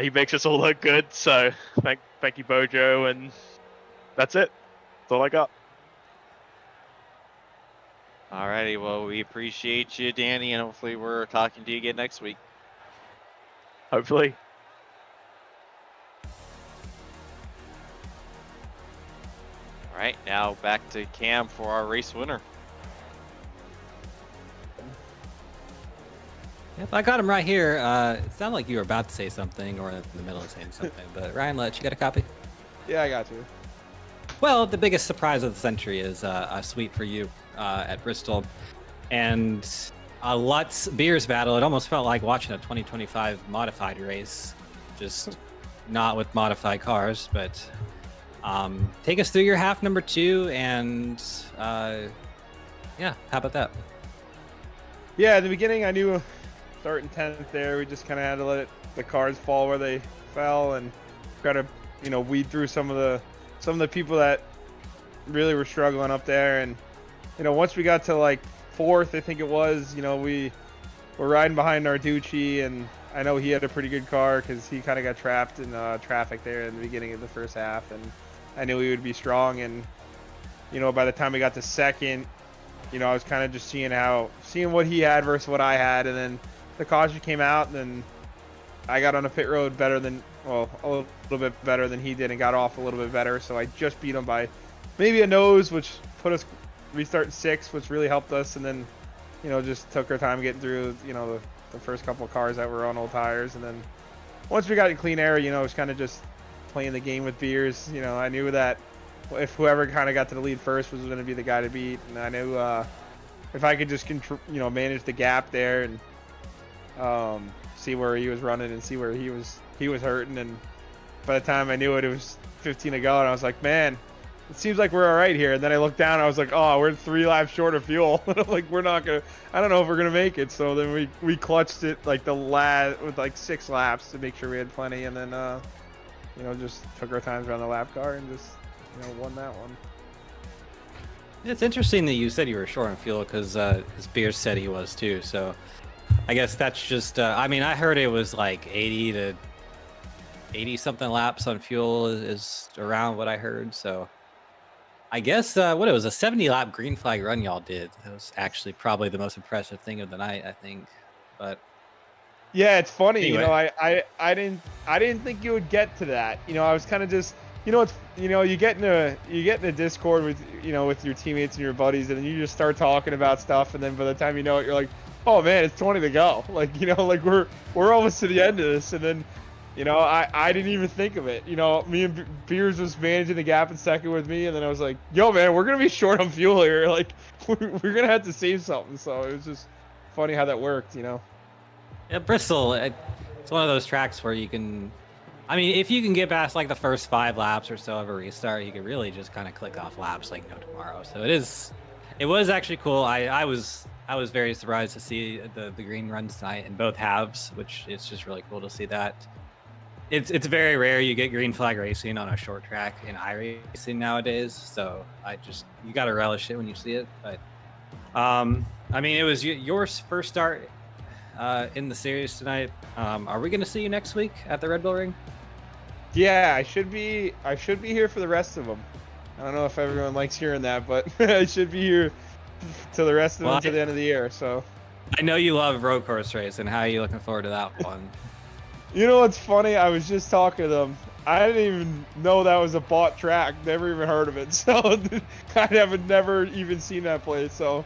he makes us all look good, so thank you, Bojo, and that's it. That's all I got. Alrighty, well, we appreciate you, Danny, and hopefully we're talking to you again next week. Hopefully. Alright, now back to Cam for our race winner. Yep, I got him right here. It sounded like you were about to say something or in the middle of saying something, but Ryan Letch, you got a copy? Yeah, I got you. Well, the biggest surprise of the century is a sweep for you at Bristol. And a Lutz Beers battle. It almost felt like watching a 2025 modified race, just not with modified cars. But take us through your half number 2 and yeah, how about that? Yeah, at the beginning I knew starting 10th there, we just kind of had to let the cars fall where they fell and try to, weed through some of the people that really were struggling up there. And once we got to like 4th, I think it was, we were riding behind Narducci, and I know he had a pretty good car because he kind of got trapped in traffic there in the beginning of the first half, and I knew he would be strong. And by the time we got to 2nd, I was kind of just seeing what he had versus what I had, and then the caution came out, and then I got on a pit road a little bit better than he did, and got off a little bit better. So I just beat him by maybe a nose, which put us restarting 6th, which really helped us. And then, just took our time getting through, the first couple of cars that were on old tires. And then once we got in clean air, it was kind of just playing the game with Beers. I knew that if whoever kind of got to the lead first was going to be the guy to beat, and I knew if I could just manage the gap there and see where he was running and see where he was hurting. And by the time I knew it, it was 15 to go, and I was like, man, it seems like we're all right here. And then I looked down, and I was like, oh, we're 3 laps short of fuel. Like, we're not gonna, I don't know if we're gonna make it. So then we clutched it like with like 6 laps to make sure we had plenty, and then just took our times around the lap car and just won that one. It's interesting that you said you were short on fuel, because Beers said he was too. So I guess that's just, I mean, I heard it was like 80 to 80 something laps on fuel is around what I heard. So I guess what it was, a 70 lap green flag run y'all did. That was actually probably the most impressive thing of the night, I think. But yeah, it's funny. Anyway. I didn't think you would get to that. I was kind of just, it's, you get in a Discord with with your teammates and your buddies, and then you just start talking about stuff, and then by the time you know it, you're like, oh man, it's 20 to go. Like, like we're almost to the end of this. And then, I didn't even think of it. Me and Beers was managing the gap in 2nd with me, and then I was like, yo man, we're gonna be short on fuel here. Like, we're gonna have to save something. So it was just funny how that worked. yeah, Bristol, it's one of those tracks where you can, I mean, if you can get past like the first 5 laps or so of a restart, you can really just kind of click off laps like no tomorrow. So it was actually cool. I was very surprised to see the green runs tonight in both halves, which is just really cool to see that. It's very rare you get green flag racing on a short track in iRacing nowadays, so you got to relish it when you see it. But I mean, it was your first start in the series tonight. Are we going to see you next week at the Red Bull Ring? Yeah, I should be here for the rest of them. I don't know if everyone likes hearing that, but I should be here to the rest of them to the end of the year. So I know you love road course race, and how are you looking forward to that one? What's funny? I was just talking to them. I didn't even know that was a bought track. Never even heard of it. So I have never even seen that place. So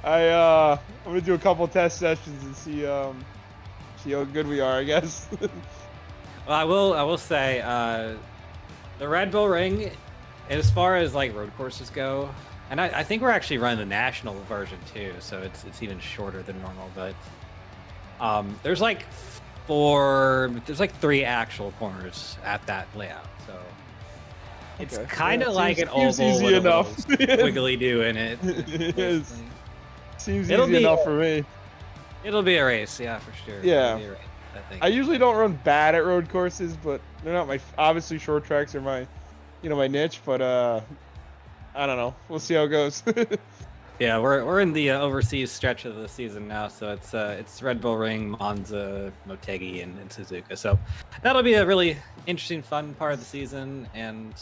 I'm gonna do a couple test sessions and see how good we are, I guess. Well, I will say the Red Bull Ring, as far as like road courses go, and I think we're actually running the national version too, so it's even shorter than normal. But there's like 3 actual corners at that layout, so it's kind of like an oval easy with enough. a little wiggly do in it. Yes. Seems It'll easy be enough for me. It'll be a race, yeah, for sure. Yeah. It'll be a race, I think. I usually don't run bad at road courses, but they're not obviously short tracks are my my niche, but I don't know. We'll see how it goes. Yeah, we're in the overseas stretch of the season now, so it's Red Bull Ring, Monza, Motegi, and Suzuka. So that'll be a really interesting, fun part of the season, and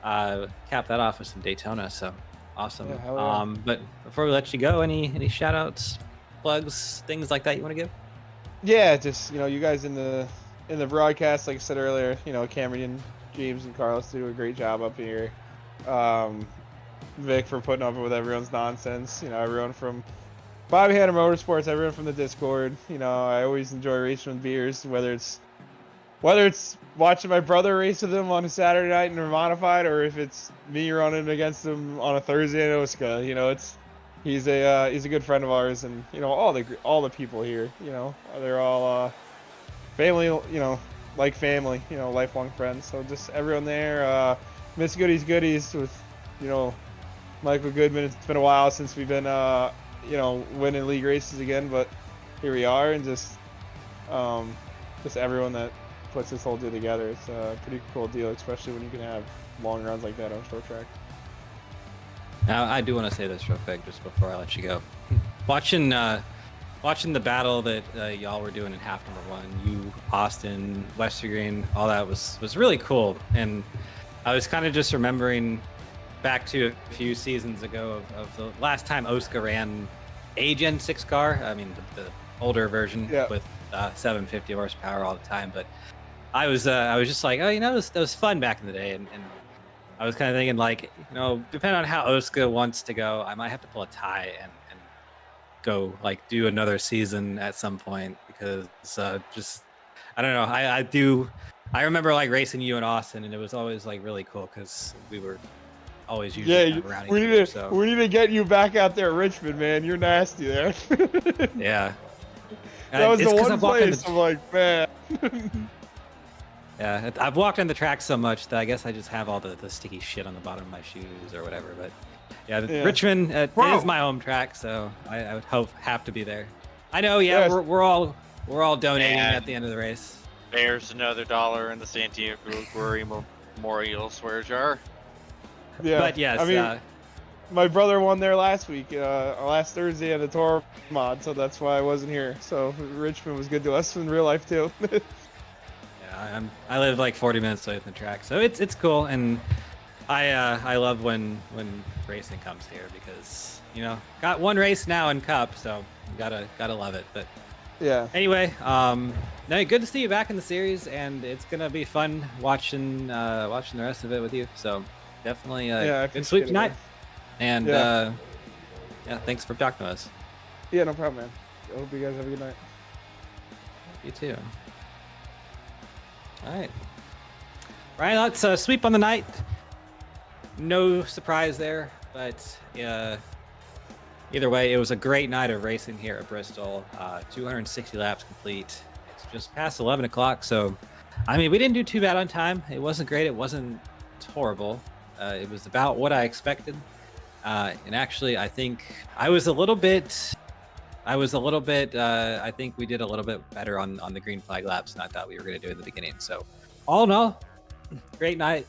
cap that off with some Daytona. So awesome. Yeah, hell yeah. But before we let you go, any shout outs, plugs, things like that you want to give? Yeah, just you guys in the broadcast, like I said earlier, Cameron, James, and Carlos do a great job up here. Vic for putting up with everyone's nonsense. Everyone from Bobby Hanna Motorsports, everyone from the Discord. I always enjoy racing with Beers, whether it's watching my brother race with him on a Saturday night in Modified, or if it's me running against him on a Thursday in OSCA. He's a good friend of ours, and all the people here. They're all family. Like family. Lifelong friends. So just everyone there. Miss Goodies with Michael Goodman. It's been a while since we've been, winning league races again, but here we are, and just everyone that puts this whole deal together. It's a pretty cool deal, especially when you can have long runs like that on short track. Now, I do want to say this real quick just before I let you go. Watching the battle that y'all were doing in half number one, you, Austin, Westergreen, all that was really cool. And I was kind of just remembering back to a few seasons ago of the last time OSCA ran a Gen 6 car. I mean, the older version with 750 horsepower all the time. But I was just like, oh, that was fun back in the day. And I was kind of thinking, like, depending on how OSCA wants to go, I might have to pull a tie and go, like, do another season at some point, because I don't know. I remember, like, racing you in Austin, and it was always, like, really cool because we were always usually kind of around each other. We need to get you back out there at Richmond, man. You're nasty there. Yeah. That was the one place I'm like, man. Yeah, I've walked on the track so much that I guess I just have all the sticky shit on the bottom of my shoes or whatever. But yeah, Richmond it is my home track, so I would have to be there. I know, we're all donating at the end of the race. There's another $1 in the Santiago Guerri Memorial swear jar. Yeah, but yes, I mean, my brother won there last week, last Thursday at the Tour mod, so that's why I wasn't here. So Richmond was good to us in real life too. I live like 40 minutes away from the track, so it's cool, and I love when racing comes here, because got one race now in Cup, so gotta love it. But yeah. Anyway, no, good to see you back in the series, and it's gonna be fun watching the rest of it with you. So definitely good sleep tonight, and thanks for talking to us. Yeah, no problem, man. I hope you guys have a good night. You too. All right, Ryan, let's sweep on the night. No surprise there, but either way, it was a great night of racing here at Bristol. 260 laps complete. It's just past 11 o'clock, so I mean, we didn't do too bad on time. It wasn't great. It wasn't horrible. It was about what I expected. And actually, I think I was a little bit. I think we did a little bit better on the green flag laps than I thought we were going to do in the beginning. So, all in all, great night.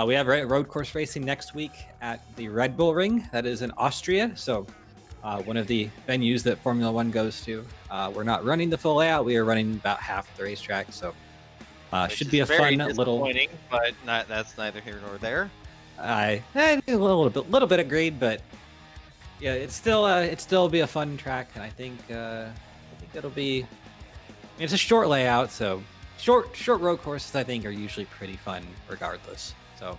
We have road course racing next week at the Red Bull Ring. That is in Austria. So, one of the venues that Formula One goes to. We're not running the full layout. We are running about half of the racetrack. So, should be a fun little. But that's neither here nor there. A little bit agreed, but. Yeah, it'd still be a fun track, and I think it'll be. It's a short layout, so short road courses I think are usually pretty fun regardless. So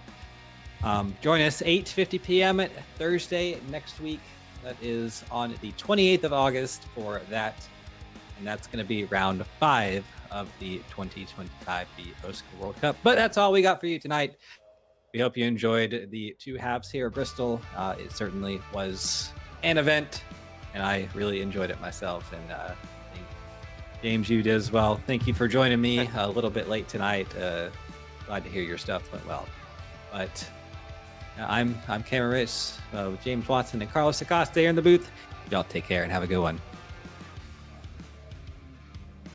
join us 8:50 p.m. at Thursday next week. That is on the 28th of August for that, and that's going to be round 5 of the 2025 OSCA World Cup. But that's all we got for you tonight. We hope you enjoyed the two halves here at Bristol. It certainly was an event, and I really enjoyed it myself. And I think, James, you did as well. Thank you for joining me a little bit late tonight. Glad to hear your stuff went well. But I'm Cameron Rich with James Watson and Carlos Acosta here in the booth. Y'all take care and have a good one.